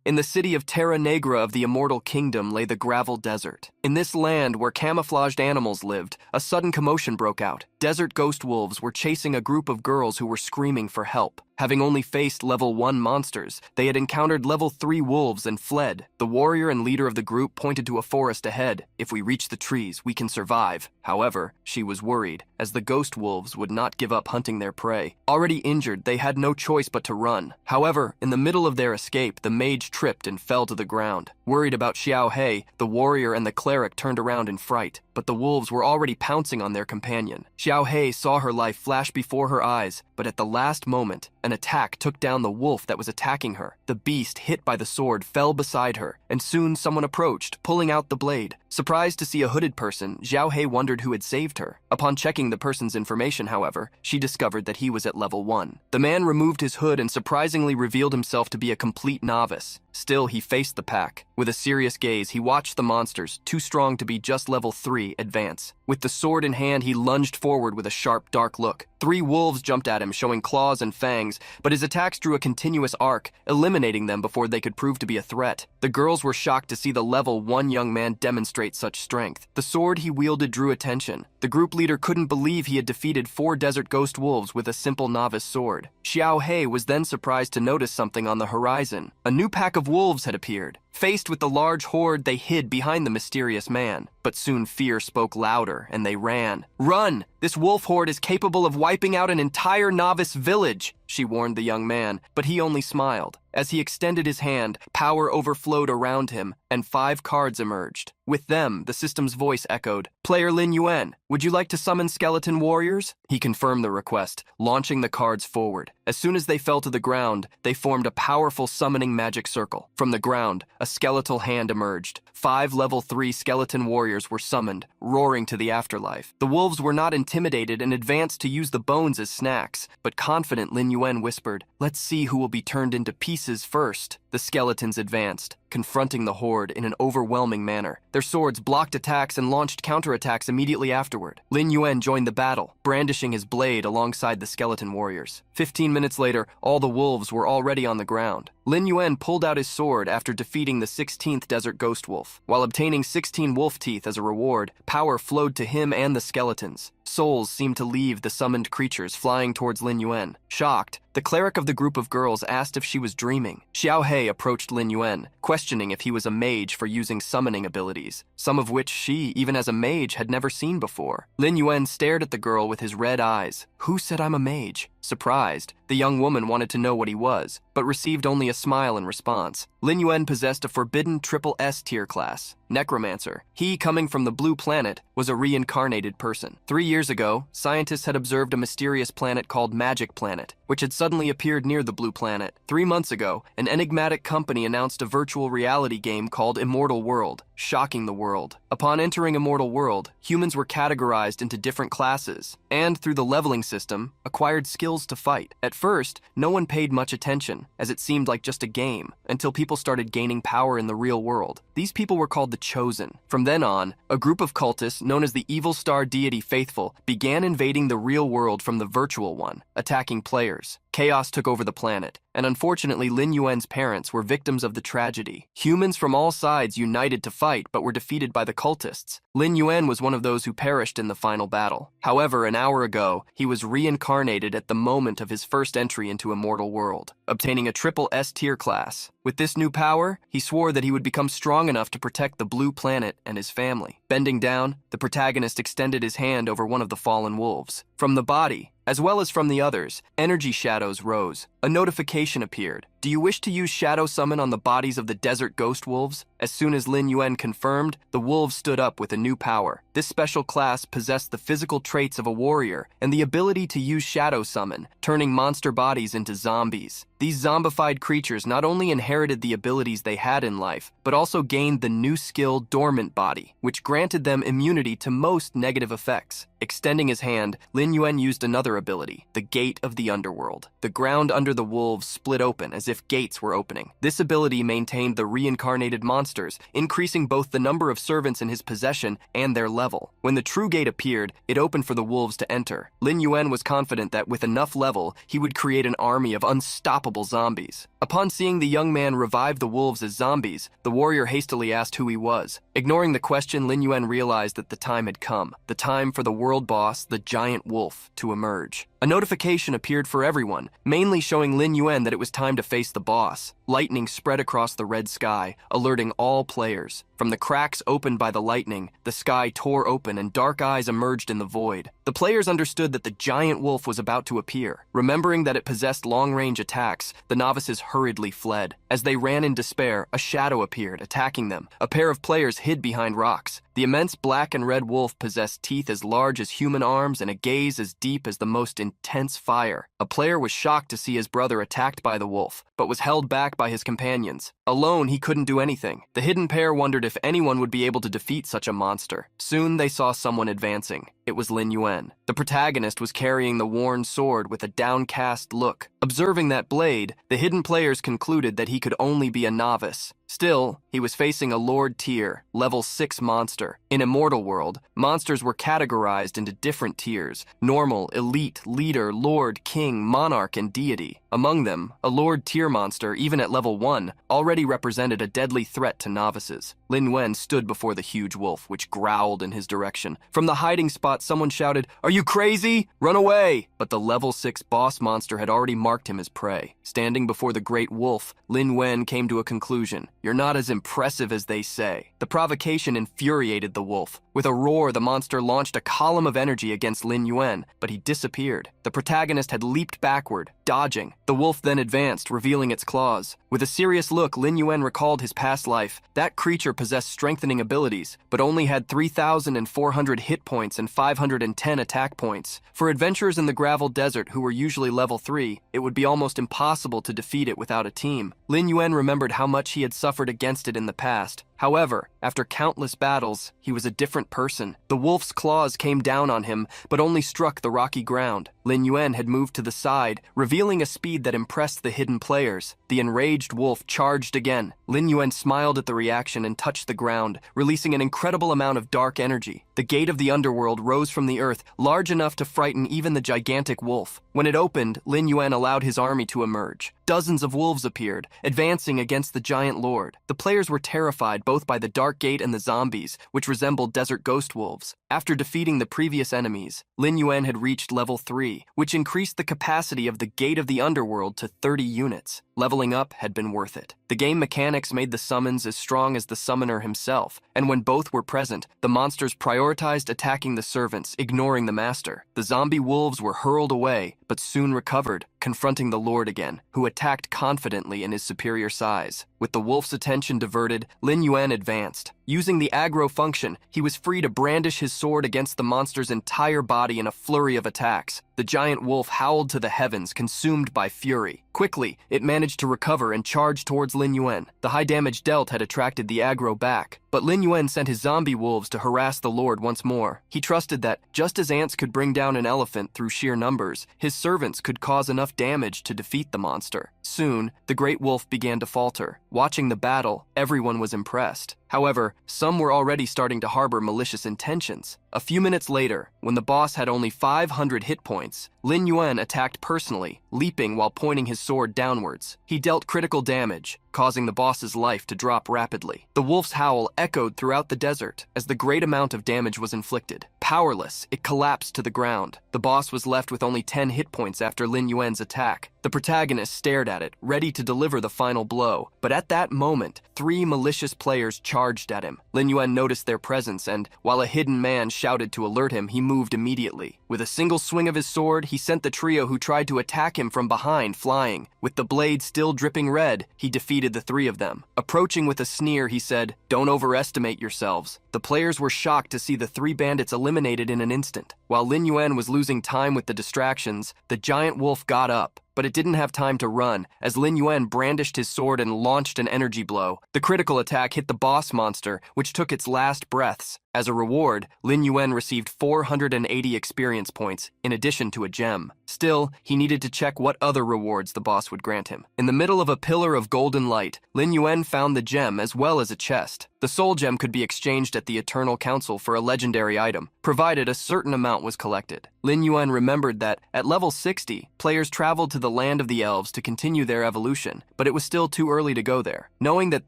In the city of Terra Negra of the Immortal Kingdom lay the gravel desert. In this land where camouflaged animals lived, a sudden commotion broke out. Desert ghost wolves were chasing a group of girls who were screaming for help. Having only faced level 1 monsters, they had encountered level 3 wolves and fled. The warrior and leader of the group pointed to a forest ahead. If we reach the trees, we can survive. However, she was worried, as the ghost wolves would not give up hunting their prey. Already injured, they had no choice but to run. However, in the middle of their escape, the mage tripped and fell to the ground. Worried about Xiao Hei, the warrior and the cleric turned around in fright, but the wolves were already pouncing on their companion. Xiao Hei saw her life flash before her eyes, but at the last moment, an attack took down the wolf that was attacking her. The beast, hit by the sword, fell beside her, and soon someone approached, pulling out the blade. Surprised to see a hooded person, Xiao Hei wondered who had saved her. Upon checking the person's information, however, she discovered that he was at level 1. The man removed his hood and surprisingly revealed himself to be a complete novice. Still, he faced the pack. With a serious gaze, he watched the monsters, too strong to be just level 3, advance. With the sword in hand, he lunged forward with a sharp, dark look. 3 wolves jumped at him, showing claws and fangs, but his attacks drew a continuous arc, eliminating them before they could prove to be a threat. The girls were shocked to see the level 1 young man demonstrate such strength. The sword he wielded drew attention. The group leader couldn't believe he had defeated 4 desert ghost wolves with a simple novice sword. Xiao Hei was then surprised to notice something on the horizon. A new pack of wolves had appeared. Faced with the large horde, they hid behind the mysterious man. But soon fear spoke louder, and they ran. "Run! This wolf horde is capable of wiping out an entire novice village," she warned the young man, but he only smiled. As he extended his hand, power overflowed around him, and 5 cards emerged. With them, the system's voice echoed, "Player Lin Yuen, would you like to summon skeleton warriors?" He confirmed the request, launching the cards forward. As soon as they fell to the ground, they formed a powerful summoning magic circle. From the ground, a skeletal hand emerged. 5 level 3 skeleton warriors were summoned, roaring to the afterlife. The wolves were not intimidated and advanced to use the bones as snacks, but confident Lin Yuen whispered, "Let's see who will be turned into pieces first." The skeletons advanced, confronting the horde in an overwhelming manner. Their swords blocked attacks and launched counterattacks immediately afterward. Lin Yuen joined the battle, brandishing his blade alongside the skeleton warriors. 15 minutes later, all the wolves were already on the ground. Lin Yuen pulled out his sword after defeating the 16th desert ghost wolf. While obtaining 16 wolf teeth as a reward, power flowed to him and the skeletons. Souls seemed to leave the summoned creatures, flying towards Lin Yuen. Shocked, the cleric of the group of girls asked if she was dreaming. Xiao Hei approached Lin Yuen, questioning if he was a mage for using summoning abilities, some of which she, even as a mage, had never seen before. Lin Yuen stared at the girl with his red eyes. "Who said I'm a mage?" Surprised, the young woman wanted to know what he was, but received only a smile in response. Lin Yuen possessed a forbidden triple S tier class, Necromancer. He, coming from the blue planet, was a reincarnated person. 3 years ago, scientists had observed a mysterious planet called Magic Planet, which had suddenly appeared near the blue planet. 3 months ago, an enigmatic company announced a virtual reality game called Immortal World, shocking the world. Upon entering Immortal World, humans were categorized into different classes, and through the leveling system, acquired skills to fight. At first, no one paid much attention, as it seemed like just a game, until people started gaining power in the real world. These people were called the Chosen. From then on, a group of cultists known as the Evil Star Deity Faithful began invading the real world from the virtual one, attacking players. Chaos took over the planet, and unfortunately Lin Yuen's parents were victims of the tragedy. Humans from all sides united to fight but were defeated by the cultists. Lin Yuen was one of those who perished in the final battle. However, an hour ago, he was reincarnated at the moment of his first entry into Immortal World, obtaining a triple S tier class. With this new power, he swore that he would become strong enough to protect the blue planet and his family. Bending down, the protagonist extended his hand over one of the fallen wolves. From the body, as well as from the others, energy shadows rose. A notification appeared. "Do you wish to use Shadow Summon on the bodies of the desert ghost wolves?" As soon as Lin Yuen confirmed, the wolves stood up with a new power. This special class possessed the physical traits of a warrior and the ability to use Shadow Summon, turning monster bodies into zombies. These zombified creatures not only inherited the abilities they had in life, but also gained the new skill Dormant Body, which granted them immunity to most negative effects. Extending his hand, Lin Yuen used another ability, the Gate of the Underworld. The ground under the wolves split open as if if gates were opening. This ability maintained the reincarnated monsters, increasing both the number of servants in his possession and their level. When the true gate appeared, it opened for the wolves to enter. Lin Yuen was confident that with enough level, he would create an army of unstoppable zombies. Upon seeing the young man revive the wolves as zombies, the warrior hastily asked who he was. Ignoring the question, Lin Yuen realized that the time had come. The time for the world boss, the giant wolf, to emerge. A notification appeared for everyone, mainly showing Lin Yuen that it was time to face the boss. Lightning spread across the red sky, alerting all players. From the cracks opened by the lightning, the sky tore open and dark eyes emerged in the void. The players understood that the giant wolf was about to appear. Remembering that it possessed long-range attacks, the novices hurriedly fled. As they ran in despair, a shadow appeared, attacking them. A pair of players hid behind rocks. The immense black and red wolf possessed teeth as large as human arms and a gaze as deep as the most intense fire. A player was shocked to see his brother attacked by the wolf, but was held back by his companions. Alone, he couldn't do anything. The hidden pair wondered if anyone would be able to defeat such a monster. Soon they saw someone advancing. It was Lin Yuen. The protagonist was carrying the worn sword with a downcast look. Observing that blade, the hidden players concluded that he could only be a novice. Still, he was facing a Lord tier, level 6 monster. In Immortal World, monsters were categorized into different tiers: normal, elite, leader, lord, king, monarch, and deity. Among them, a Lord tier monster, even at level 1, already represented a deadly threat to novices. Lin Yuen stood before the huge wolf, which growled in his direction. From the hiding spot, someone shouted, "Are you crazy? Run away!" But the level 6 boss monster had already marked him as prey. Standing before the great wolf, Lin Yuen came to a conclusion. "You're not as impressive as they say." The provocation infuriated the wolf. With a roar, the monster launched a column of energy against Lin Yuen, but he disappeared. The protagonist had leaped backward, dodging. The wolf then advanced, revealing its claws. With a serious look, Lin Yuen recalled his past life. That creature possessed strengthening abilities, but only had 3,400 hit points and 510 attack points. For adventurers in the gravel desert who were usually level 3, it would be almost impossible to defeat it without a team. Lin Yuen remembered how much he had suffered against it in the past. However, after countless battles, he was a different person. The wolf's claws came down on him, but only struck the rocky ground. Lin Yuen had moved to the side, revealing a speed that impressed the hidden players. The enraged wolf charged again. Lin Yuen smiled at the reaction and touched the ground, releasing an incredible amount of dark energy. The gate of the underworld rose from the earth, large enough to frighten even the gigantic wolf. When it opened, Lin Yuen allowed his army to emerge. Dozens of wolves appeared, advancing against the giant lord. The players were terrified both by the dark gate and the zombies, which resembled desert ghost wolves. After defeating the previous enemies, Lin Yuen had reached level 3, which increased the capacity of the gate of the underworld to 30 units. Leveling up had been worth it. The game mechanics made the summons as strong as the summoner himself, and when both were present, the monsters prioritized attacking the servants, ignoring the master. The zombie wolves were hurled away, but soon recovered, confronting the lord again, who attacked confidently in his superior size. With the wolf's attention diverted, Lin Yuen advanced. Using the aggro function, he was free to brandish his sword against the monster's entire body in a flurry of attacks. The giant wolf howled to the heavens, consumed by fury. Quickly, it managed to recover and charge towards Lin Yuen. The high damage dealt had attracted the aggro back, but Lin Yuen sent his zombie wolves to harass the lord once more. He trusted that, just as ants could bring down an elephant through sheer numbers, his servants could cause enough damage to defeat the monster. Soon, the great wolf began to falter. Watching the battle, everyone was impressed. However, some were already starting to harbor malicious intentions. A few minutes later, when the boss had only 500 hit points, Lin Yuen attacked personally, leaping while pointing his sword downwards. He dealt critical damage, causing the boss's life to drop rapidly. The wolf's howl echoed throughout the desert as the great amount of damage was inflicted. Powerless, it collapsed to the ground. The boss was left with only 10 hit points after Lin Yuen's attack. The protagonist stared at it, ready to deliver the final blow. But at that moment, 3 malicious players charged at him. Lin Yuen noticed their presence, and while a hidden man shouted to alert him, he moved immediately. With a single swing of his sword, he sent the trio who tried to attack him from behind flying. With the blade still dripping red, he defeated the 3 of them. Approaching with a sneer, he said, "Don't overestimate yourselves." The players were shocked to see the 3 bandits eliminated in an instant. While Lin Yuen was losing time with the distractions, the giant wolf got up. But it didn't have time to run, as Lin Yuen brandished his sword and launched an energy blow. The critical attack hit the boss monster, which took its last breaths. As a reward, Lin Yuen received 480 experience points in addition to a gem. Still, he needed to check what other rewards the boss would grant him. In the middle of a pillar of golden light, Lin Yuen found the gem as well as a chest. The soul gem could be exchanged at the Eternal Council for a legendary item, provided a certain amount was collected. Lin Yuen remembered that, at level 60, players traveled to the land of the elves to continue their evolution, but it was still too early to go there. Knowing that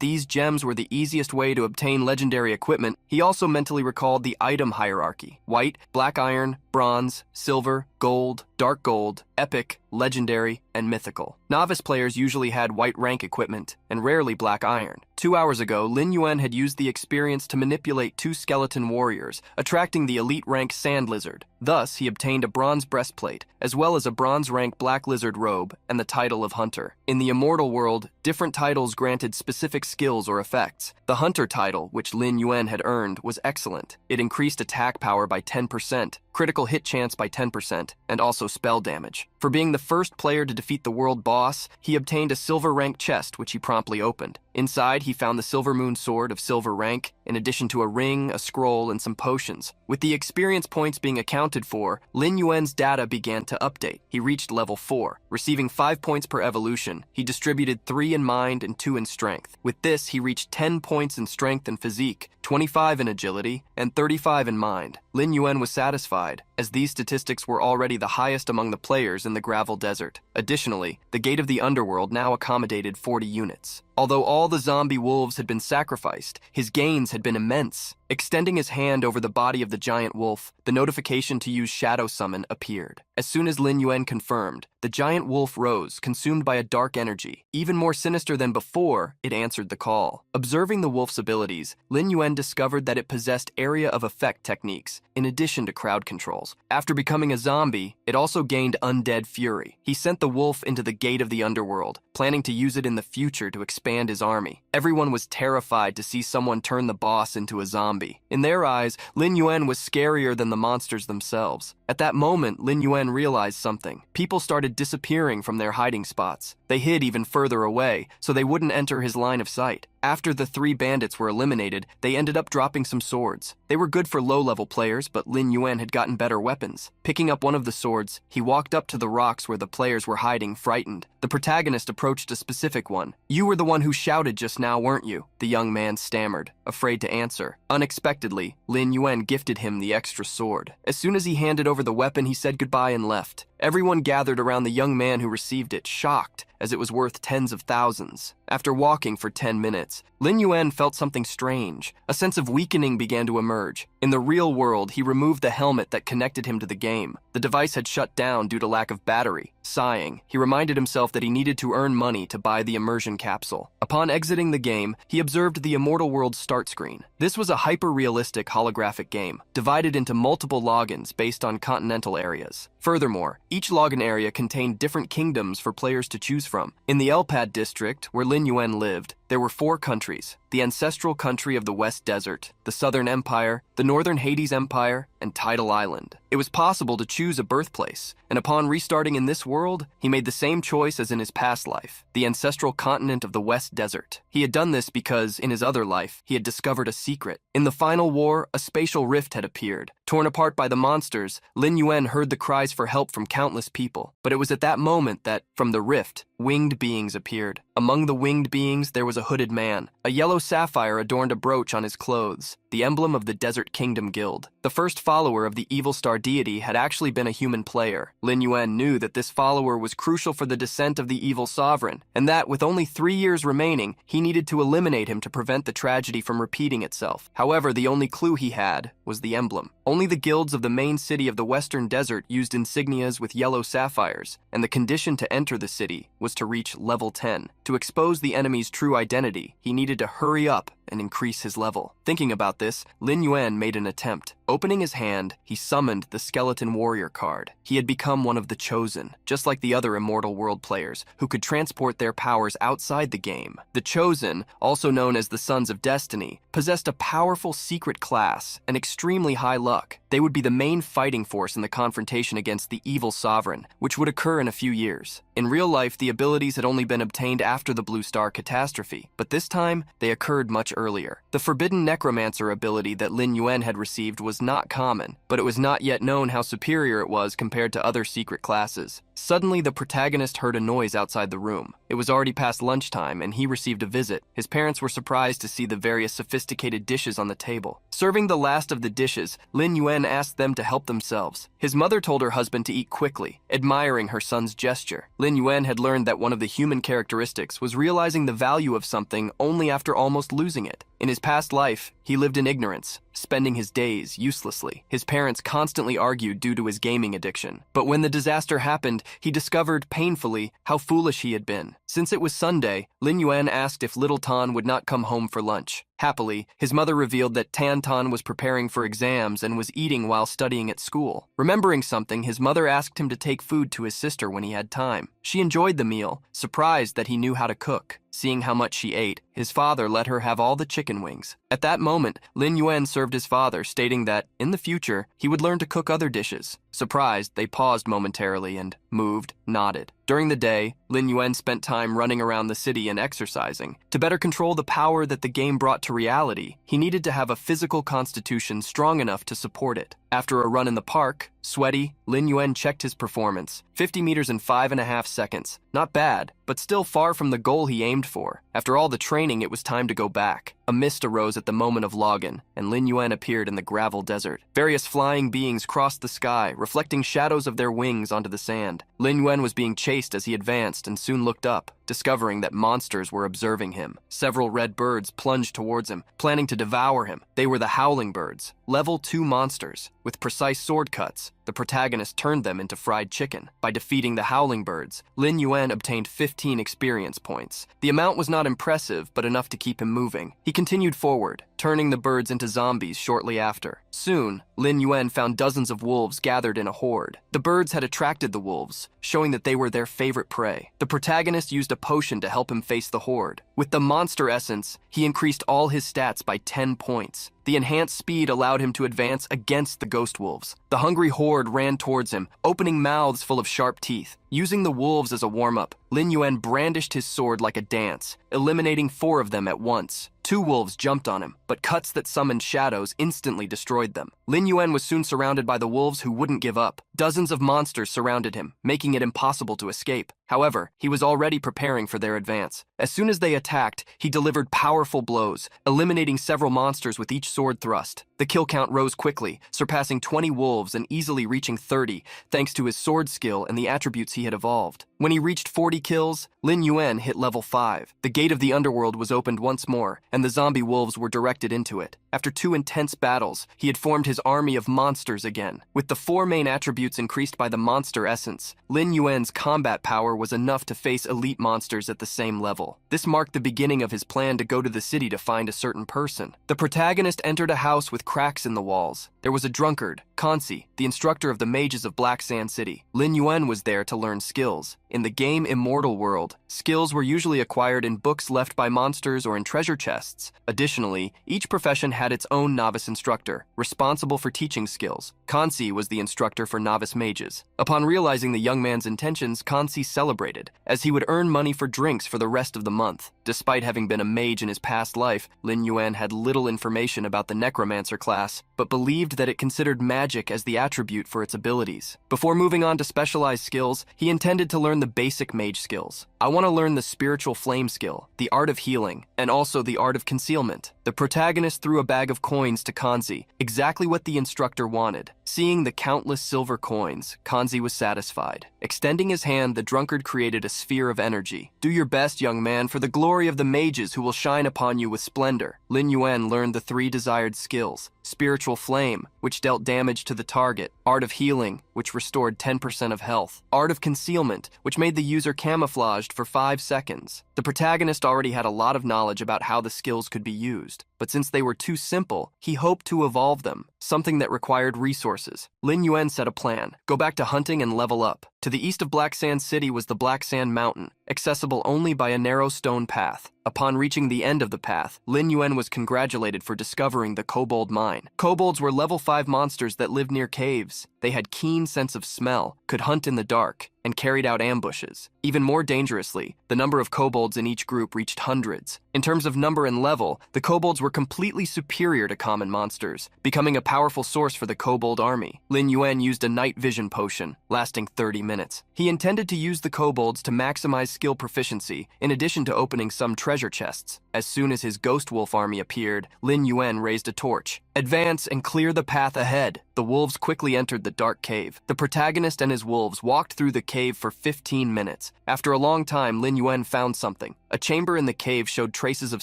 these gems were the easiest way to obtain legendary equipment, he also mentally recalled the item hierarchy: white, black iron, bronze, silver, gold, dark gold, epic, legendary, and mythical. Novice players usually had white rank equipment, and rarely black iron. 2 hours ago, Lin Yuen had used the experience to manipulate 2 skeleton warriors, attracting the elite rank sand lizard. Thus, he obtained a bronze breastplate, as well as a bronze rank black lizard robe, and the title of Hunter. In the immortal world, different titles granted specific skills or effects. The Hunter title, which Lin Yuen had earned, was excellent. It increased attack power by 10%, critical hit chance by 10%, and also spell damage. For being the first player to defeat the world boss, he obtained a silver rank chest, which he promptly opened. Inside, he found the Silver Moon Sword of silver rank, in addition to a ring, a scroll, and some potions. With the experience points being accounted for, Lin Yuen's data began to update. He reached level 4. Receiving 5 points per evolution, he distributed 3 in mind and 2 in strength. With this, he reached 10 points in strength and physique, 25 in agility, and 35 in mind. Lin Yuen was satisfied, as these statistics were already the highest among the players in the gravel desert. Additionally, the Gate of the Underworld now accommodated 40 units. Although all the zombie wolves had been sacrificed, his gains had been immense. Extending his hand over the body of the giant wolf, the notification to use Shadow Summon appeared. As soon as Lin Yuen confirmed, the giant wolf rose, consumed by a dark energy. Even more sinister than before, it answered the call. Observing the wolf's abilities, Lin Yuen discovered that it possessed area of effect techniques, in addition to crowd controls. After becoming a zombie, it also gained undead fury. He sent the wolf into the Gate of the Underworld, planning to use it in the future to expand his army. Everyone was terrified to see someone turn the boss into a zombie. In their eyes, Lin Yuen was scarier than the monsters themselves. At that moment, Lin Yuen realized something. People started disappearing from their hiding spots. They hid even further away, so they wouldn't enter his line of sight. After the 3 bandits were eliminated, they ended up dropping some swords. They were good for low-level players, but Lin Yuen had gotten better weapons. Picking up one of the swords, he walked up to the rocks where the players were hiding, frightened. The protagonist approached a specific one. "You were the one who shouted just now, weren't you?" The young man stammered, afraid to answer. Unexpectedly, Lin Yuen gifted him the extra sword. As soon as he handed over the weapon, he said goodbye and left. Everyone gathered around the young man who received it, shocked, as it was worth tens of thousands. After walking for 10 minutes, Lin Yuen felt something strange. A sense of weakening began to emerge. In the real world, he removed the helmet that connected him to the game. The device had shut down due to lack of battery. Sighing, he reminded himself that he needed to earn money to buy the immersion capsule. Upon exiting the game, he observed the Immortal World start screen. This was a hyper-realistic holographic game, divided into multiple logins based on continental areas. Furthermore, each login area contained different kingdoms for players to choose from. In the Elpad district, where Lin Yuen lived, there were 4 countries: the ancestral country of the West Desert, the Southern Empire, the Northern Hades Empire, and Tidal Island. It was possible to choose a birthplace, and upon restarting in this world, he made the same choice as in his past life: the ancestral continent of the West Desert. He had done this because, in his other life, he had discovered a secret. In the final war, a spatial rift had appeared. Torn apart by the monsters, Lin Yuen heard the cries for help from countless people. But it was at that moment that, from the rift, winged beings appeared. Among the winged beings, there was a hooded man. A yellow sapphire adorned a brooch on his clothes, the emblem of the Desert Kingdom Guild. The first follower of the Evil Star deity had actually been a human player. Lin Yuen knew that this follower was crucial for the descent of the evil sovereign, and that, with only 3 years remaining, he needed to eliminate him to prevent the tragedy from repeating itself. However, the only clue he had was the emblem. Only the guilds of the main city of the Western Desert used insignias with yellow sapphires, and the condition to enter the city was to reach level 10. To expose the enemy's true identity, he needed to hurry up and increase his level. Thinking about this, Lin Yuen made an attempt. Opening his hand, he summoned the Skeleton Warrior card. He had become one of the Chosen, just like the other Immortal World players, who could transport their powers outside the game. The Chosen, also known as the Sons of Destiny, possessed a powerful secret class and extremely high luck. They would be the main fighting force in the confrontation against the evil sovereign, which would occur in a few years. In real life, the abilities had only been obtained after the Blue Star catastrophe, but this time, they occurred much earlier. The forbidden necromancer ability that Lin Yuen had received was not common, but it was not yet known how superior it was compared to other secret classes. Suddenly, the protagonist heard a noise outside the room. It was already past lunchtime, and he received a visit. His parents were surprised to see the various sophisticated dishes on the table. Serving the last of the dishes, Lin Yuen asked them to help themselves. His mother told her husband to eat quickly, admiring her son's gesture. Lin Yuen had learned that one of the human characteristics was realizing the value of something only after almost losing it. In his past life, he lived in ignorance, spending his days uselessly. His parents constantly argued due to his gaming addiction. But when the disaster happened, he discovered, painfully, how foolish he had been. Since it was Sunday, Lin Yuen asked if little Tan would not come home for lunch. Happily, his mother revealed that Tan was preparing for exams and was eating while studying at school. Remembering something, his mother asked him to take food to his sister when he had time. She enjoyed the meal, surprised that he knew how to cook. Seeing how much she ate, his father let her have all the chicken wings. At that moment, Lin Yuen served his father, stating that, in the future, he would learn to cook other dishes. Surprised, they paused momentarily and moved, nodded. During the day, Lin Yuen spent time running around the city and exercising. To better control the power that the game brought to reality, he needed to have a physical constitution strong enough to support it. After a run in the park, sweaty, Lin Yuen checked his performance. 50 meters in 5.5 seconds. Not bad, but still far from the goal he aimed for. After all the training, it was time to go back. A mist arose at the moment of login, and Lin Yuen appeared in the gravel desert. Various flying beings crossed the sky, reflecting shadows of their wings onto the sand. Lin Yuen was being chased as he advanced and soon looked up, discovering that monsters were observing him. Several red birds plunged towards him, planning to devour him. They were the howling birds, level 2 monsters. With precise sword cuts, the protagonist turned them into fried chicken. By defeating the howling birds, Lin Yuen obtained 15 experience points. The amount was not impressive, but enough to keep him moving. He continued forward, turning the birds into zombies shortly after. Soon, Lin Yuen found dozens of wolves gathered in a horde. The birds had attracted the wolves, showing that they were their favorite prey. The protagonist used a potion to help him face the horde. With the monster essence, he increased all his stats by 10 points. The enhanced speed allowed him to advance against the ghost wolves. The hungry horde ran towards him, opening mouths full of sharp teeth. Using the wolves as a warm-up, Lin Yuen brandished his sword like a dance, eliminating 4 of them at once. 2 wolves jumped on him, but cuts that summoned shadows instantly destroyed them. Lin Yuen was soon surrounded by the wolves who wouldn't give up. Dozens of monsters surrounded him, making it impossible to escape. However, he was already preparing for their advance. As soon as they attacked, he delivered powerful blows, eliminating several monsters with each sword thrust. The kill count rose quickly, surpassing 20 wolves and easily reaching 30, thanks to his sword skill and the attributes he had evolved. When he reached 40 kills, Lin Yuen hit level 5. The gate of the underworld was opened once more, and the zombie wolves were directed into it. After 2 intense battles, he had formed his army of monsters again. With the 4 main attributes increased by the monster essence, Lin Yuen's combat power was enough to face elite monsters at the same level. This marked the beginning of his plan to go to the city to find a certain person. The protagonist entered a house with cracks in the walls. There was a drunkard, Quincy, the instructor of the mages of Black Sand City. Lin Yuen was there to learn skills. In the game Immortal World, skills were usually acquired in books left by monsters or in treasure chests. Additionally, each profession had its own novice instructor, responsible for teaching skills. Quincy was the instructor for novice mages. Upon realizing the young man's intentions, Quincy celebrated, as he would earn money for drinks for the rest of the month. Despite having been a mage in his past life, Lin Yuen had little information about the necromancer class, but believed that it considered magic as the attribute for its abilities. Before moving on to specialized skills, he intended to learn the basic mage skills. I want to learn the spiritual flame skill, the art of healing, and also the art of concealment. The protagonist threw a bag of coins to Quincy, exactly what the instructor wanted. Seeing the countless silver coins, Quincy was satisfied. Extending his hand, the drunkard created a sphere of energy. Do your best, young man, for the glory of the mages who will shine upon you with splendor. Lin Yuen learned the 3 desired skills: spiritual flame, which dealt damage to the target; art of healing, which restored 10% of health; art of concealment, which made the user camouflaged for 5 seconds. The protagonist already had a lot of knowledge about how the skills could be used, but since they were too simple, he hoped to evolve them, something that required resources. Lin Yuen set a plan: go back to hunting and level up. To the east of Black Sand City was the Black Sand Mountain, accessible only by a narrow stone path. Upon reaching the end of the path, Lin Yuen was congratulated for discovering the cobalt mine. Kobolds were level 5 5 monsters that lived near caves. They had keen sense of smell, could hunt in the dark, and carried out ambushes. Even more dangerously, the number of kobolds in each group reached hundreds. In terms of number and level, the kobolds were completely superior to common monsters, becoming a powerful source for the kobold army. Lin Yuen used a night vision potion, lasting 30 minutes. He intended to use the kobolds to maximize skill proficiency, in addition to opening some treasure chests. As soon as his ghost wolf army appeared, Lin Yuen raised a torch. "Advance and clear the path ahead." The wolves quickly entered the dark cave. The protagonist and his wolves walked through the cave for 15 minutes. After a long time, Lin Yuen found something. A chamber in the cave showed traces of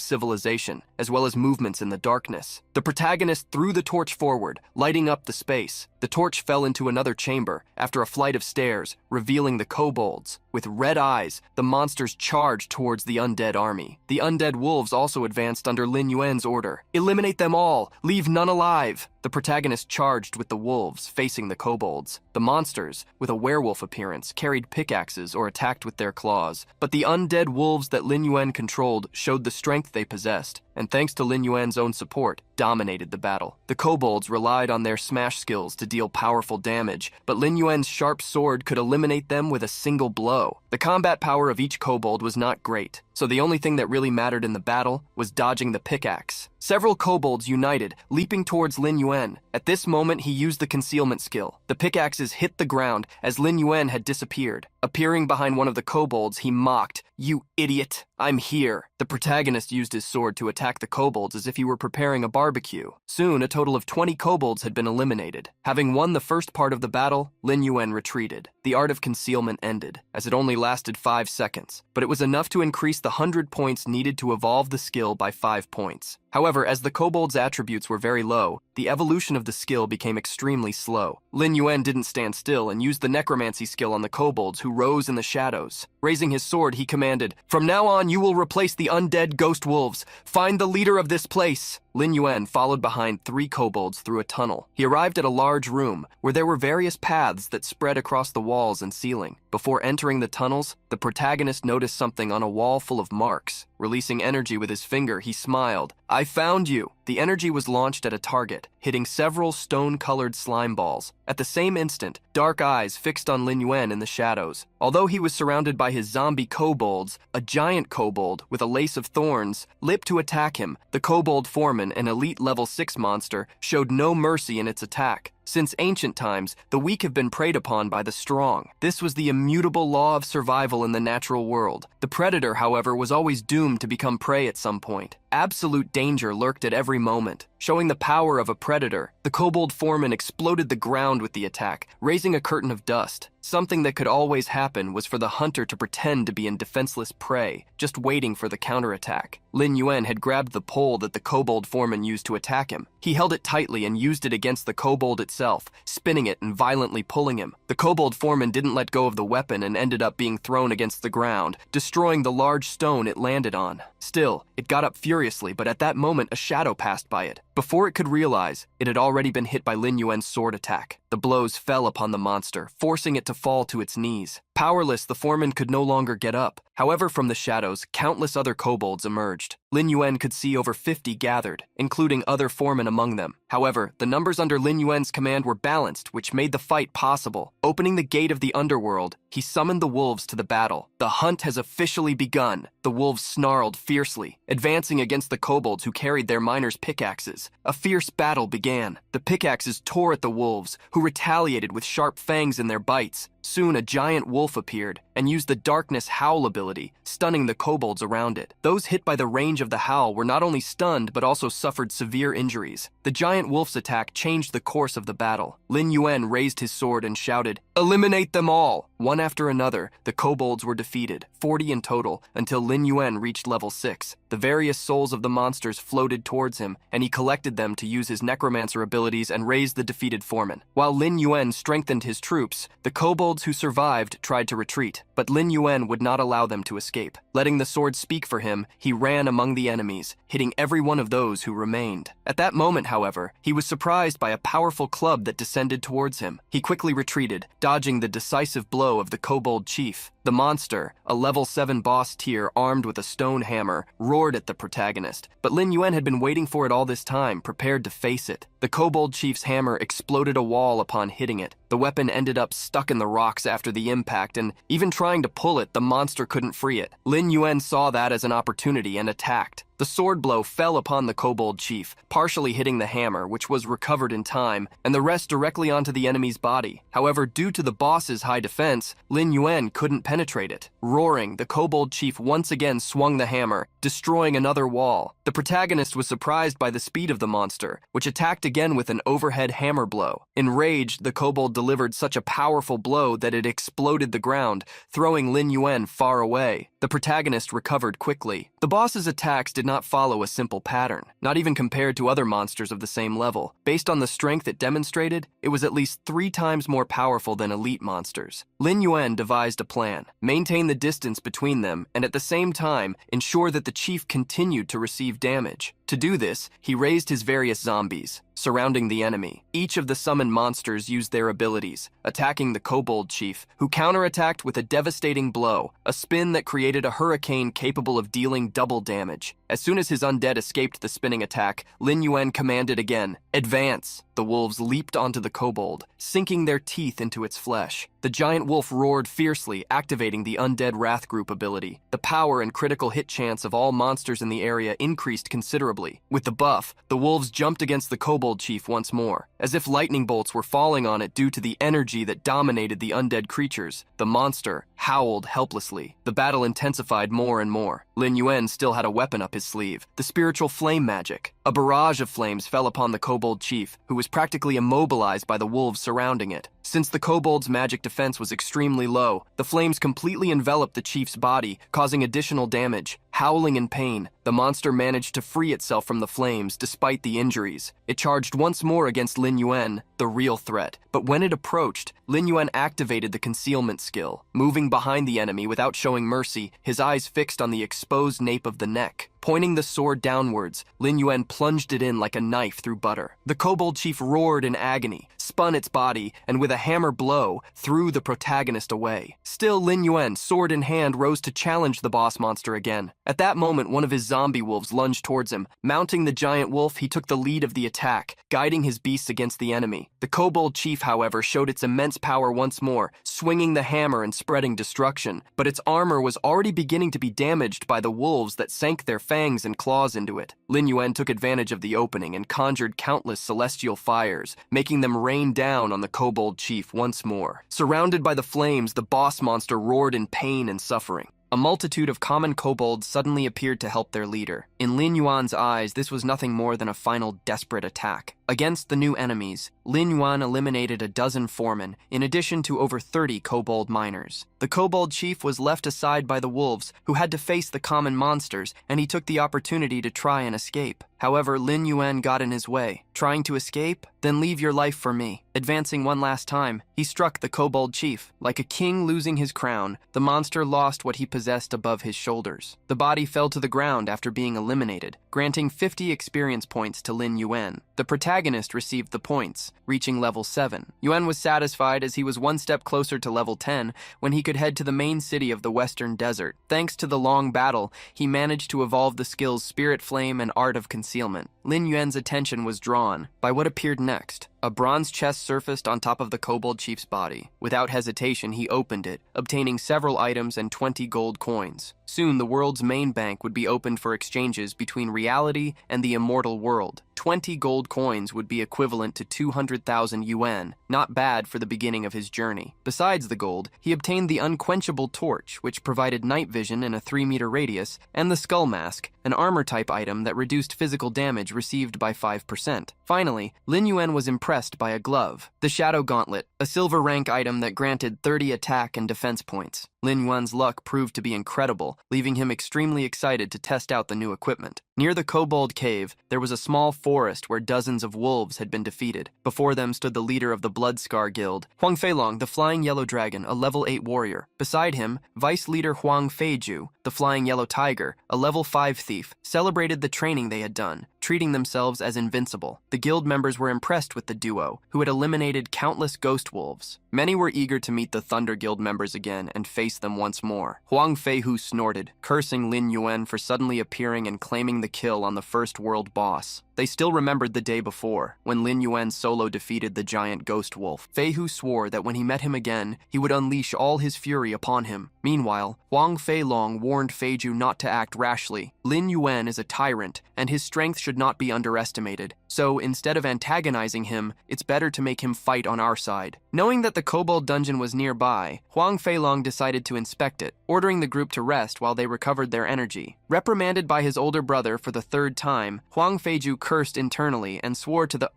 civilization, as well as movements in the darkness. The protagonist threw the torch forward, lighting up the space. The torch fell into another chamber, after a flight of stairs, revealing the kobolds. With red eyes, the monsters charged towards the undead army. The undead wolves also advanced under Lin Yuen's order. "Eliminate them all! Leave none alive!" The protagonist charged with the wolves, facing the kobolds. The monsters, with a werewolf appearance, carried pickaxes or attacked with their claws. But the undead wolves that Lin Yuen controlled showed the strength they possessed, and thanks to Lin Yuen's own support, dominated the battle. The kobolds relied on their smash skills to deal powerful damage, but Lin Yuen's sharp sword could eliminate them with a single blow. The combat power of each kobold was not great, so the only thing that really mattered in the battle was dodging the pickaxe. Several kobolds united, leaping towards Lin Yuen. At this moment, he used the concealment skill. The pickaxes hit the ground as Lin Yuen had disappeared. Appearing behind one of the kobolds, he mocked, "You idiot, I'm here." The protagonist used his sword to attack the kobolds as if he were preparing a barbecue. Soon, a total of 20 kobolds had been eliminated. Having won the first part of the battle, Lin Yuen retreated. The art of concealment ended, as it only lasted 5 seconds, but it was enough to increase the 100 points needed to evolve the skill by 5 points. However, as the kobold's attributes were very low, the evolution of the skill became extremely slow. Lin Yuen didn't stand still and used the necromancy skill on the kobolds, who rose in the shadows. Raising his sword, he commanded, "From now on, you will replace the undead ghost wolves. Find the leader of this place." Lin Yuen followed behind 3 kobolds through a tunnel. He arrived at a large room, where there were various paths that spread across the walls and ceiling. Before entering the tunnels, the protagonist noticed something on a wall full of marks. Releasing energy with his finger, he smiled. "I found you." The energy was launched at a target, hitting several stone-colored slime balls. At the same instant, dark eyes fixed on Lin Yuen in the shadows. Although he was surrounded by his zombie kobolds, a giant kobold with a lace of thorns leaped to attack him. The kobold foreman, an elite level 6 monster, showed no mercy in its attack. Since ancient times, the weak have been preyed upon by the strong. This was the immutable law of survival in the natural world. The predator, however, was always doomed to become prey at some point. Absolute danger lurked at every moment. Showing the power of a predator, the kobold foreman exploded the ground with the attack, raising a curtain of dust. Something that could always happen was for the hunter to pretend to be in defenseless prey, just waiting for the counterattack. Lin Yuen had grabbed the pole that the kobold foreman used to attack him. He held it tightly and used it against the kobold itself, spinning it and violently pulling him. The kobold foreman didn't let go of the weapon and ended up being thrown against the ground, destroying the large stone it landed on. Still, it got up furiously, but at that moment a shadow passed by it. Before it could realize, it had already been hit by Lin Yuen's sword attack. The blows fell upon the monster, forcing it to fall to its knees. Powerless, the foreman could no longer get up. However, from the shadows, countless other kobolds emerged. Lin Yuen could see over 50 gathered, including other foremen among them. However, the numbers under Lin Yuen's command were balanced, which made the fight possible. Opening the gate of the underworld, he summoned the wolves to the battle. "The hunt has officially begun." The wolves snarled fiercely, advancing against the kobolds who carried their miners' pickaxes. A fierce battle began. The pickaxes tore at the wolves, who retaliated with sharp fangs in their bites. Soon a giant wolf appeared and used the darkness howl ability, stunning the kobolds around it. Those hit by the range of the howl were not only stunned but also suffered severe injuries. The giant wolf's attack changed the course of the battle. Lin Yuen raised his sword and shouted, "Eliminate them all!" One after another, the kobolds were defeated, 40 in total, until Lin Yuen reached level 6. The various souls of the monsters floated towards him, and he collected them to use his necromancer abilities and raise the defeated foreman. While Lin Yuen strengthened his troops, the kobolds kobolds who survived tried to retreat, but Lin Yuen would not allow them to escape. Letting the sword speak for him, he ran among the enemies, hitting every one of those who remained. At that moment, however, he was surprised by a powerful club that descended towards him. He quickly retreated, dodging the decisive blow of the kobold chief. The monster, a level 7 boss tier armed with a stone hammer, roared at the protagonist, but Lin Yuen had been waiting for it all this time, prepared to face it. The kobold chief's hammer exploded a wall upon hitting it. The weapon ended up stuck in the rocks after the impact, and even trying to pull it, the monster couldn't free it. Lin Yuen saw that as an opportunity and attacked. The sword blow fell upon the kobold chief, partially hitting the hammer, which was recovered in time, and the rest directly onto the enemy's body. However, due to the boss's high defense, Lin Yuen couldn't penetrate it. Roaring, the kobold chief once again swung the hammer, destroying another wall. The protagonist was surprised by the speed of the monster, which attacked again with an overhead hammer blow. Enraged, the kobold delivered such a powerful blow that it exploded the ground, throwing Lin Yuen far away. The protagonist recovered quickly. The boss's attacks did not follow a simple pattern, not even compared to other monsters of the same level. Based on the strength it demonstrated, it was at least 3 times more powerful than elite monsters. Lin Yuen devised a plan: maintain the distance between them, and at the same time, ensure that the chief continued to receive damage. To do this, he raised his various zombies, surrounding the enemy. Each of the summoned monsters used their abilities, attacking the kobold chief, who counterattacked with a devastating blow, a spin that created a hurricane capable of dealing double damage. As soon as his undead escaped the spinning attack, Lin Yuen commanded again, "Advance!" The wolves leaped onto the kobold, sinking their teeth into its flesh. The giant wolf roared fiercely, activating the Undead Wrath Group ability. The power and critical hit chance of all monsters in the area increased considerably. With the buff, the wolves jumped against the kobold chief once more. As if lightning bolts were falling on it due to the energy that dominated the undead creatures, the monster howled helplessly. The battle intensified more and more. Lin Yuen still had a weapon up his sleeve, the spiritual flame magic. A barrage of flames fell upon the kobold chief, who was practically immobilized by the wolves surrounding it. Since the kobold's magic defense was extremely low, the flames completely enveloped the chief's body, causing additional damage. Howling in pain, the monster managed to free itself from the flames despite the injuries. It charged once more against Lin Yuen, the real threat. But when it approached, Lin Yuen activated the concealment skill, moving behind the enemy without showing mercy, his eyes fixed on the exposed nape of the neck. Pointing the sword downwards, Lin Yuen plunged it in like a knife through butter. The kobold chief roared in agony, spun its body, and with a hammer blow, threw the protagonist away. Still, Lin Yuen, sword in hand, rose to challenge the boss monster again. At that moment, one of his zombie wolves lunged towards him. Mounting the giant wolf, he took the lead of the attack, guiding his beasts against the enemy. The kobold chief, however, showed its immense power once more, swinging the hammer and spreading destruction. But its armor was already beginning to be damaged by the wolves that sank their fangs and claws into it. Lin Yuen took advantage of the opening and conjured countless celestial fires, making them rain down on the kobold chief once more. Surrounded by the flames, the boss monster roared in pain and suffering. A multitude of common kobolds suddenly appeared to help their leader. In Lin Yuan's eyes, this was nothing more than a final desperate attack. Against the new enemies, Lin Yuen eliminated a dozen foremen, in addition to over 30 kobold miners. The kobold chief was left aside by the wolves, who had to face the common monsters, and he took the opportunity to try and escape. However, Lin Yuen got in his way. Trying to escape? Then leave your life for me. Advancing one last time, he struck the kobold chief. Like a king losing his crown, the monster lost what he possessed above his shoulders. The body fell to the ground after being eliminated, granting 50 experience points to Lin Yuen. The protagonist received the points, reaching level 7. Yuen was satisfied as he was one step closer to level 10 when he could head to the main city of the Western Desert. Thanks to the long battle, he managed to evolve the skills Spirit Flame and Art of Concealment. Lin Yuen's attention was drawn by what appeared next. A bronze chest surfaced on top of the kobold chief's body. Without hesitation, he opened it, obtaining several items and 20 gold coins. Soon, the world's main bank would be opened for exchanges between reality and the immortal world. 20 gold coins would be equivalent to 200,000 yuan, not bad for the beginning of his journey. Besides the gold, he obtained the unquenchable torch, which provided night vision in a 3-meter radius, and the skull mask, an armor-type item that reduced physical damage received by 5%. Finally, Lin Yuen was impressed by a glove, the Shadow Gauntlet, a silver rank item that granted 30 attack and defense points. Lin Yuen's luck proved to be incredible, leaving him extremely excited to test out the new equipment. Near the Kobold Cave, there was a small forest where dozens of wolves had been defeated. Before them stood the leader of the Bloodscar Guild, Huang Feilong, the Flying Yellow Dragon, a level 8 warrior. Beside him, Vice Leader Huang Feiju, the Flying Yellow Tiger, a level 5 thief, celebrated the training they had done, treating themselves as invincible. The guild members were impressed with the duo, who had eliminated countless ghost wolves. Many were eager to meet the Thunder Guild members again and face them once more. Huang Feihu snorted, cursing Lin Yuen for suddenly appearing and claiming the kill on the first world boss. They still remembered the day before, when Lin Yuen solo defeated the giant ghost wolf. Feihu swore that when he met him again, he would unleash all his fury upon him. Meanwhile, Huang Feilong warned Feiju not to act rashly. Lin Yuen is a tyrant, and his strength should not be underestimated. So, instead of antagonizing him, it's better to make him fight on our side. Knowing that the Kobold dungeon was nearby, Huang Feilong decided to inspect it, ordering the group to rest while they recovered their energy. Reprimanded by his older brother for the third time, Huang Feiju cursed internally and swore to the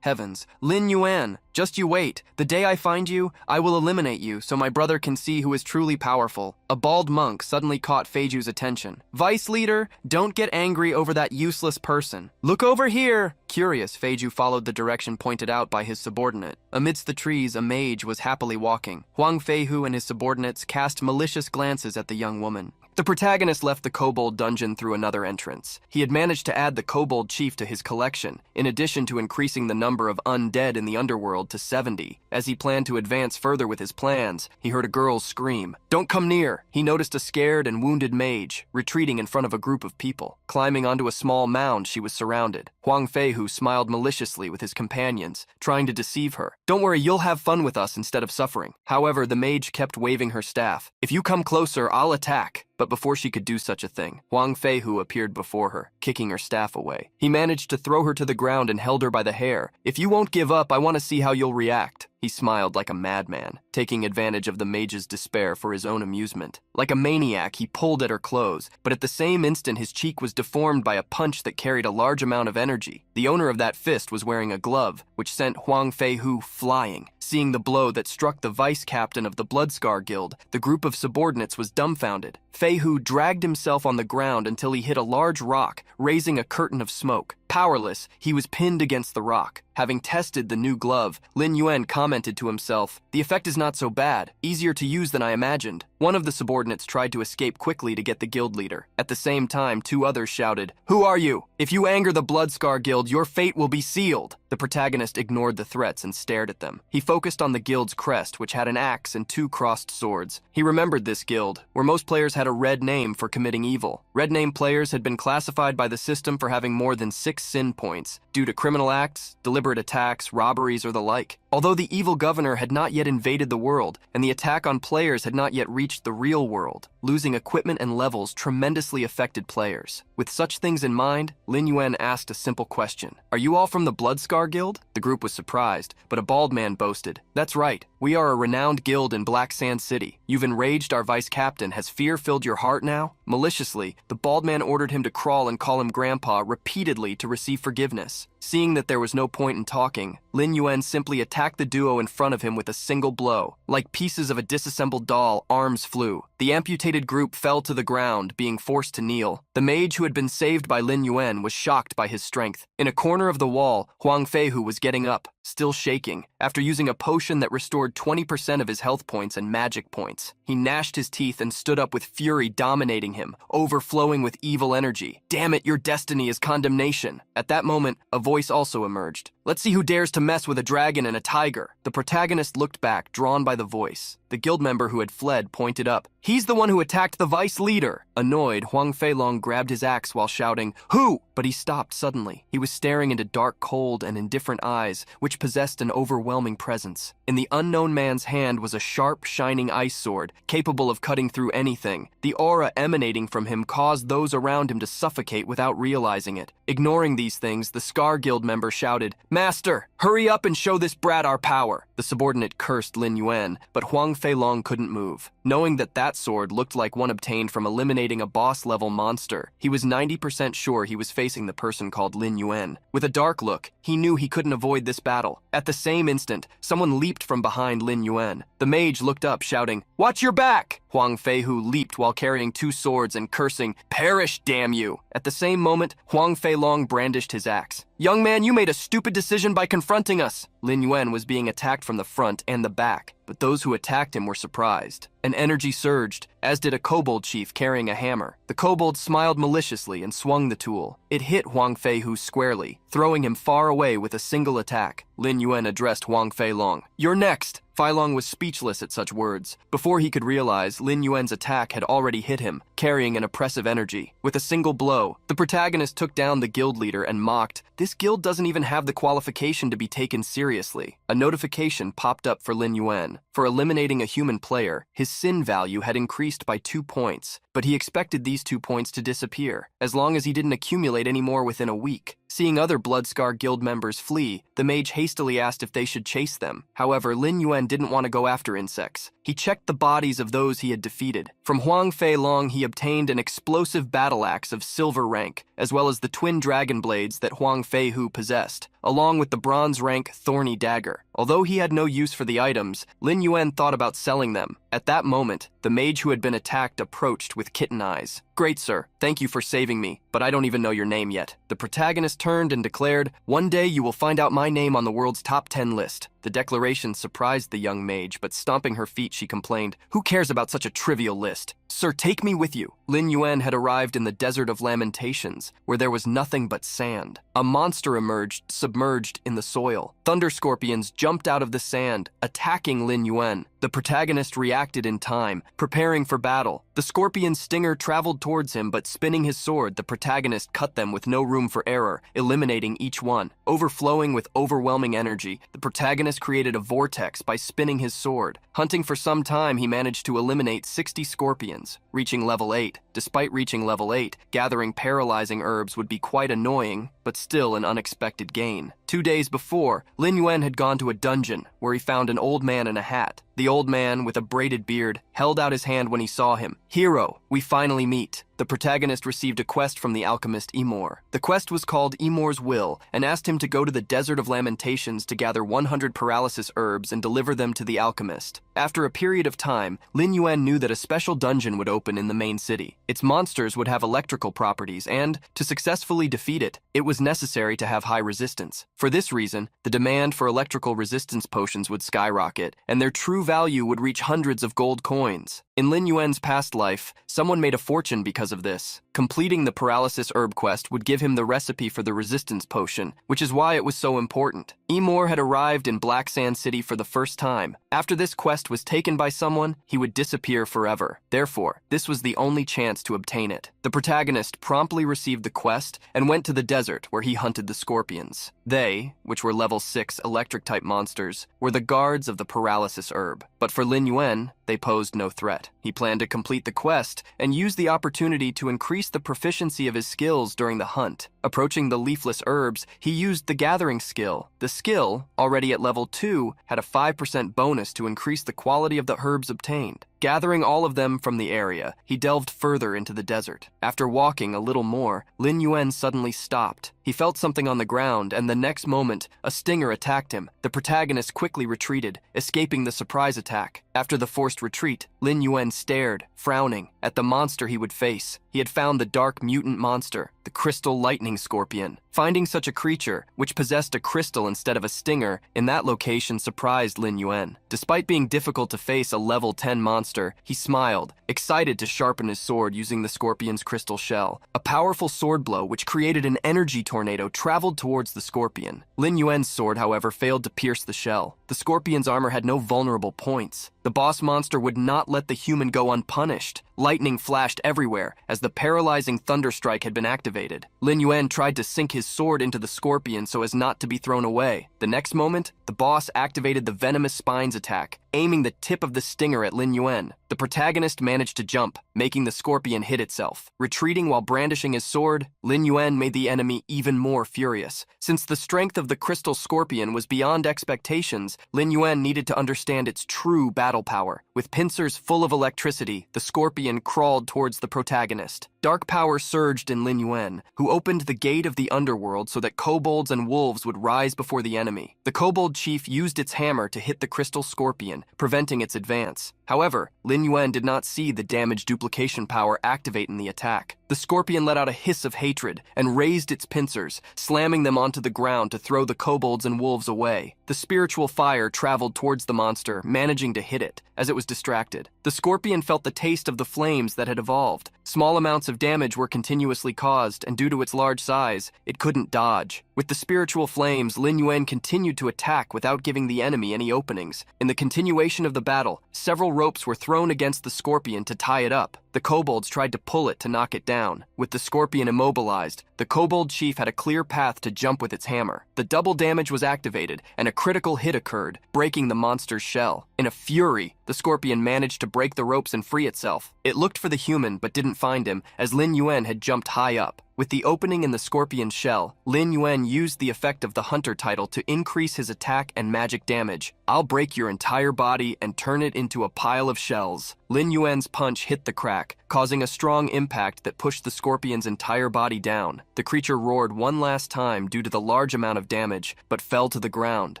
heavens, Lin Yuen, just you wait. The day I find you, I will eliminate you so my brother can see who is truly powerful. A bald monk suddenly caught Feiju's attention. Vice leader, don't get angry over that useless person. Look over here. Curious, Feiju followed the direction pointed out by his subordinate. Amidst the trees, a mage was happily walking. Huang Feihu and his subordinates cast malicious glances at the young woman. The protagonist left the Kobold dungeon through another entrance. He had managed to add the Kobold chief to his collection, in addition to increasing the number of undead in the underworld to 70. As he planned to advance further with his plans, he heard a girl's scream. Don't come near! He noticed a scared and wounded mage, retreating in front of a group of people. Climbing onto a small mound, she was surrounded. Huang Feihu smiled maliciously with his companions, trying to deceive her. Don't worry, you'll have fun with us instead of suffering. However, the mage kept waving her staff. If you come closer, I'll attack. But before she could do such a thing, Huang Feihu appeared before her, kicking her staff away. He managed to throw her to the ground and held her by the hair. If you won't give up, I want to see how you'll react. He smiled like a madman, taking advantage of the mage's despair for his own amusement. Like a maniac, he pulled at her clothes, but at the same instant his cheek was deformed by a punch that carried a large amount of energy. The owner of that fist was wearing a glove, which sent Huang Feihu flying. Seeing the blow that struck the vice-captain of the Bloodscar Guild, the group of subordinates was dumbfounded. Feihu dragged himself on the ground until he hit a large rock, raising a curtain of smoke. Powerless, he was pinned against the rock. Having tested the new glove, Lin Yuen commented to himself, "The effect is not so bad, easier to use than I imagined." One of the subordinates tried to escape quickly to get the guild leader. At the same time, two others shouted, "Who are you? If you anger the Bloodscar Guild, your fate will be sealed." The protagonist ignored the threats and stared at them. He focused on the guild's crest, which had an axe and two crossed swords. He remembered this guild, where most players had a red name for committing evil. Red name players had been classified by the system for having more than 6 sin points, due to criminal acts, deliberate attacks, robberies, or the like. Although the evil governor had not yet invaded the world, and the attack on players had not yet reached the real world, losing equipment and levels tremendously affected players. With such things in mind, Lin Yuen asked a simple question. "Are you all from the Bloodscar Guild?" The group was surprised, but a bald man boasted, "That's right. We are a renowned guild in Black Sand City. You've enraged our vice-captain. Has fear filled your heart now?" Maliciously, the bald man ordered him to crawl and call him Grandpa repeatedly to receive forgiveness. Seeing that there was no point in talking, Lin Yuen simply attacked the duo in front of him with a single blow. Like pieces of a disassembled doll, arms flew. The amputated group fell to the ground, being forced to kneel. The mage who had been saved by Lin Yuen was shocked by his strength. In a corner of the wall, Huang Feihu was getting up, still shaking, after using a potion that restored 20% of his health points and magic points. He gnashed his teeth and stood up with fury dominating him, overflowing with evil energy. "Damn it, your destiny is condemnation." At that moment, a voice also emerged. "Let's see who dares to mess with a dragon and a tiger." The protagonist looked back, drawn by the voice. The guild member who had fled pointed up. "He's the one who attacked the vice leader." Annoyed, Huang Feilong grabbed his axe while shouting, "Who?" But he stopped suddenly. He was staring into dark, cold, and indifferent eyes, which possessed an overwhelming presence. In the unknown man's hand was a sharp, shining ice sword, capable of cutting through anything. The aura emanating from him caused those around him to suffocate without realizing it. Ignoring these things, the Scar Guild member shouted, "Master, hurry up and show this brat our power." The subordinate cursed Lin Yuen, but Huang Feilong couldn't move. Knowing that sword looked like one obtained from eliminating a boss-level monster, he was 90% sure he was facing the person called Lin Yuen. With a dark look, he knew he couldn't avoid this battle. At the same instant, someone leaped from behind Lin Yuen. The mage looked up, shouting, "Watch your back!" Huang Feihu leaped while carrying two swords and cursing, "Perish, damn you!" At the same moment, Huang Feilong brandished his axe. "Young man, you made a stupid decision by confronting us!" Lin Yuen was being attacked from the front and the back, but those who attacked him were surprised. An energy surged, as did a kobold chief carrying a hammer. The kobold smiled maliciously and swung the tool. It hit Huang Feihu squarely, throwing him far away with a single attack. Lin Yuen addressed Huang Feilong. "You're next!" Feilong was speechless at such words. Before he could realize, Lin Yuen's attack had already hit him, carrying an oppressive energy. With a single blow, the protagonist took down the guild leader and mocked, "This guild doesn't even have the qualification to be taken seriously." A notification popped up for Lin Yuen. For eliminating a human player, his sin value had increased by 2 points, but he expected these 2 points to disappear, as long as he didn't accumulate any more within a week. Seeing other Bloodscar guild members flee, the mage hastily asked if they should chase them. However, Lin Yuen didn't want to go after insects. He checked the bodies of those he had defeated. From Huang Feilong, he obtained an explosive battle axe of silver rank, as well as the twin dragon blades that Huang Feihu possessed, along with the bronze rank thorny dagger. Although he had no use for the items, Lin Yuen thought about selling them. At that moment, the mage who had been attacked approached with kitten eyes. "Great, sir. Thank you for saving me, but I don't even know your name yet." The protagonist turned and declared, "One day you will find out my name on the world's top 10 list." The declaration surprised the young mage, but stomping her feet, she complained, "Who cares about such a trivial list? Sir, take me with you." Lin Yuen had arrived in the Desert of Lamentations, where there was nothing but sand. A monster emerged, submerged in the soil. Thunder scorpions jumped out of the sand, attacking Lin Yuen. The protagonist reacted in time, preparing for battle. The scorpion's stinger traveled towards him, but spinning his sword, the protagonist cut them with no room for error, eliminating each one. Overflowing with overwhelming energy, the protagonist created a vortex by spinning his sword. Hunting for some time, he managed to eliminate 60 scorpions, reaching level 8. Despite reaching level 8, gathering paralyzing herbs would be quite annoying, but still an unexpected gain. 2 days before, Lin Yuen had gone to a dungeon, where he found an old man in a hat. The old man, with a braided beard, held out his hand when he saw him. "Hero, we finally meet." The protagonist received a quest from the alchemist Emor. The quest was called Emor's Will, and asked him to go to the Desert of Lamentations to gather 100 paralysis herbs and deliver them to the alchemist. After a period of time, Lin Yuen knew that a special dungeon would open in the main city. Its monsters would have electrical properties, and, to successfully defeat it, it was necessary to have high resistance. For this reason, the demand for electrical resistance potions would skyrocket, and their true value would reach hundreds of gold coins. In Lin Yuen's past life, someone made a fortune because of this. Completing the paralysis herb quest would give him the recipe for the resistance potion, which is why it was so important. Emor had arrived in Black Sand City for the first time. After this quest was taken by someone, he would disappear forever. Therefore, this was the only chance to obtain it. The protagonist promptly received the quest and went to the desert where he hunted the scorpions. They, which were level 6 electric-type monsters, were the guards of the paralysis herb. But for Lin Yuen, they posed no threat. He planned to complete the quest and use the opportunity to increase the proficiency of his skills during the hunt. Approaching the leafless herbs, he used the gathering skill. The skill, already at level 2, had a 5% bonus to increase the quality of the herbs obtained. Gathering all of them from the area, he delved further into the desert. After walking a little more, Lin Yuen suddenly stopped. He felt something on the ground, and the next moment, a stinger attacked him. The protagonist quickly retreated, escaping the surprise attack. After the forced retreat, Lin Yuen stared, frowning, at the monster he would face. He had found the dark mutant monster, the crystal lightning scorpion. Finding such a creature, which possessed a crystal instead of a stinger, in that location surprised Lin Yuen. Despite being difficult to face a level 10 monster, he smiled, excited to sharpen his sword using the scorpion's crystal shell. A powerful sword blow, which created an energy tornado, traveled towards the scorpion. Lin Yuen's sword, however, failed to pierce the shell. The scorpion's armor had no vulnerable points. The boss monster would not let the human go unpunished. Lightning flashed everywhere as the paralyzing thunderstrike had been activated. Lin Yuen tried to sink his sword into the scorpion so as not to be thrown away. The next moment, the boss activated the venomous spines attack, aiming the tip of the stinger at Lin Yuen. The protagonist managed to jump, making the scorpion hit itself. Retreating while brandishing his sword, Lin Yuen made the enemy even more furious. Since the strength of the crystal scorpion was beyond expectations, Lin Yuen needed to understand its true battle power. With pincers full of electricity, the scorpion crawled towards the protagonist. Dark power surged in Lin Yuen, who opened the gate of the underworld so that kobolds and wolves would rise before the enemy. The kobold chief used its hammer to hit the crystal scorpion, preventing its advance. However, Lin Yuen did not see the damage duplication power activate in the attack. The scorpion let out a hiss of hatred and raised its pincers, slamming them onto the ground to throw the kobolds and wolves away. The spiritual fire traveled towards the monster, managing to hit it as it was distracted. The scorpion felt the taste of the flames that had evolved. Small amounts of damage were continuously caused, and due to its large size, it couldn't dodge. With the spiritual flames, Lin Yuen continued to attack without giving the enemy any openings. In the continuation of the battle, several ropes were thrown against the scorpion to tie it up. The kobolds tried to pull it to knock it down. With the scorpion immobilized, the kobold chief had a clear path to jump with its hammer. The double damage was activated, and a critical hit occurred, breaking the monster's shell. In a fury, the scorpion managed to break the ropes and free itself. It looked for the human but didn't find him, as Lin Yuen had jumped high up. With the opening in the scorpion's shell, Lin Yuen used the effect of the hunter title to increase his attack and magic damage. "I'll break your entire body and turn it into a pile of shells." Lin Yuen's punch hit the crack, causing a strong impact that pushed the scorpion's entire body down. The creature roared one last time due to the large amount of damage, but fell to the ground,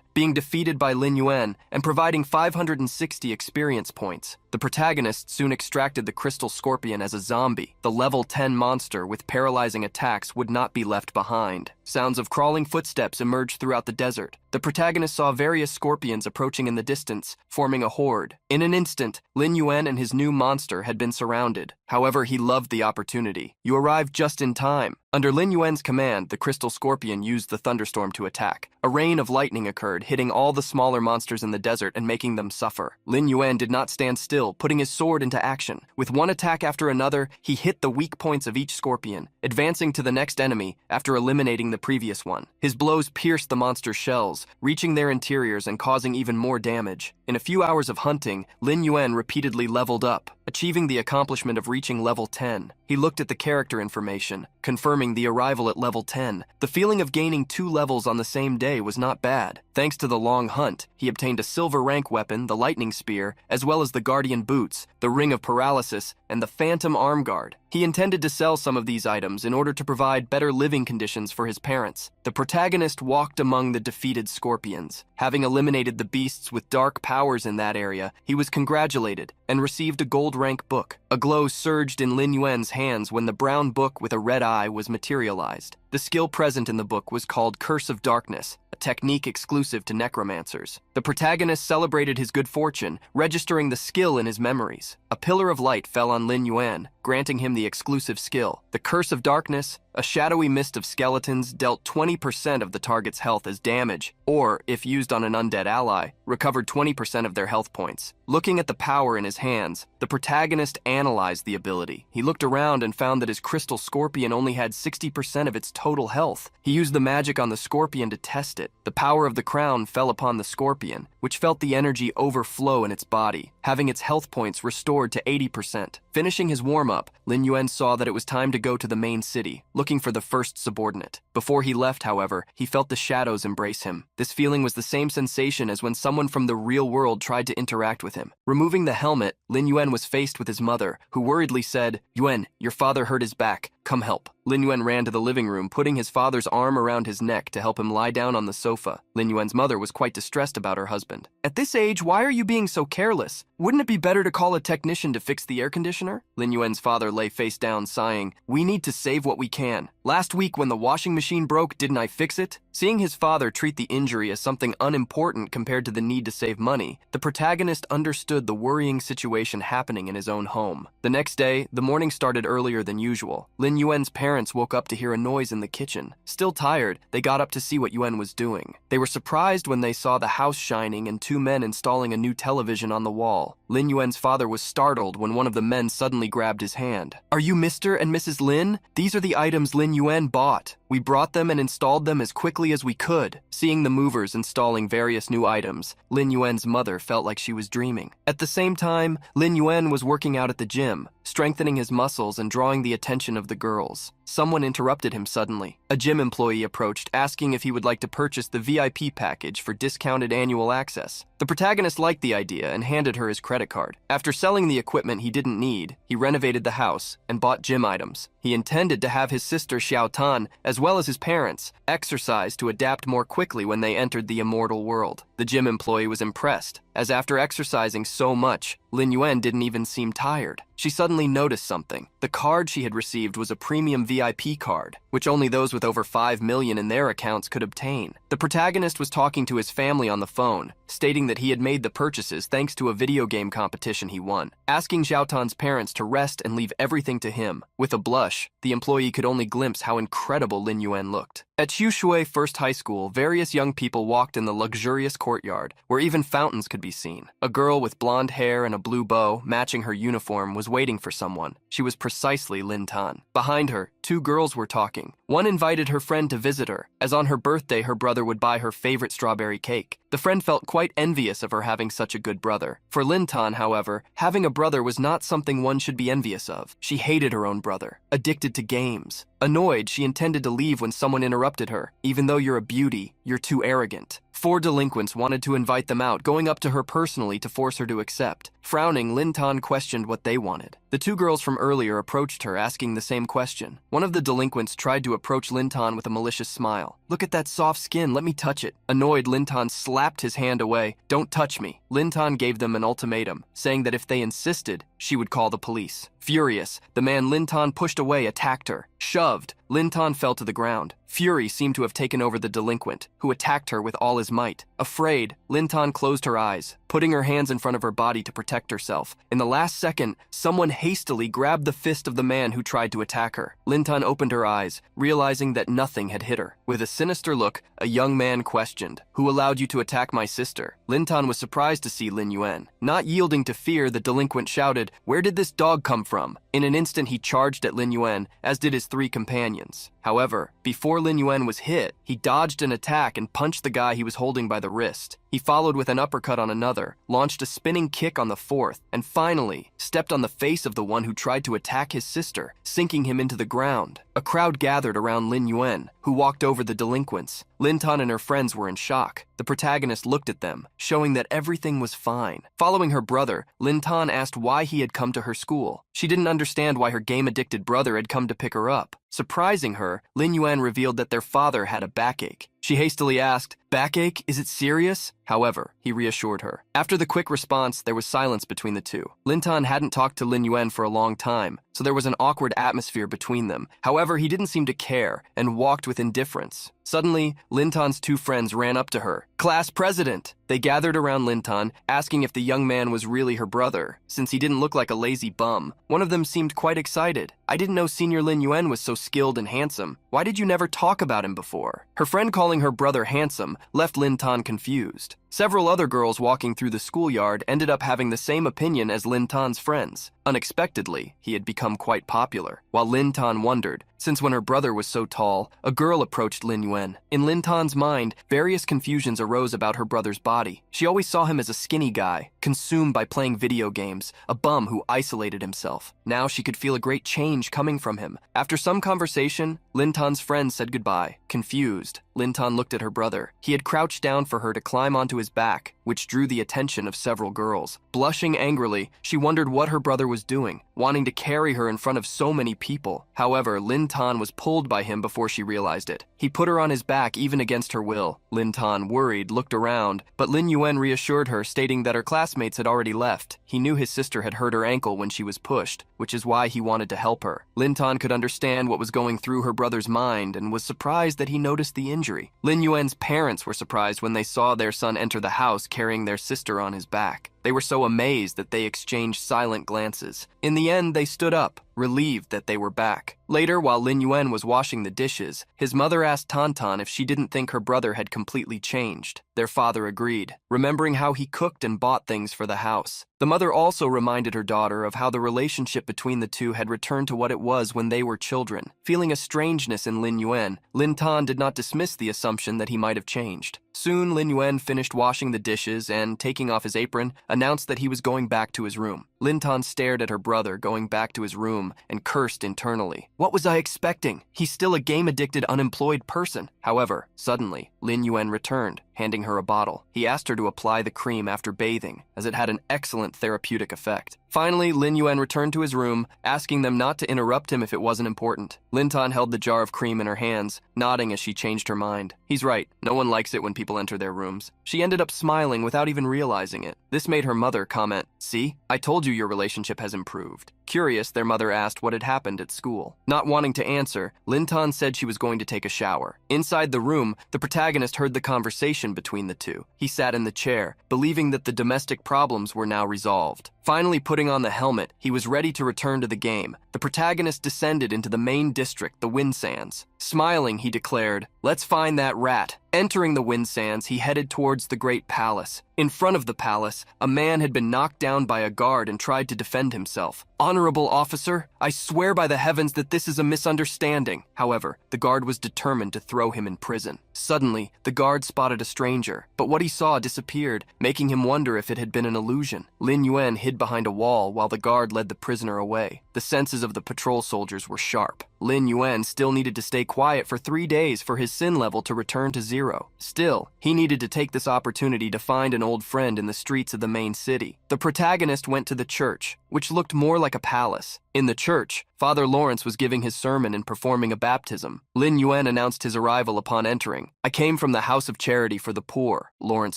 being defeated by Lin Yuen and providing 560 experience points. The protagonist soon extracted the crystal scorpion as a zombie. The level 10 monster with paralyzing attacks would not be left behind. Sounds of crawling footsteps emerged throughout the desert. The protagonist saw various scorpions approaching in the distance, forming a horde. In an instant, Lin Yuen and his new monster had been surrounded. However, he loved the opportunity. "You arrived just in time." Under Lin Yuen's command, the crystal scorpion used the thunderstorm to attack. A rain of lightning occurred, hitting all the smaller monsters in the desert and making them suffer. Lin Yuen did not stand still, putting his sword into action. With one attack after another, he hit the weak points of each scorpion, advancing to the next enemy after eliminating the previous one. His blows pierced the monster's shells, reaching their interiors and causing even more damage. In a few hours of hunting, Lin Yuen repeatedly leveled up, achieving the accomplishment of reaching level 10. He looked at the character information, confirming the arrival at level 10. The feeling of gaining 2 levels on the same day was not bad. Thanks to the long hunt, he obtained a silver rank weapon, the lightning spear, as well as the guardian boots, the ring of paralysis, and the phantom arm guard. He intended to sell some of these items in order to provide better living conditions for his parents. The protagonist walked among the defeated scorpions. Having eliminated the beasts with dark powers in that area, he was congratulated and received a gold rank book. A glow surged in Lin Yuen's hands when the brown book with a red eye was materialized. The skill present in the book was called Curse of Darkness, a technique exclusive to necromancers. The protagonist celebrated his good fortune, registering the skill in his memories. A pillar of light fell on Lin Yuen, granting him the exclusive skill. The Curse of Darkness, a shadowy mist of skeletons, dealt 20% of the target's health as damage, or, if used on an undead ally, recovered 20% of their health points. Looking at the power in his hands, the protagonist analyzed the ability. He looked around and found that his crystal scorpion only had 60% of its total health. He used the magic on the scorpion to test it. The power of the crown fell upon the scorpion, which felt the energy overflow in its body, having its health points restored to 80%. Finishing his warm-up, Lin Yuen saw that it was time to go to the main city, looking for the first subordinate. Before he left, however, he felt the shadows embrace him. This feeling was the same sensation as when someone from the real world tried to interact with him. Removing the helmet, Lin Yuen was faced with his mother, who worriedly said, "Yuen, your father hurt his back. Come help." Lin Yuen ran to the living room, putting his father's arm around his neck to help him lie down on the sofa. Lin Yuen's mother was quite distressed about her husband. "At this age, why are you being so careless? Wouldn't it be better to call a technician to fix the air conditioner?" Lin Yuen's father lay face down, sighing, "We need to save what we can. Last week when the washing machine broke, didn't I fix it?" Seeing his father treat the injury as something unimportant compared to the need to save money, the protagonist understood the worrying situation happening in his own home. The next day, the morning started earlier than usual. Lin Yuen's parents woke up to hear a noise in the kitchen. Still tired, they got up to see what Yuen was doing. They were surprised when they saw the house shining and 2 men installing a new television on the wall. Lin Yuen's father was startled when one of the men suddenly grabbed his hand. "Are you Mr. and Mrs. Lin? These are the items Lin Yuen bought. We brought them and installed them as quickly as we could." Seeing the movers installing various new items, Lin Yuen's mother felt like she was dreaming. At the same time, Lin Yuen was working out at the gym, strengthening his muscles and drawing the attention of the girls. Someone interrupted him suddenly. A gym employee approached, asking if he would like to purchase the VIP package for discounted annual access. The protagonist liked the idea and handed her his credit card. After selling the equipment he didn't need, he renovated the house and bought gym items. He intended to have his sister Xiao Tan, as well as his parents, exercise to adapt more quickly when they entered the immortal world. The gym employee was impressed. as after exercising so much, Lin Yuen didn't even seem tired. She suddenly noticed something. The card she had received was a premium VIP card, which only those with over 5 million in their accounts could obtain. The protagonist was talking to his family on the phone, stating that he had made the purchases thanks to a video game competition he won, asking Xiaotan's parents to rest and leave everything to him. With a blush, the employee could only glimpse how incredible Lin Yuen looked. At Xiushui First High School, various young people walked in the luxurious courtyard, where even fountains could be seen. A girl with blonde hair and a blue bow, matching her uniform, was waiting for someone. She was precisely Lin Tan. Behind her, 2 girls were talking. One invited her friend to visit her, as on her birthday her brother would buy her favorite strawberry cake. The friend felt quite envious of her having such a good brother. For Lin Tan, however, having a brother was not something one should be envious of. She hated her own brother, addicted to games. Annoyed, she intended to leave when someone interrupted her. Even though you're a beauty, you're too arrogant. 4 delinquents wanted to invite them out, going up to her personally to force her to accept. Frowning, Lin Tan questioned what they wanted. The 2 girls from earlier approached her, asking the same question. One of the delinquents tried to approach Lin Tan with a malicious smile. "Look at that soft skin, let me touch it." Annoyed, Lin Tan slapped his hand away. "Don't touch me." Lin Tan gave them an ultimatum, saying that if they insisted, she would call the police. Furious, the man Lin Tan pushed away attacked her. Shoved, Lin Tan fell to the ground. Fury seemed to have taken over the delinquent, who attacked her with all his might. Afraid, Lin Tan closed her eyes, putting her hands in front of her body to protect herself. In the last second, someone hastily grabbed the fist of the man who tried to attack her. Lin Tan opened her eyes, realizing that nothing had hit her. With a sinister look, a young man questioned, "Who allowed you to attack my sister?" Lin Tan was surprised to see Lin Yuen. Not yielding to fear, the delinquent shouted, "Where did this dog come from?" In an instant, he charged at Lin Yuen, as did his 3 companions. However, before Lin Yuen was hit, he dodged an attack and punched the guy he was holding by the wrist. He followed with an uppercut on another, launched a spinning kick on the 4th, and finally stepped on the face of the one who tried to attack his sister, sinking him into the ground. A crowd gathered around Lin Yuen, who walked over the delinquents. Lin Tan and her friends were in shock. The protagonist looked at them, showing that everything was fine. Following her brother, Lin Tan asked why he had come to her school. She didn't understand why her game-addicted brother had come to pick her up. Surprising her, Lin Yuen revealed that their father had a backache. She hastily asked, "Backache? Is it serious?" However, he reassured her. After the quick response, there was silence between the 2. Lin Tan hadn't talked to Lin Yuen for a long time, so there was an awkward atmosphere between them. However, he didn't seem to care and walked with indifference. Suddenly, Lin Tan's 2 friends ran up to her. "Class president!" They gathered around Lin Tan, asking if the young man was really her brother, since he didn't look like a lazy bum. One of them seemed quite excited. "I didn't know Senior Lin Yuen was so skilled and handsome. Why did you never talk about him before?" Her friend calling her brother handsome left Lin Tan confused. Several other girls walking through the schoolyard ended up having the same opinion as Lin Tan's friends. Unexpectedly, he had become quite popular, while Lin Tan wondered, since when her brother was so tall, a girl approached Lin Yuen. In Lin Tan's mind, various confusions arose about her brother's body. She always saw him as a skinny guy, consumed by playing video games, a bum who isolated himself. Now she could feel a great change coming from him. After some conversation, Lin Tan's friend said goodbye. Confused, Lin Tan looked at her brother. He had crouched down for her to climb onto his back, which drew the attention of several girls. Blushing angrily, she wondered what her brother was doing, wanting to carry her in front of so many people. However, Lin Tan was pulled by him before she realized it. He put her on his back even against her will. Lin Tan, worried, looked around, but Lin Yuen reassured her, stating that her classmates had already left. He knew his sister had hurt her ankle when she was pushed, which is why he wanted to help her. Lin Tan could understand what was going through her brother's mind and was surprised that he noticed the injury. Lin Yuen's parents were surprised when they saw their son enter the house carrying their sister on his back. They were so amazed that they exchanged silent glances. In the end, they stood up, relieved that they were back. Later, while Lin Yuen was washing the dishes, his mother asked Tantan if she didn't think her brother had completely changed. Their father agreed, remembering how he cooked and bought things for the house. The mother also reminded her daughter of how the relationship between the two had returned to what it was when they were children. Feeling a strangeness in Lin Yuen, Lin Tan did not dismiss the assumption that he might have changed. Soon, Lin Yuen finished washing the dishes and, taking off his apron, announced that he was going back to his room. Lin Tan stared at her brother going back to his room and cursed internally. What was I expecting? He's still a game-addicted, unemployed person. However, suddenly, Lin Yuen returned. handing her a bottle. He asked her to apply the cream after bathing, as it had an excellent therapeutic effect. Finally, Lin Yuen returned to his room, asking them not to interrupt him if it wasn't important. Linton held the jar of cream in her hands, nodding as she changed her mind. He's right, no one likes it when people enter their rooms. She ended up smiling without even realizing it. This made her mother comment, "See, I told you your relationship has improved." Curious, their mother asked what had happened at school. Not wanting to answer, Linton said she was going to take a shower. Inside the room, the protagonist heard the conversation between the two. He sat in the chair, believing that the domestic problems were now resolved. Finally putting on the helmet, he was ready to return to the game. The protagonist descended into the main district, the Wind Sands. Smiling, he declared, "Let's find that rat." Entering the Wind Sands, he headed towards the Great Palace. In front of the palace, a man had been knocked down by a guard and tried to defend himself. "Honorable officer, I swear by the heavens that this is a misunderstanding." However, the guard was determined to throw him in prison. Suddenly, the guard spotted a stranger, but what he saw disappeared, making him wonder if it had been an illusion. Lin Yuen hid behind a wall while the guard led the prisoner away. The senses of the patrol soldiers were sharp. Lin Yuen still needed to stay quiet for 3 days for his sin level to return to 0. Still, he needed to take this opportunity to find an old friend in the streets of the main city. The protagonist went to the church, which looked more like a palace. In the church, Father Lawrence was giving his sermon and performing a baptism. Lin Yuen announced his arrival upon entering. "I came from the House of Charity for the Poor." Lawrence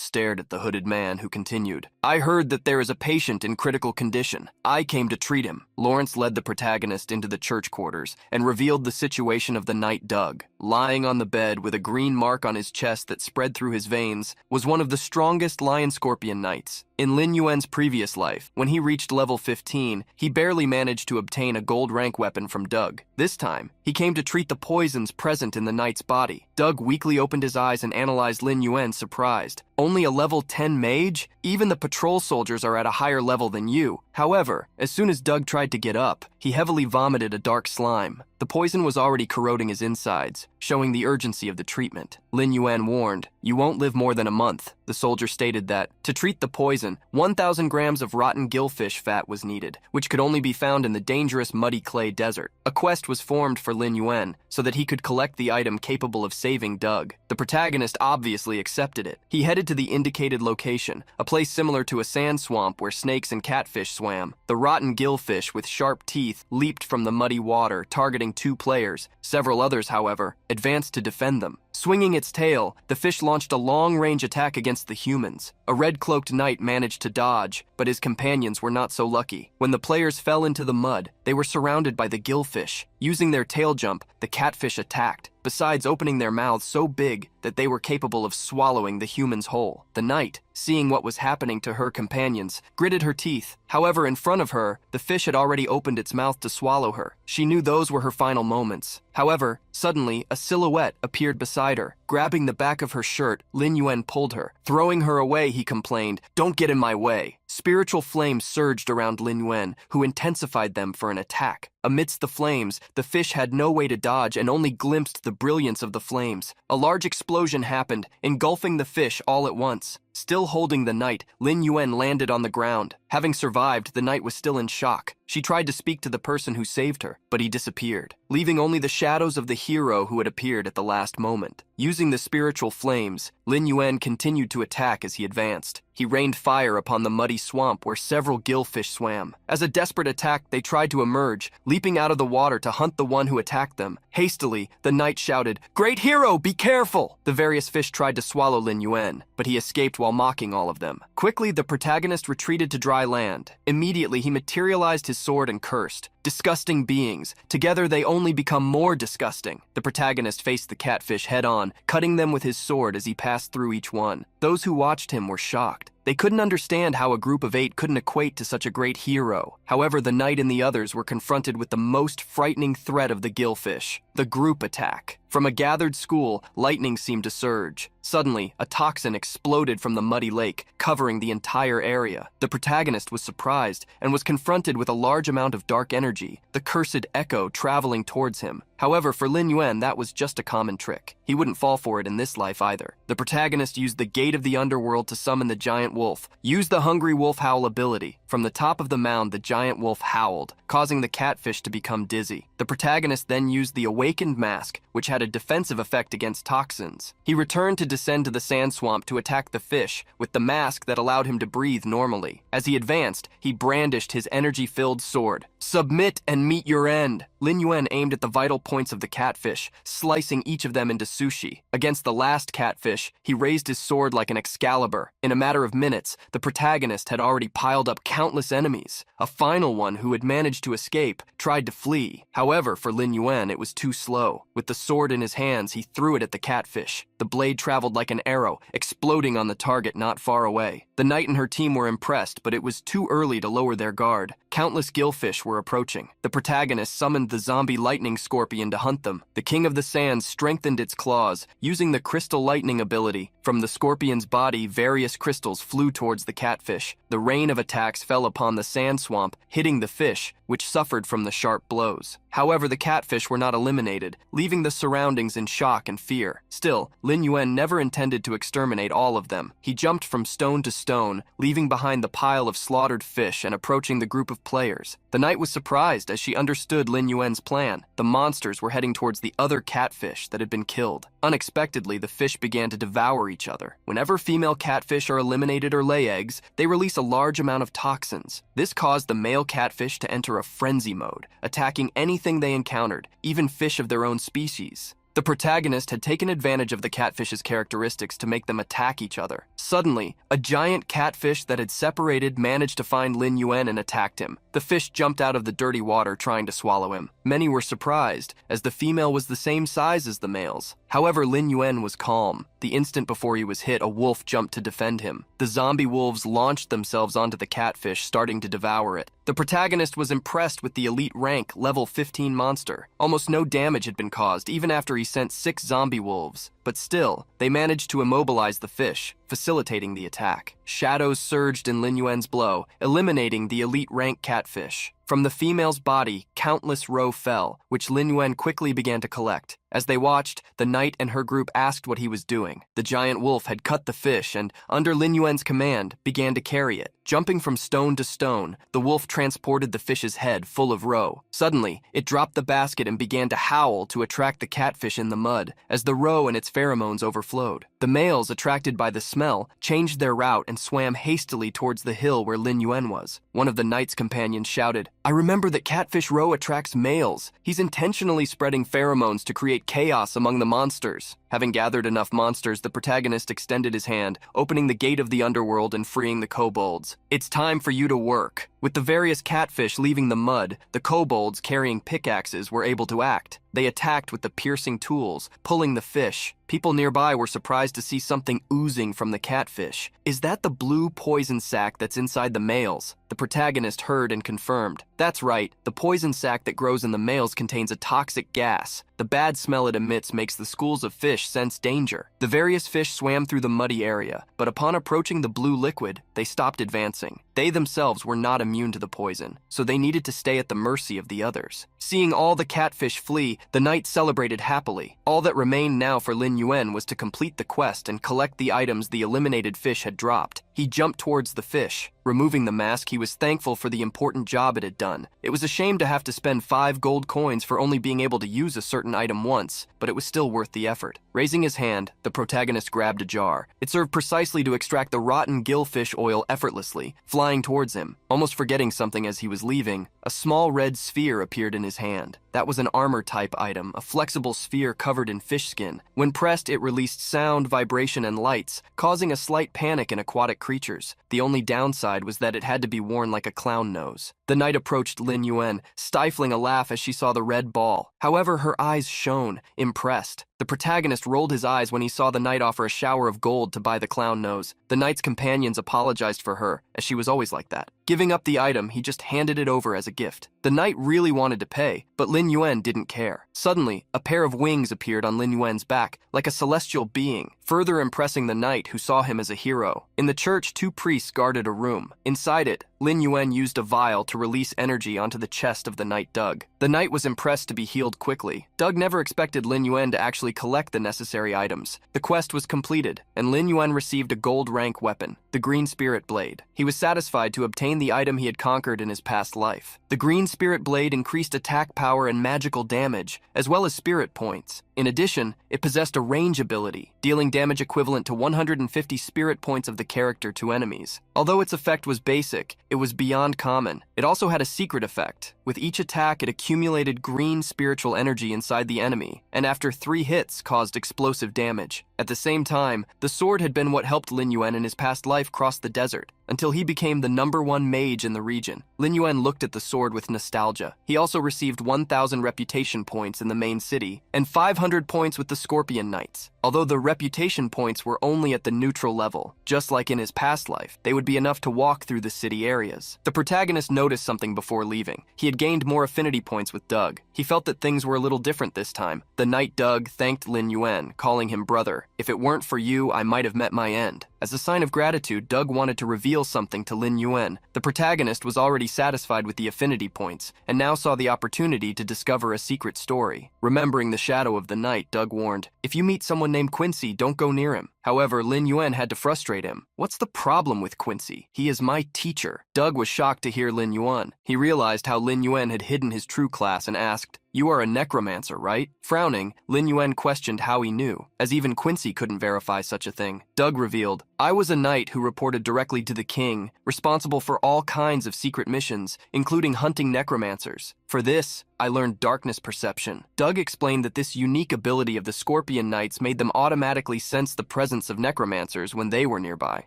stared at the hooded man, who continued, "I heard that there is a patient in critical condition. I came to treat him." Lawrence led the protagonist into the church quarters and revealed the situation of the knight Doug. Lying on the bed with a green mark on his chest that spread through his veins was one of the strongest lion scorpion knights. In Lin Yuen's previous life, when he reached level 15, he barely managed to obtain a gold rank weapon from Doug. This time, he came to treat the poisons present in the knight's body. Doug weakly opened his eyes and analyzed Lin Yuen, surprised. "Only a level 10 mage? Even the patrol soldiers are at a higher level than you." However, as soon as Doug tried to get up, he heavily vomited a dark slime. The poison was already corroding his insides, showing the urgency of the treatment. Lin Yuen warned, "You won't live more than a month." The soldier stated that, to treat the poison, 1,000 grams of rotten gillfish fat was needed, which could only be found in the dangerous muddy clay desert. A quest was formed for Lin Yuen so that he could collect the item capable of saving Doug. The protagonist obviously accepted it. He headed to the indicated location, a place similar to a sand swamp where snakes and catfish swam. The rotten gillfish with sharp teeth leaped from the muddy water, targeting 2 players. Several others, however, advanced to defend them. Swinging its tail, the fish launched a long-range attack against the humans. A red-cloaked knight managed to dodge, but his companions were not so lucky. When the players fell into the mud, they were surrounded by the gillfish. Using their tail jump, the catfish attacked, besides opening their mouths so big that they were capable of swallowing the humans whole. The knight, seeing what was happening to her companions, gritted her teeth. However, in front of her, the fish had already opened its mouth to swallow her. She knew those were her final moments. However, suddenly, a silhouette appeared beside her. Grabbing the back of her shirt, Lin Yuen pulled her. Throwing her away, he complained, "Don't get in my way." Spiritual flames surged around Lin Yuen, who intensified them for an attack. Amidst the flames, the fish had no way to dodge and only glimpsed the brilliance of the flames. A large explosion happened, engulfing the fish all at once. Still holding the knight, Lin Yuen landed on the ground. Having survived, the knight was still in shock. She tried to speak to the person who saved her, but he disappeared, leaving only the shadows of the hero who had appeared at the last moment. Using the spiritual flames, Lin Yuen continued to attack as he advanced. He rained fire upon the muddy swamp where several gillfish swam. As a desperate attack, they tried to emerge, leaping out of the water to hunt the one who attacked them. Hastily, the knight shouted, "Great hero, be careful!" The various fish tried to swallow Lin Yuen, but he escaped while mocking all of them. Quickly, the protagonist retreated to dry land. Immediately, he materialized his sword and cursed. Disgusting beings. Together, they only become more disgusting. The protagonist faced the catfish head-on, cutting them with his sword as he passed through each one. Those who watched him were shocked. They couldn't understand how a group of 8 couldn't equate to such a great hero. However, the knight and the others were confronted with the most frightening threat of the gillfish, the group attack. From a gathered school, lightning seemed to surge. Suddenly, a toxin exploded from the muddy lake, covering the entire area. The protagonist was surprised and was confronted with a large amount of dark energy, the cursed echo traveling towards him. However, for Lin Yuen, that was just a common trick. He wouldn't fall for it in this life either. The protagonist used the gate of the underworld to summon the giant wolf. Use the hungry wolf howl ability. From the top of the mound, the giant wolf howled, causing the catfish to become dizzy. The protagonist then used the awakened mask, which had a defensive effect against toxins. He returned to descend to the sand swamp to attack the fish with the mask that allowed him to breathe normally. As he advanced, he brandished his energy-filled sword. "Submit and meet your end!" Lin Yuen aimed at the vital points of the catfish, slicing each of them into sushi. Against the last catfish, he raised his sword like an Excalibur. In a matter of minutes, the protagonist had already piled up countless enemies. A final one, who had managed to escape, tried to flee. However, for Lin Yuen, it was too slow. With the sword in his hands, he threw it at the catfish. The blade traveled like an arrow, exploding on the target not far away. The knight and her team were impressed, but it was too early to lower their guard. Countless gillfish were approaching. The protagonist summoned the zombie lightning scorpion to hunt them. The king of the sands strengthened its claws, using the crystal lightning ability. From the scorpion's body, various crystals flew towards the catfish. The rain of attacks fell upon the sand swamp, hitting the fish, which suffered from the sharp blows. However, the catfish were not eliminated, leaving the surroundings in shock and fear. Still, Lin Yuen never intended to exterminate all of them. He jumped from stone to stone, leaving behind the pile of slaughtered fish and approaching the group of players. The knight was surprised as she understood Lin Yuen's plan. The monsters were heading towards the other catfish that had been killed. Unexpectedly, the fish began to devour each other. Whenever female catfish are eliminated or lay eggs, they release a large amount of toxins. This caused the male catfish to enter a frenzy mode, attacking anything they encountered, even fish of their own species. The protagonist had taken advantage of the catfish's characteristics to make them attack each other. Suddenly, a giant catfish that had separated managed to find Lin Yuen and attacked him. The fish jumped out of the dirty water trying to swallow him. Many were surprised, as the female was the same size as the males. However, Lin Yuen was calm. The instant before he was hit, a wolf jumped to defend him. The zombie wolves launched themselves onto the catfish, starting to devour it. The protagonist was impressed with the elite rank, level 15 monster. Almost no damage had been caused, even after he sent 6 zombie wolves. But still, they managed to immobilize the fish, facilitating the attack. Shadows surged in Lin Yuen's blow, eliminating the elite rank catfish. From the female's body, countless roe fell, which Lin Yuen quickly began to collect. As they watched, the knight and her group asked what he was doing. The giant wolf had cut the fish and, under Lin Yuen's command, began to carry it. Jumping from stone to stone, the wolf transported the fish's head full of roe. Suddenly, it dropped the basket and began to howl to attract the catfish in the mud, as the roe and its pheromones overflowed. The males, attracted by the smell, changed their route and swam hastily towards the hill where Lin Yuen was. One of the knight's companions shouted, "I remember that catfish roe attracts males. He's intentionally spreading pheromones to create chaos among the monsters." Having gathered enough monsters, the protagonist extended his hand, opening the gate of the underworld and freeing the kobolds. "It's time for you to work." With the various catfish leaving the mud, the kobolds carrying pickaxes were able to act. They attacked with the piercing tools, pulling the fish. People nearby were surprised to see something oozing from the catfish. "Is that the blue poison sac that's inside the males?" The protagonist heard and confirmed. "That's right, the poison sac that grows in the males contains a toxic gas. The bad smell it emits makes the schools of fish sense danger." The various fish swam through the muddy area, but upon approaching the blue liquid, they stopped advancing. They themselves were not immune to the poison, so they needed to stay at the mercy of the others. Seeing all the catfish flee, the knight celebrated happily. All that remained now for Lin Yuen was to complete the quest and collect the items the eliminated fish had dropped. He jumped towards the fish. Removing the mask, he was thankful for the important job it had done. It was a shame to have to spend 5 gold coins for only being able to use a certain item once, but it was still worth the effort. Raising his hand, the protagonist grabbed a jar. It served precisely to extract the rotten gillfish oil effortlessly, flying towards him. Almost forgetting something as he was leaving, a small red sphere appeared in his hand. That was an armor-type item, a flexible sphere covered in fish skin. When pressed, it released sound, vibration, and lights, causing a slight panic in aquatic creatures. The only downside was that it had to be worn like a clown nose. The knight approached Lin Yuen, stifling a laugh as she saw the red ball. However, her eyes shone, impressed. The protagonist rolled his eyes when he saw the knight offer a shower of gold to buy the clown nose. The knight's companions apologized for her, as she was always like that. Giving up the item, he just handed it over as a gift. The knight really wanted to pay, but Lin Yuen didn't care. Suddenly, a pair of wings appeared on Lin Yuen's back, like a celestial being, further impressing the knight, who saw him as a hero. In the church, 2 priests guarded a room. Inside it, Lin Yuen used a vial to release energy onto the chest of the knight Doug. The knight was impressed to be healed quickly. Doug never expected Lin Yuen to actually collect the necessary items. The quest was completed, and Lin Yuen received a gold rank weapon, the Green Spirit Blade. He was satisfied to obtain the item he had conquered in his past life. The Green Spirit Blade increased attack power and magical damage, as well as spirit points. In addition, it possessed a range ability, dealing damage equivalent to 150 spirit points of the character to enemies. Although its effect was basic, it was beyond common. It also had a secret effect. With each attack, it accumulated green spiritual energy inside the enemy, and after 3 hits caused explosive damage. At the same time, the sword had been what helped Lin Yuen in his past life cross the desert, until he became the #1 mage in the region. Lin Yuen looked at the sword with nostalgia. He also received 1,000 reputation points in the main city, and 500 points with the Scorpion Knights. Although the reputation points were only at the neutral level, just like in his past life, they would be enough to walk through the city areas. The protagonist noticed something before leaving. He had gained more affinity points with Doug. He felt that things were a little different this time. The knight Doug thanked Lin Yuen, calling him brother. If it weren't for you, I might have met my end. As a sign of gratitude, Doug wanted to reveal something to Lin Yuen. The protagonist was already satisfied with the affinity points, and now saw the opportunity to discover a secret story. Remembering the shadow of the night, Doug warned, "If you meet someone named Quincy, don't go near him." However, Lin Yuen had to frustrate him. "What's the problem with Quincy? He is my teacher." Doug was shocked to hear Lin Yuen. He realized how Lin Yuen had hidden his true class and asked, "You are a necromancer, right?" Frowning, Lin Yuen questioned how he knew, as even Quincy couldn't verify such a thing. Doug revealed, "I was a knight who reported directly to the king, responsible for all kinds of secret missions, including hunting necromancers. For this, I learned darkness perception." Doug explained that this unique ability of the Scorpion Knights made them automatically sense the presence of necromancers when they were nearby.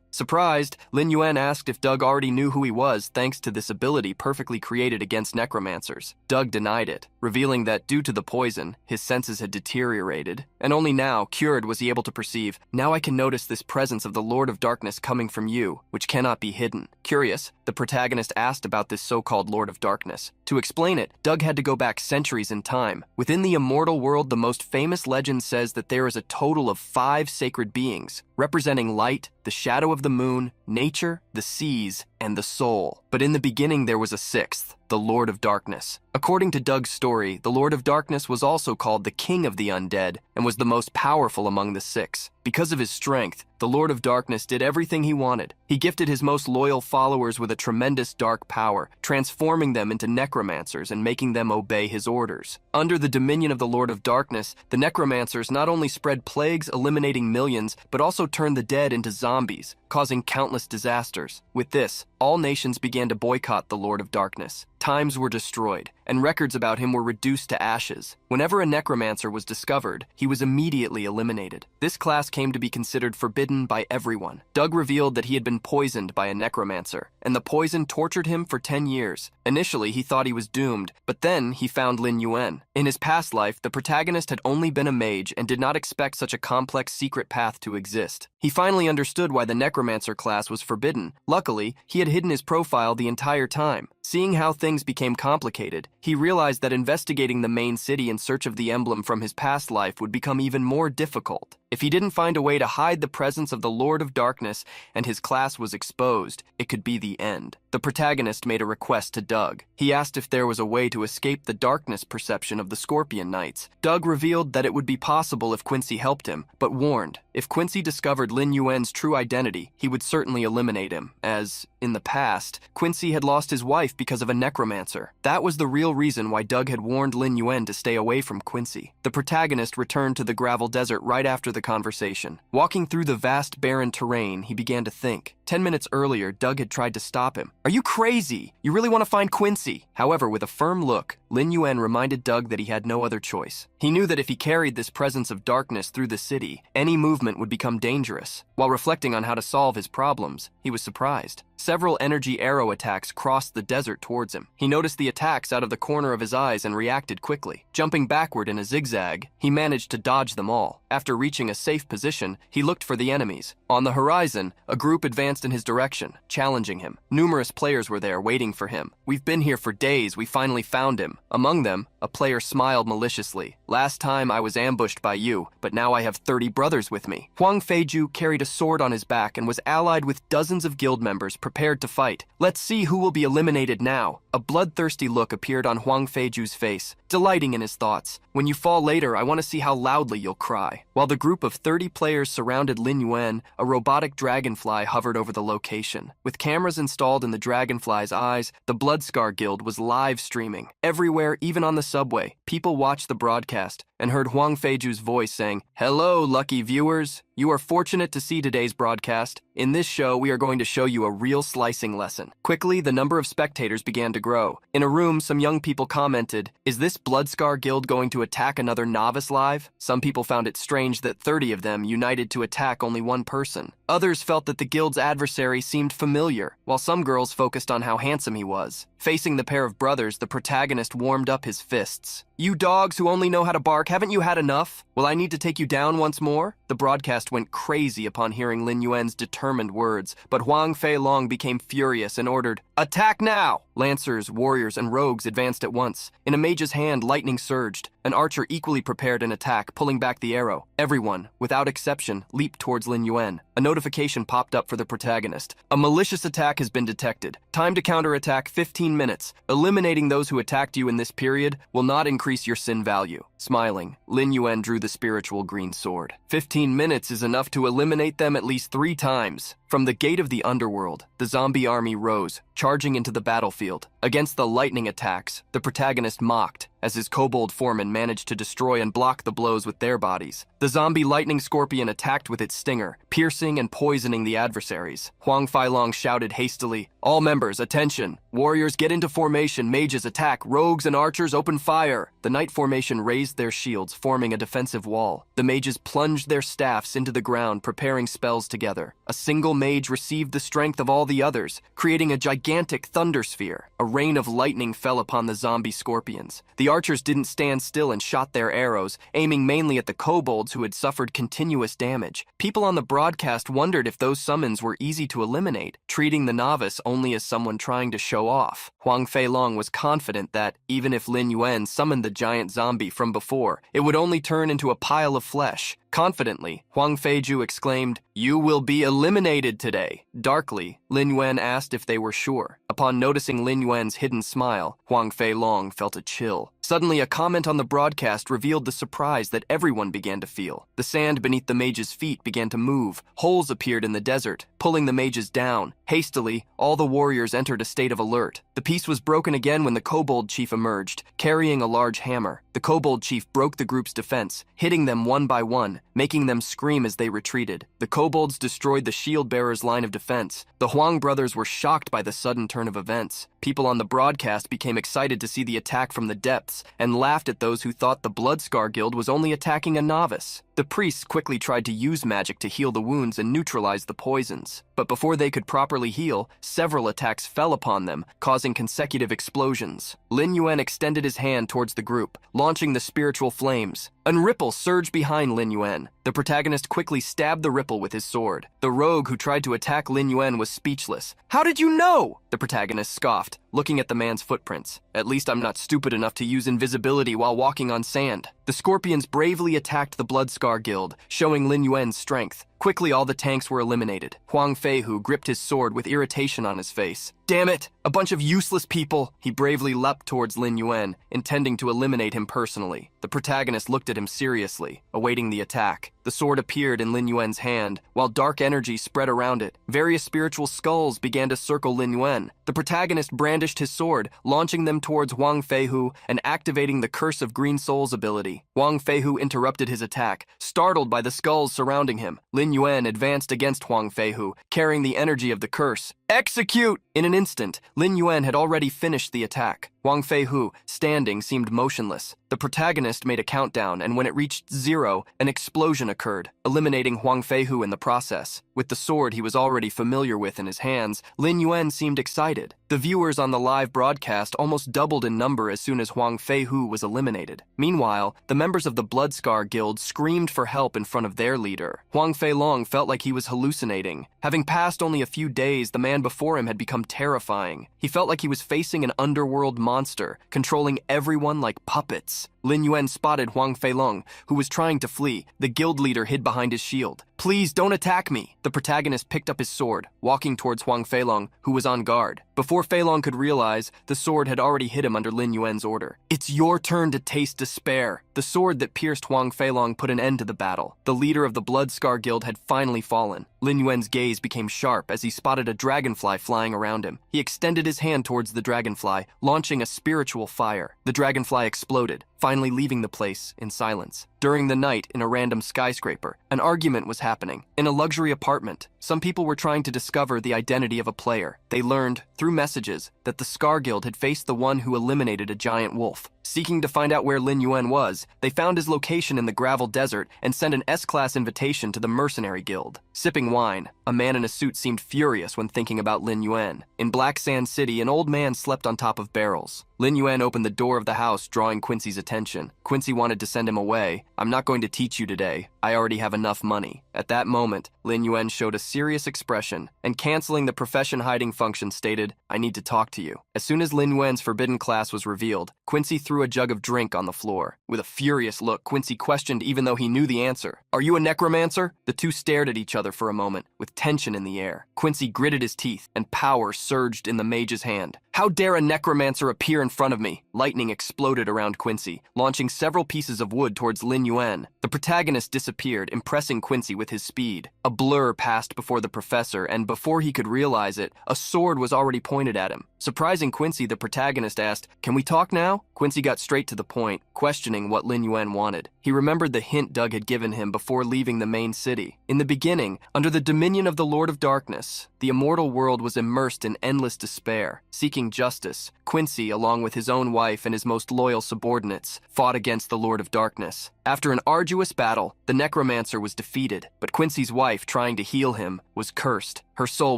Surprised, Lin Yuen asked if Doug already knew who he was thanks to this ability perfectly created against necromancers. Doug denied it, revealing that due to the poison, his senses had deteriorated, and only now, cured, was he able to perceive, "Now I can notice this presence of the Lord of Darkness coming from you, which cannot be hidden." Curious, the protagonist asked about this so-called Lord of Darkness. To explain it, Doug had to go back centuries in time. Within the immortal world, the most famous legend says that there is a total of 5 sacred beings, representing light, the shadow of the moon, nature, the seas, and the soul. But in the beginning there was a 6th, the Lord of Darkness. According to Doug's story, the Lord of Darkness was also called the King of the Undead and was the most powerful among the 6. Because of his strength, the Lord of Darkness did everything he wanted. He gifted his most loyal followers with a tremendous dark power, transforming them into necromancers and making them obey his orders. Under the dominion of the Lord of Darkness, the necromancers not only spread plagues, eliminating millions, but also turned the dead into zombies, causing countless disasters. With this, all nations began to boycott the Lord of Darkness. Times were destroyed, and records about him were reduced to ashes. Whenever a necromancer was discovered, he was immediately eliminated. This class came to be considered forbidden by everyone. Doug revealed that he had been poisoned by a necromancer, and the poison tortured him for 10 years. Initially, he thought he was doomed, but then he found Lin Yuen. In his past life, the protagonist had only been a mage and did not expect such a complex secret path to exist. He finally understood why the necromancer class was forbidden. Luckily, he had hidden his profile the entire time. Seeing how things became complicated, he realized that investigating the main city in search of the emblem from his past life would become even more difficult. If he didn't find a way to hide the presence of the Lord of Darkness and his class was exposed, it could be the end. The protagonist made a request to Doug. He asked if there was a way to escape the darkness perception of the Scorpion Knights. Doug revealed that it would be possible if Quincy helped him, but warned, if Quincy discovered Lin Yuen's true identity, he would certainly eliminate him, as, in the past, Quincy had lost his wife because of a necromancer. That was the real reason why Doug had warned Lin Yuen to stay away from Quincy. The protagonist returned to the gravel desert right after the conversation. Walking through the vast barren terrain, he began to think. 10 minutes earlier, Doug had tried to stop him. "Are you crazy? You really want to find Quincy?" However, with a firm look, Lin Yuen reminded Doug that he had no other choice. He knew that if he carried this presence of darkness through the city, any movement would become dangerous. While reflecting on how to solve his problems, he was surprised. Several energy arrow attacks crossed the desert towards him. He noticed the attacks out of the corner of his eyes and reacted quickly. Jumping backward in a zigzag, he managed to dodge them all. After reaching a safe position, he looked for the enemies. On the horizon, a group advanced advanced in his direction, challenging him. Numerous players were there, waiting for him. "We've been here for days, we finally found him." Among them, a player smiled maliciously. "Last time I was ambushed by you, but now I have 30 brothers with me." Huang Feiju carried a sword on his back and was allied with dozens of guild members prepared to fight. "Let's see who will be eliminated now." A bloodthirsty look appeared on Huang Feiju's face, delighting in his thoughts. "When you fall later, I want to see how loudly you'll cry." While the group of 30 players surrounded Lin Yuen, a robotic dragonfly hovered over the location. With cameras installed in the dragonfly's eyes, the Bloodscar Guild was live streaming. Everywhere, even on the subway, people watched the broadcast and heard Huang Feiju's voice saying, "Hello, lucky viewers. You are fortunate to see today's broadcast. In this show, we are going to show you a real slicing lesson." Quickly, the number of spectators began to grow. In a room, some young people commented, "Is this Bloodscar Guild going to attack another novice live?" Some people found it strange that 30 of them united to attack only one person. Others felt that the guild's adversary seemed familiar, while some girls focused on how handsome he was. Facing the pair of brothers, the protagonist warmed up his fists. "You dogs who only know how to bark, haven't you had enough? Will I need to take you down once more?" The broadcast went crazy upon hearing Lin Yuen's determined words, but Huang Feilong became furious and ordered, "Attack now!" Lancers, warriors, and rogues advanced at once. In a mage's hand, lightning surged. An archer equally prepared an attack, pulling back the arrow. Everyone, without exception, leaped towards Lin Yuen. A notification popped up for the protagonist. "A malicious attack has been detected. Time to counterattack 15 minutes. Eliminating those who attacked you in this period will not increase your sin value." Smiling, Lin Yuen drew the spiritual green sword. 15 minutes is enough to eliminate them at least 3 times. From the gate of the underworld, the zombie army rose, charging into the battlefield. Against the lightning attacks, the protagonist mocked, as his kobold foreman managed to destroy and block the blows with their bodies. The zombie lightning scorpion attacked with its stinger, piercing and poisoning the adversaries. Huang Feilong shouted hastily, "All members, attention! Warriors get into formation, mages attack, rogues and archers open fire!" The knight formation raised their shields, forming a defensive wall. The mages plunged their staffs into the ground, preparing spells together. A single mage received the strength of all the others, creating a gigantic thunder sphere. A rain of lightning fell upon the zombie scorpions. The archers didn't stand still and shot their arrows, aiming mainly at the kobolds who had suffered continuous damage. People on the broadcast wondered if those summons were easy to eliminate, treating the novice only as someone trying to show off. Huang Feilong was confident that, even if Lin Yuen summoned the giant zombie from before, it would only turn into a pile of flesh. Confidently, Huang Feiju exclaimed, "You will be eliminated today." Darkly, Lin Yuen asked if they were sure. Upon noticing Lin Yuen's hidden smile, Huang Feilong felt a chill. Suddenly, a comment on the broadcast revealed the surprise that everyone began to feel. The sand beneath the mage's feet began to move. Holes appeared in the desert, pulling the mages down. Hastily, all the warriors entered a state of alert. The peace was broken again when the kobold chief emerged, carrying a large hammer. The kobold chief broke the group's defense, hitting them one by one, making them scream as they retreated. The kobolds destroyed the shield-bearer's line of defense. The Huang brothers were shocked by the sudden turn of events. People on the broadcast became excited to see the attack from the depths and laughed at those who thought the Bloodscar Guild was only attacking a novice. The priests quickly tried to use magic to heal the wounds and neutralize the poisons. But before they could properly heal, several attacks fell upon them, causing consecutive explosions. Lin Yuen extended his hand towards the group, launching the spiritual flames. A ripple surged behind Lin Yuen. The protagonist quickly stabbed the ripple with his sword. The rogue who tried to attack Lin Yuen was speechless. "How did you know?" The protagonist scoffed, looking at the man's footprints. "At least I'm not stupid enough to use invisibility while walking on sand." The scorpions bravely attacked the Bloodscar Guild, showing Lin Yuen's strength. Quickly, all the tanks were eliminated. Huang Feihu gripped his sword with irritation on his face. "Damn it! A bunch of useless people!" He bravely leapt towards Lin Yuen, intending to eliminate him personally. The protagonist looked at him seriously, awaiting the attack. The sword appeared in Lin Yuen's hand, while dark energy spread around it. Various spiritual skulls began to circle Lin Yuen. The protagonist brandished his sword, launching them towards Huang Feihu and activating the Curse of Green Souls ability. Huang Feihu interrupted his attack, startled by the skulls surrounding him. Lin Yuen advanced against Huang Feihu, carrying the energy of the curse. Execute! In an instant, Lin Yuen had already finished the attack. Wang Feihu, standing, seemed motionless. The protagonist made a countdown, and when it reached 0, an explosion occurred, eliminating Huang Feihu in the process. With the sword he was already familiar with in his hands, Lin Yuen seemed excited. The viewers on the live broadcast almost doubled in number as soon as Huang Feihu was eliminated. Meanwhile, the members of the Bloodscar Guild screamed for help in front of their leader. Huang Feilong felt like he was hallucinating. Having passed only a few days, the man before him had become terrifying. He felt like he was facing an underworld monster, controlling everyone like puppets. Lin Yuen spotted Huang Feilong, who was trying to flee. The guild leader hid behind his shield. "Please don't attack me!" The protagonist picked up his sword, walking towards Huang Feilong, who was on guard. Before Feilong could realize, the sword had already hit him under Lin Yuen's order. "It's your turn to taste despair." The sword that pierced Huang Feilong put an end to the battle. The leader of the Bloodscar Guild had finally fallen. Lin Yuen's gaze became sharp as he spotted a dragonfly flying around him. He extended his hand towards the dragonfly, launching a spiritual fire. The dragonfly exploded, finally leaving the place in silence. During the night, in a random skyscraper, an argument was happening. In a luxury apartment, some people were trying to discover the identity of a player. They learned, through messages, that the Scar Guild had faced the one who eliminated a giant wolf. Seeking to find out where Lin Yuen was, they found his location in the gravel desert and sent an S-class invitation to the Mercenary Guild. Sipping wine, a man in a suit seemed furious when thinking about Lin Yuen. In Black Sand City, an old man slept on top of barrels. Lin Yuen opened the door of the house, drawing Quincy's attention. Quincy wanted to send him away. "I'm not going to teach you today. I already have enough money." At that moment, Lin Yuen showed a serious expression, and canceling the profession hiding function stated, "I need to talk to you." As soon as Lin Yuen's forbidden class was revealed, Quincy threw a jug of drink on the floor. With a furious look, Quincy questioned even though he knew the answer. "Are you a necromancer?" The two stared at each other for a moment, with tension in the air. Quincy gritted his teeth, and power surged in the mage's hand. "How dare a necromancer appear in front of me?" Lightning exploded around Quincy, launching several pieces of wood towards Lin Yuen. The protagonist disappeared, impressing Quincy with his speed. A blur passed before the professor, and before he could realize it, a sword was already pointed at him. Surprising Quincy, the protagonist asked, "Can we talk now?" Quincy got straight to the point, questioning what Lin Yuen wanted. He remembered the hint Doug had given him before leaving the main city. In the beginning, under the dominion of the Lord of Darkness, the immortal world was immersed in endless despair. Seeking justice, Quincy, along with his own wife and his most loyal subordinates, fought against the Lord of Darkness. After an arduous battle, the necromancer was defeated, but Quincy's wife, trying to heal him, was cursed. Her soul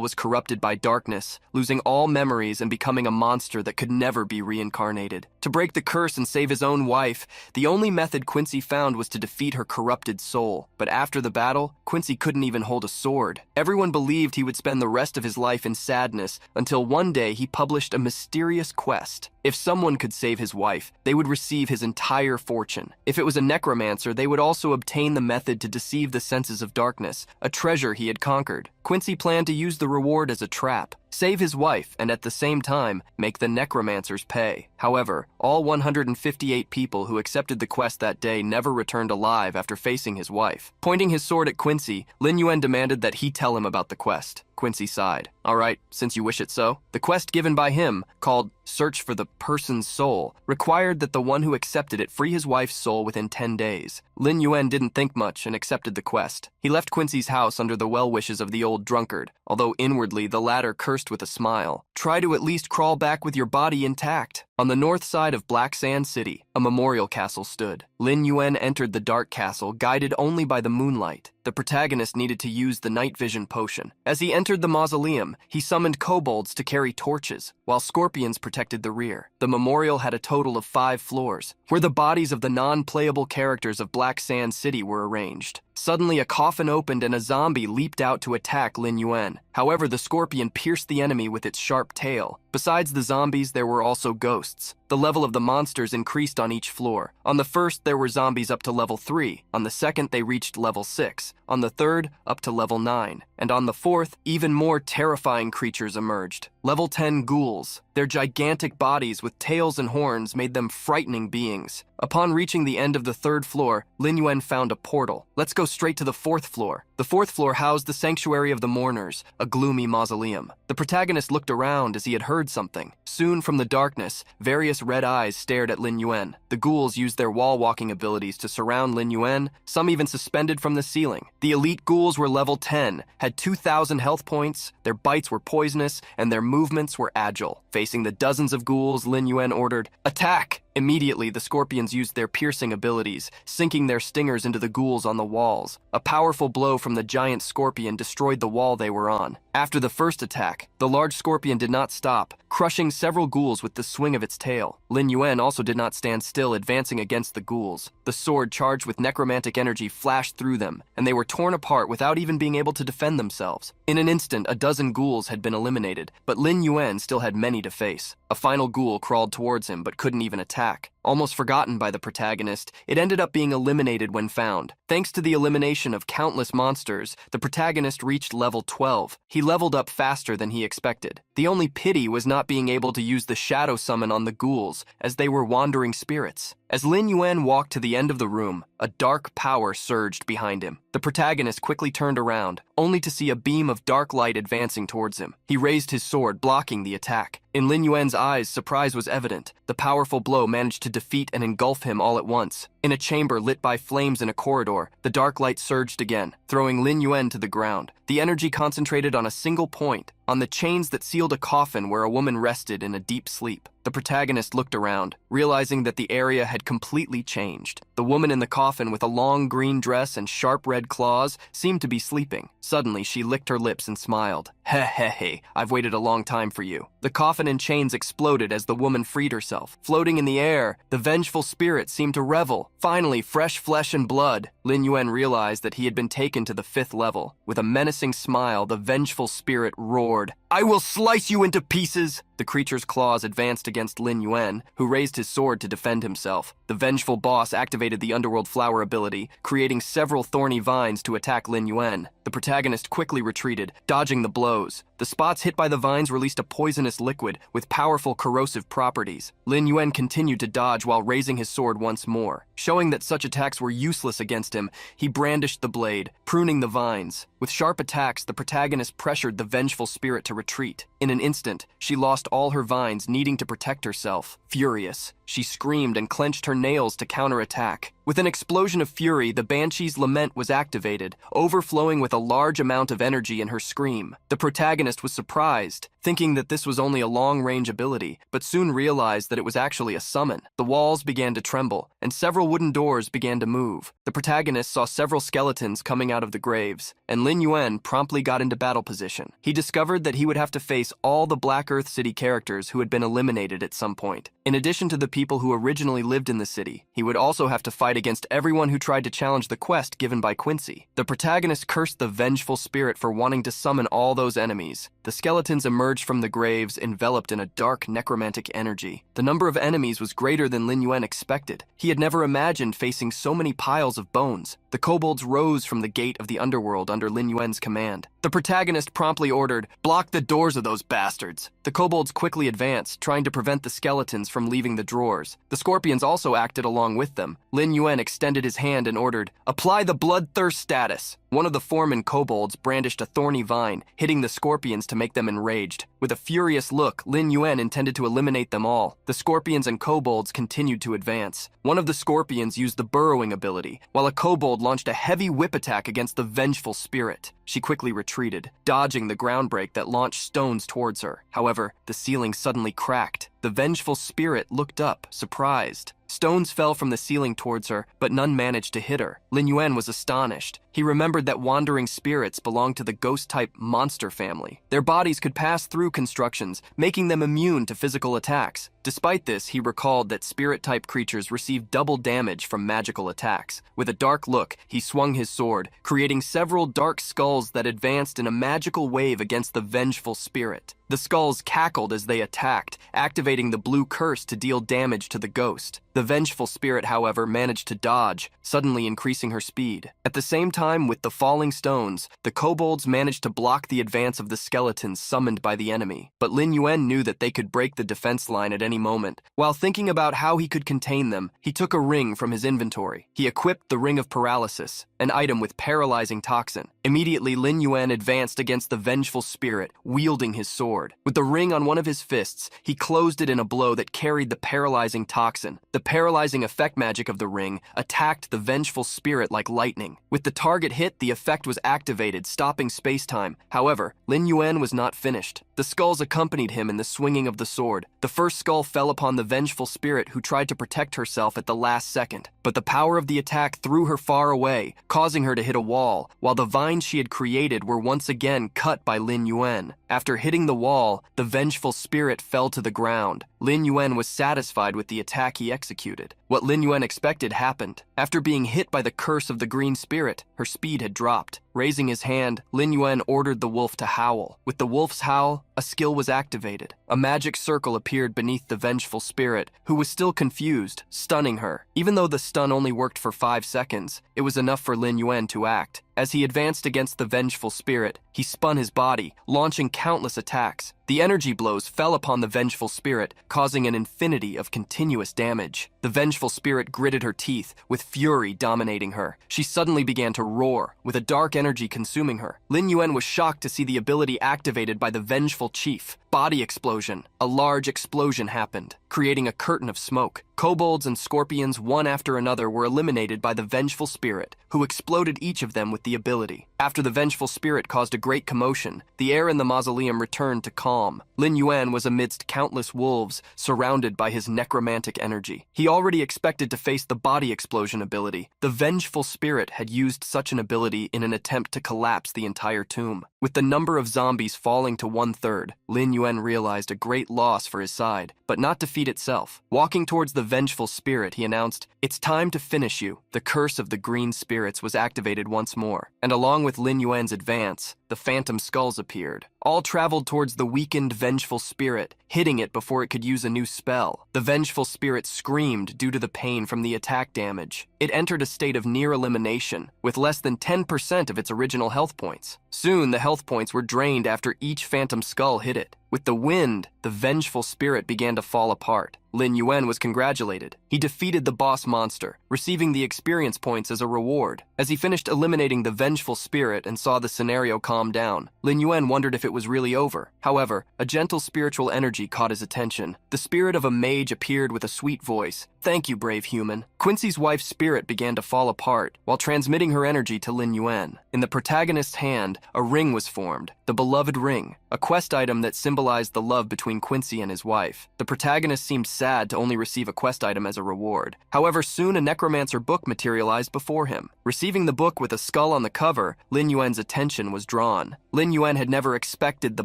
was corrupted by darkness, losing all memories and becoming a monster that could never be reincarnated. To break the curse and save his own wife, the only method Quincy found was to defeat her corrupted soul. But after the battle, Quincy couldn't even hold a sword. Everyone believed he would spend the rest of his life in sadness until one day he published a mysterious quest. If someone could save his wife, they would receive his entire fortune. If it was a necromancer, they would also obtain the method to deceive the senses of darkness, a treasure he had conquered. Quincy planned to use the reward as a trap, save his wife, and at the same time, make the necromancers pay. However, all 158 people who accepted the quest that day never returned alive after facing his wife. Pointing his sword at Quincy, Lin Yuen demanded that he tell him about the quest. Quincy sighed. "All right, since you wish it so." The quest given by him, called Search for the Person's Soul, required that the one who accepted it free his wife's soul within 10 days. Lin Yuen didn't think much and accepted the quest. He left Quincy's house under the well wishes of the old drunkard, although inwardly the latter cursed with a smile. "Try to at least crawl back with your body intact." On the north side of Black Sand City, a memorial castle stood. Lin Yuen entered the dark castle, guided only by the moonlight. The protagonist needed to use the night vision potion. As he entered the mausoleum, he summoned kobolds to carry torches, while scorpions protected the rear. The memorial had a total of 5 floors, where the bodies of the non-playable characters of Black Sand City were arranged. Suddenly, a coffin opened and a zombie leaped out to attack Lin Yuen. However, the scorpion pierced the enemy with its sharp tail. Besides the zombies, there were also ghosts. The level of the monsters increased on each floor. On the first, there were zombies up to level 3. On the second, they reached level 6. On the third, up to level 9. And on the fourth, even more terrifying creatures emerged. Level 10 ghouls. Their gigantic bodies with tails and horns made them frightening beings. Upon reaching the end of the 3rd floor, Lin Yuen found a portal. Let's go straight to the 4th floor. The 4th floor housed the Sanctuary of the Mourners, a gloomy mausoleum. The protagonist looked around as he had heard something. Soon from the darkness, various red eyes stared at Lin Yuen. The ghouls used their wall-walking abilities to surround Lin Yuen, some even suspended from the ceiling. The elite ghouls were level 10, had 2,000 health points, their bites were poisonous, and their movements were agile. Facing the dozens of ghouls, Lin Yuen ordered, "Attack!" Immediately, the scorpions used their piercing abilities, sinking their stingers into the ghouls on the walls. A powerful blow from the giant scorpion destroyed the wall they were on. After the first attack, the large scorpion did not stop, crushing several ghouls with the swing of its tail. Lin Yuen also did not stand still, advancing against the ghouls. The sword charged with necromantic energy flashed through them, and they were torn apart without even being able to defend themselves. In an instant, a dozen ghouls had been eliminated, but Lin Yuen still had many to face. A final ghoul crawled towards him but couldn't even attack. Almost forgotten by the protagonist, it ended up being eliminated when found. Thanks to the elimination of countless monsters, the protagonist reached level 12. He leveled up faster than he expected. The only pity was not being able to use the shadow summon on the ghouls, as they were wandering spirits. As Lin Yuen walked to the end of the room, a dark power surged behind him. The protagonist quickly turned around, only to see a beam of dark light advancing towards him. He raised his sword, blocking the attack. In Lin Yuen's eyes, surprise was evident. The powerful blow managed to defeat and engulf him all at once. In a chamber lit by flames in a corridor, the dark light surged again, throwing Lin Yuen to the ground. The energy concentrated on a single point, on the chains that sealed a coffin where a woman rested in a deep sleep. The protagonist looked around, realizing that the area had completely changed. The woman in the coffin with a long green dress and sharp red claws seemed to be sleeping. Suddenly, she licked her lips and smiled. He, I've waited a long time for you. The coffin in chains exploded as the woman freed herself. Floating in the air, the vengeful spirit seemed to revel. Finally, fresh flesh and blood. Lin Yuen realized that he had been taken to the 5th level. With a menacing smile, the vengeful spirit roared, "I will slice you into pieces!" The creature's claws advanced against Lin Yuen, who raised his sword to defend himself. The vengeful boss activated the underworld flower ability, creating several thorny vines to attack Lin Yuen. The protagonist quickly retreated, dodging the blows. The spots hit by the vines released a poisonous liquid with powerful corrosive properties. Lin Yuen continued to dodge while raising his sword once more. Showing that such attacks were useless against him, he brandished the blade, pruning the vines. With sharp attacks, the protagonist pressured the vengeful spirit to retreat. In an instant, she lost all her vines, needing to protect herself. Furious, she screamed and clenched her nails to counterattack. With an explosion of fury, the Banshee's lament was activated, overflowing with a large amount of energy in her scream. The protagonist was surprised, thinking that this was only a long-range ability, but soon realized that it was actually a summon. The walls began to tremble, and several wooden doors began to move. The protagonist saw several skeletons coming out of the graves, and Lin Yuen promptly got into battle position. He discovered that he would have to face all the Black Earth City characters who had been eliminated at some point. In addition to the people who originally lived in the city, he would also have to fight against everyone who tried to challenge the quest given by Quincy. The protagonist cursed the vengeful spirit for wanting to summon all those enemies. The skeletons emerged from the graves, enveloped in a dark necromantic energy. The number of enemies was greater than Lin Yuen expected. He had never imagined facing so many piles of bones. The kobolds rose from the gate of the underworld under Lin Yuen's command. The protagonist promptly ordered, "Block the doors of those bastards." The kobolds quickly advanced, trying to prevent the skeletons from leaving the drawers. The scorpions also acted along with them. Lin Yuen extended his hand and ordered, "Apply the bloodthirst status." One of the foreman kobolds brandished a thorny vine, hitting the scorpions to make them enraged. With a furious look, Lin Yuen intended to eliminate them all. The scorpions and kobolds continued to advance. One of the scorpions used the burrowing ability, while a kobold launched a heavy whip attack against the vengeful spirit. She quickly retreated, dodging the ground break that launched stones towards her. However, the ceiling suddenly cracked. The vengeful spirit looked up, surprised. Stones fell from the ceiling towards her, but none managed to hit her. Lin Yuen was astonished. He remembered that wandering spirits belonged to the ghost-type monster family. Their bodies could pass through constructions, making them immune to physical attacks. Despite this, he recalled that spirit-type creatures received double damage from magical attacks. With a dark look, he swung his sword, creating several dark skulls that advanced in a magical wave against the vengeful spirit. The skulls cackled as they attacked, activating the blue curse to deal damage to the ghost. The vengeful spirit, however, managed to dodge, suddenly increasing her speed. At the same time, time, with the falling stones, the kobolds managed to block the advance of the skeletons summoned by the enemy. But Lin Yuen knew that they could break the defense line at any moment. While thinking about how he could contain them, he took a ring from his inventory. He equipped the Ring of Paralysis, an item with paralyzing toxin. Immediately, Lin Yuen advanced against the vengeful spirit, wielding his sword. With the ring on one of his fists, he closed it in a blow that carried the paralyzing toxin. The paralyzing effect magic of the ring attacked the vengeful spirit like lightning. With the target hit, the effect was activated, stopping space-time. However, Lin Yuen was not finished. The skulls accompanied him in the swinging of the sword. The first skull fell upon the vengeful spirit, who tried to protect herself at the last second. But the power of the attack threw her far away, causing her to hit a wall, while the vines she had created were once again cut by Lin Yuen. After hitting the wall, the vengeful spirit fell to the ground. Lin Yuen was satisfied with the attack he executed. What Lin Yuen expected happened. After being hit by the curse of the green spirit, her speed had dropped. Raising his hand, Lin Yuen ordered the wolf to howl. With the wolf's howl, a skill was activated. A magic circle appeared beneath the vengeful spirit, who was still confused, stunning her. Even though the stun only worked for 5 seconds, it was enough for Lin Yuen to act. As he advanced against the vengeful spirit, he spun his body, launching countless attacks. The energy blows fell upon the vengeful spirit, causing an infinity of continuous damage. The vengeful spirit gritted her teeth, with fury dominating her. She suddenly began to roar, with a dark energy consuming her. Lin Yuen was shocked to see the ability activated by the vengeful chief. Body explosion. A large explosion happened, creating a curtain of smoke. Kobolds and scorpions, one after another, were eliminated by the vengeful spirit, who exploded each of them with the ability. After the vengeful spirit caused a great commotion, the air in the mausoleum returned to calm. Lin Yuen was amidst countless wolves, surrounded by his necromantic energy. He already expected to face the body explosion ability. The vengeful spirit had used such an ability in an attempt to collapse the entire tomb. With the number of zombies falling to 1/3, Lin Yuen realized a great loss for his side, but not defeat itself. Walking towards the vengeful spirit, he announced, "It's time to finish you." The curse of the green spirits was activated once more, and along with Lin Yuen's advance, the phantom skulls appeared. All traveled towards the weakened vengeful spirit, hitting it before it could use a new spell. The vengeful spirit screamed due to the pain from the attack damage. It entered a state of near elimination, with less than 10% of its original health points. Soon, the health points were drained after each phantom skull hit it. With the wind, the vengeful spirit began to fall apart. Lin Yuen was congratulated. He defeated the boss monster, receiving the experience points as a reward. As he finished eliminating the vengeful spirit and saw the scenario calm down, Lin Yuen wondered if it was really over. However, a gentle spiritual energy caught his attention. The spirit of a mage appeared with a sweet voice. "Thank you, brave human." Quincy's wife's spirit began to fall apart while transmitting her energy to Lin Yuen. In the protagonist's hand, a ring was formed, the beloved ring, a quest item that symbolized the love between Quincy and his wife. The protagonist seemed sad to only receive a quest item as a reward. However, soon a necromancer book materialized before him. Receiving the book with a skull on the cover, Lin Yuen's attention was drawn. Lin Yuen had never expected the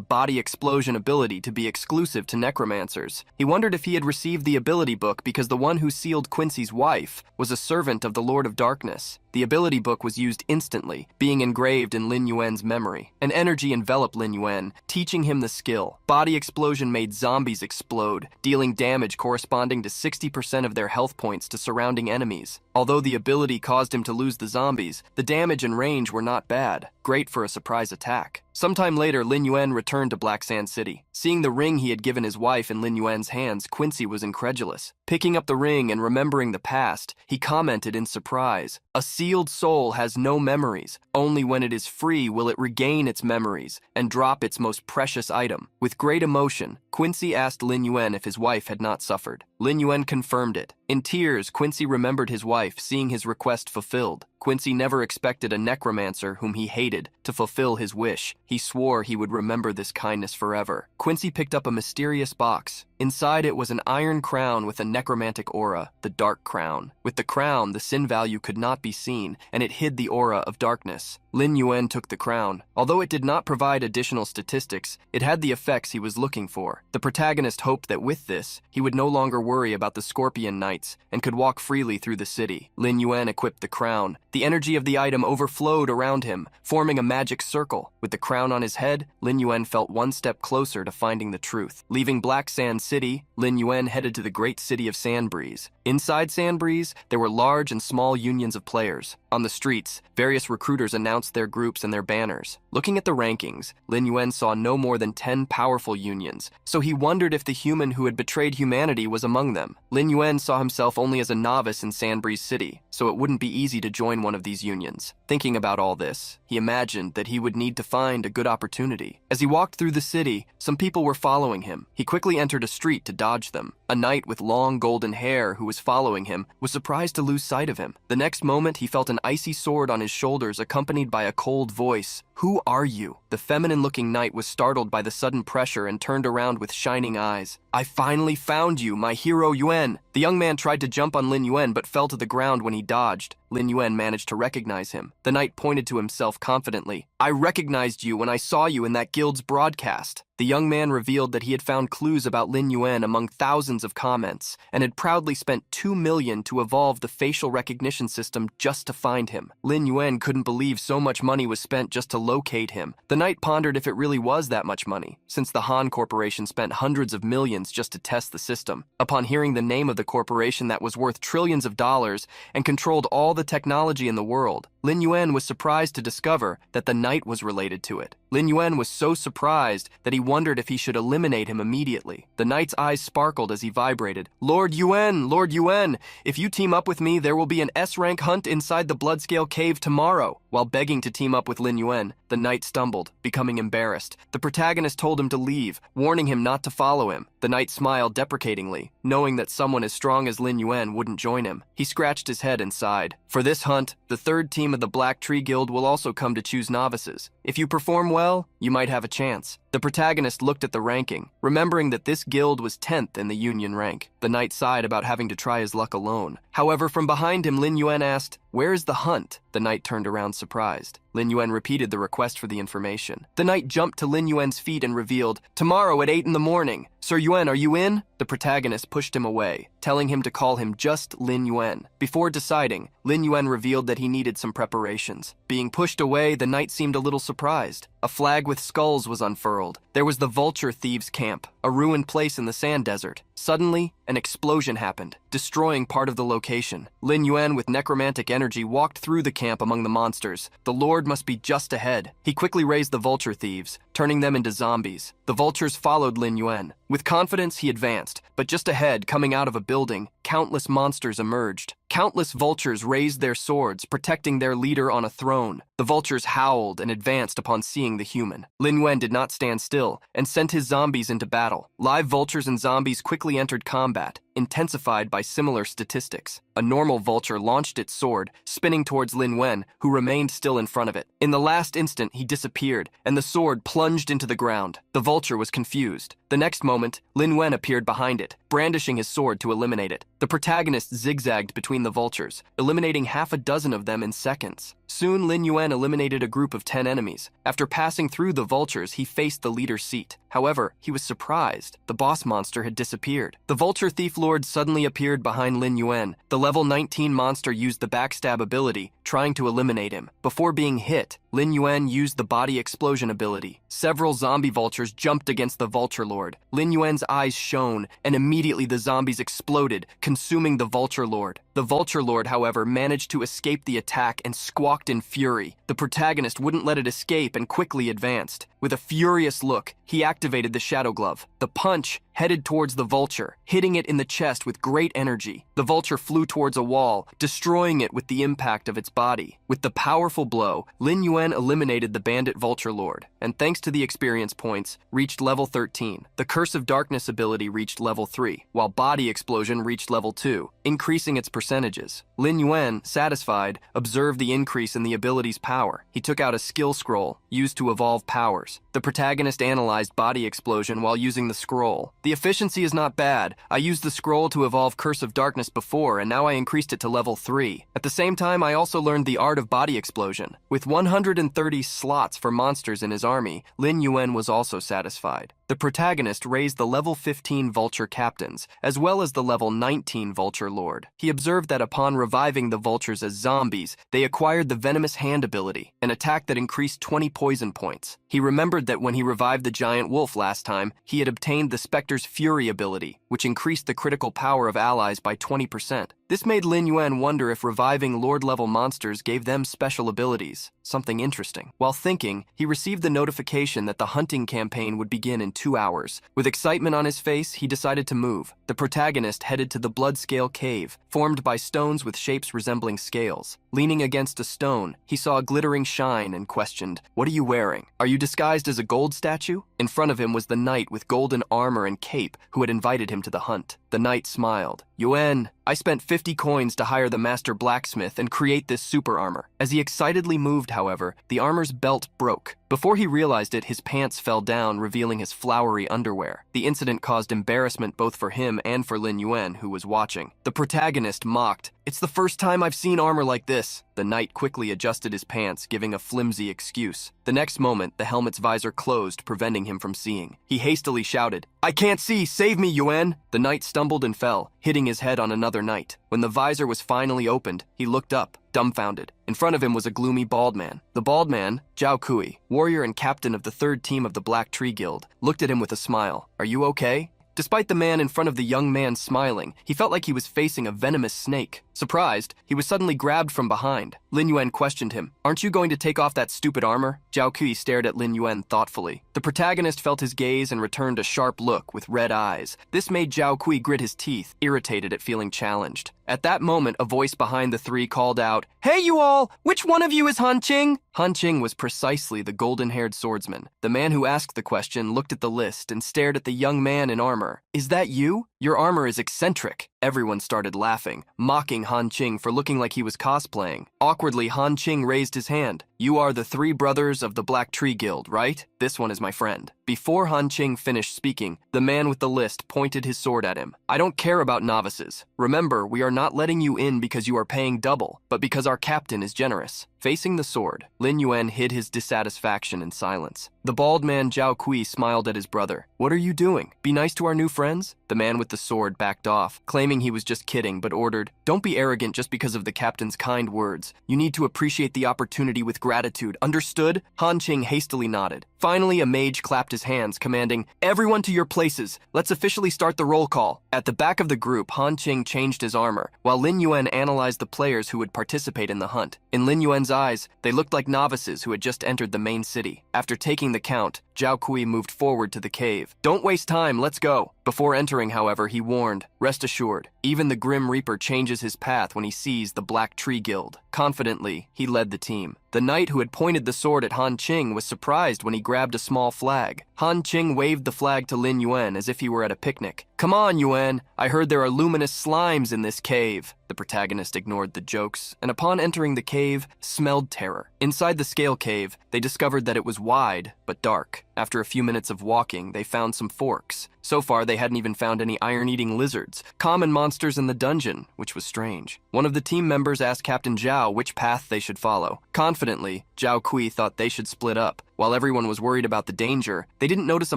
body explosion ability to be exclusive to necromancers. He wondered if he had received the ability book because the one who sealed Quincy's wife was a servant of the Lord of Darkness. The ability book was used instantly, being engraved in Lin Yuen's memory. An energy enveloped Lin Yuen, teaching him the skill. Body explosion made zombies explode, dealing damage corresponding to 60% of their health points to surrounding enemies. Although the ability caused him to lose the zombies, the damage and range were not bad, great for a surprise attack. Sometime later, Lin Yuen returned to Black Sand City. Seeing the ring he had given his wife in Lin Yuen's hands, Quincy was incredulous. Picking up the ring and remembering the past, he commented in surprise, "A sealed soul has no memories. Only when it is free will it regain its memories and drop its most precious item." With great emotion, Quincy asked Lin Yuen if his wife had not suffered. Lin Yuen confirmed it. In tears, Quincy remembered his wife, seeing his request fulfilled. Quincy never expected a necromancer whom he hated to fulfill his wish. He swore he would remember this kindness forever. Quincy picked up a mysterious box. Inside it was an iron crown with a necromantic aura, the Dark Crown. With the crown, the sin value could not be seen, and it hid the aura of darkness. Lin Yuen took the crown. Although it did not provide additional statistics, it had the effects he was looking for. The protagonist hoped that with this, he would no longer worry about the Scorpion Knights and could walk freely through the city. Lin Yuen equipped the crown, The energy of the item overflowed around him, forming a magic circle. With the crown on his head, Lin Yuen felt one step closer to finding the truth. Leaving Black Sand City, Lin Yuen headed to the great city of Sandbreeze. Inside Sandbreeze, there were large and small unions of players. On the streets, various recruiters announced their groups and their banners. Looking at the rankings, Lin Yuen saw no more than 10 powerful unions, so he wondered if the human who had betrayed humanity was among them. Lin Yuen saw himself only as a novice in Sandbreeze City, so it wouldn't be easy to join one of these unions. Thinking about all this, he imagined that he would need to find a good opportunity. As he walked through the city, some people were following him. He quickly entered a street to dodge them. A knight with long golden hair who was following him was surprised to lose sight of him. The next moment, he felt an icy sword on his shoulders accompanied by a cold voice. "Who are you?" The feminine-looking knight was startled by the sudden pressure and turned around with shining eyes. "I finally found you, my hero Yuen." The young man tried to jump on Lin Yuen but fell to the ground when he dodged. Lin Yuen managed to recognize him. The knight pointed to himself confidently. "I recognized you when I saw you in that guild's broadcast." The young man revealed that he had found clues about Lin Yuen among thousands of comments and had proudly spent 2 million to evolve the facial recognition system just to find him. Lin Yuen couldn't believe so much money was spent just to locate him. The knight pondered if it really was that much money, since the Han Corporation spent hundreds of millions just to test the system. Upon hearing the name of the corporation that was worth trillions of dollars and controlled all the technology in the world, Lin Yuen was surprised to discover that the knight was related to it. Lin Yuen was so surprised that he wondered if he should eliminate him immediately. The knight's eyes sparkled as he vibrated. Lord Yuen, if you team up with me, there will be an S-rank hunt inside the Bloodscale Cave tomorrow." While begging to team up with Lin Yuen, the knight stumbled, becoming embarrassed. The protagonist told him to leave, warning him not to follow him. The knight smiled deprecatingly, knowing that someone as strong as Lin Yuen wouldn't join him. He scratched his head and sighed. For this hunt, the third team of the Black Tree Guild will also come to choose novices. If you perform well, you might have a chance. The protagonist looked at the ranking, remembering that this guild was 10th in the union rank. The knight sighed about having to try his luck alone. However, from behind him, Lin Yuen asked, "Where is the hunt?" The knight turned around surprised. Lin Yuen repeated the request for the information. The knight jumped to Lin Yuen's feet and revealed, "Tomorrow at 8 in the morning. Sir Yuen, are you in?" The protagonist pushed him away, telling him to call him just Lin Yuen. Before deciding, Lin Yuen revealed that he needed some preparations. Being pushed away, the knight seemed a little surprised. A flag with skulls was unfurled. There was the Vulture Thieves' Camp, a ruined place in the sand desert. Suddenly, an explosion happened, destroying part of the location. Lin Yuen, with necromantic energy, walked through the camp among the monsters. The Lord must be just ahead. He quickly raised the Vulture Thieves, turning them into zombies. The vultures followed Lin Yuen. With confidence, he advanced, but just ahead, coming out of a building, countless monsters emerged. Countless vultures raised their swords, protecting their leader on a throne. The vultures howled and advanced upon seeing the human. Lin Yuen did not stand still and sent his zombies into battle. Live vultures and zombies quickly entered combat, intensified by similar statistics. A normal vulture launched its sword, spinning towards Lin Yuen, who remained still in front of it. In the last instant, he disappeared, and the sword plunged into the ground. The vulture was confused. The next moment, Lin Yuen appeared behind it, brandishing his sword to eliminate it. The protagonist zigzagged between the vultures, eliminating half a dozen of them in seconds. Soon, Lin Yuen eliminated a group of 10 enemies. After passing through the vultures, he faced the leader's seat. However, he was surprised. The boss monster had disappeared. The Vulture Thief Lord suddenly appeared behind Lin Yuen. The level 19 monster used the backstab ability, trying to eliminate him. Before being hit, Lin Yuen used the body explosion ability. Several zombie vultures jumped against the Vulture Lord. Lin Yuen's eyes shone, and immediately the zombies exploded, consuming the Vulture Lord. The Vulture Lord, however, managed to escape the attack and squawked in fury. The protagonist wouldn't let it escape and quickly advanced. With a furious look, he activated the Shadow Glove. The punch headed towards the vulture, hitting it in the chest with great energy. The vulture flew towards a wall, destroying it with the impact of its body. With the powerful blow, Lin Yuen eliminated the bandit Vulture Lord, and thanks to the experience points, reached level 13. The Curse of Darkness ability reached level 3, while Body Explosion reached level 2, increasing its percentages. Lin Yuen, satisfied, observed the increase in the ability's power. He took out a skill scroll, used to evolve powers. The protagonist analyzed Body Explosion while using the scroll. The efficiency is not bad. I used the scroll to evolve Curse of Darkness before, and now I increased it to level 3. At the same time, I also learned the art of Body Explosion. With 130 slots for monsters in his army, Lin Yuen was also satisfied. The protagonist raised the level 15 vulture captains, as well as the level 19 vulture lord. He observed that upon reviving the vultures as zombies, they acquired the venomous hand ability, an attack that increased 20 poison points. He remembered that when he revived the giant wolf last time, he had obtained the Spectre's Fury ability, which increased the critical power of allies by 20%. This made Lin Yuen wonder if reviving Lord-level monsters gave them special abilities, something interesting. While thinking, he received the notification that the hunting campaign would begin in 2 hours. With excitement on his face, he decided to move. The protagonist headed to the Bloodscale Cave, formed by stones with shapes resembling scales. Leaning against a stone, he saw a glittering shine and questioned, "What are you wearing? Are you disguised as a gold statue?" In front of him was the knight with golden armor and cape who had invited him to the hunt. The knight smiled. "Yuen, I spent 50 coins to hire the master blacksmith and create this super armor." As he excitedly moved, however, the armor's belt broke. Before he realized it, his pants fell down, revealing his flowery underwear. The incident caused embarrassment both for him and for Lin Yuen, who was watching. The protagonist mocked, "It's the first time I've seen armor like this." The knight quickly adjusted his pants, giving a flimsy excuse. The next moment, the helmet's visor closed, preventing him from seeing. He hastily shouted, "I can't see! Save me, Yuen!" The knight stumbled and fell, hitting his head on another knight. When the visor was finally opened, he looked up, dumbfounded. In front of him was a gloomy bald man. The bald man, Zhao Kui, warrior and captain of the 3rd team of the Black Tree Guild, looked at him with a smile. "Are you okay?" Despite the man in front of the young man smiling, he felt like he was facing a venomous snake. Surprised, he was suddenly grabbed from behind. Lin Yuen questioned him, "Aren't you going to take off that stupid armor?" Zhao Kui stared at Lin Yuen thoughtfully. The protagonist felt his gaze and returned a sharp look with red eyes. This made Zhao Kui grit his teeth, irritated at feeling challenged. At that moment, a voice behind the three called out, "Hey you all! Which one of you is Han Qing?" Han Qing was precisely the golden-haired swordsman. The man who asked the question looked at the list and stared at the young man in armor. "Is that you? Your armor is eccentric." Everyone started laughing, mocking Han Qing for looking like he was cosplaying. Awkwardly, Han Qing raised his hand. "You are the 3 brothers of the Black Tree Guild, right? This one is my friend." Before Han Qing finished speaking, the man with the list pointed his sword at him. "I don't care about novices. Remember, we are not letting you in because you are paying double, but because our captain is generous." Facing the sword, Lin Yuen hid his dissatisfaction in silence. The bald man Zhao Kui smiled at his brother. "What are you doing? Be nice to our new friends?" The man with the sword backed off, claiming he was just kidding, but ordered, "Don't be arrogant just because of the captain's kind words. You need to appreciate the opportunity with gratitude. Understood?" Han Qing hastily nodded. Finally, a mage clapped his hands, commanding, "Everyone to your places. Let's officially start the roll call." At the back of the group, Han Qing changed his armor, while Lin Yuen analyzed the players who would participate in the hunt. In Lin Yuen's eyes, they looked like novices who had just entered the main city. After taking the count, Zhao Kui moved forward to the cave. "Don't waste time, let's go." Before entering, however, he warned, "Rest assured, even the Grim Reaper changes his path when he sees the Black Tree Guild." Confidently, he led the team. The knight who had pointed the sword at Han Qing was surprised when he grabbed a small flag. Han Qing waved the flag to Lin Yuen as if he were at a picnic. "Come on, Yuen, I heard there are luminous slimes in this cave." The protagonist ignored the jokes, and upon entering the cave, smelled terror. Inside the scale cave, they discovered that it was wide, but dark. After a few minutes of walking, they found some forks. So far, they hadn't even found any iron-eating lizards, common monsters in the dungeon, which was strange. One of the team members asked Captain Zhao which path they should follow. Confidently, Zhao Kui thought they should split up. While everyone was worried about the danger, they didn't notice a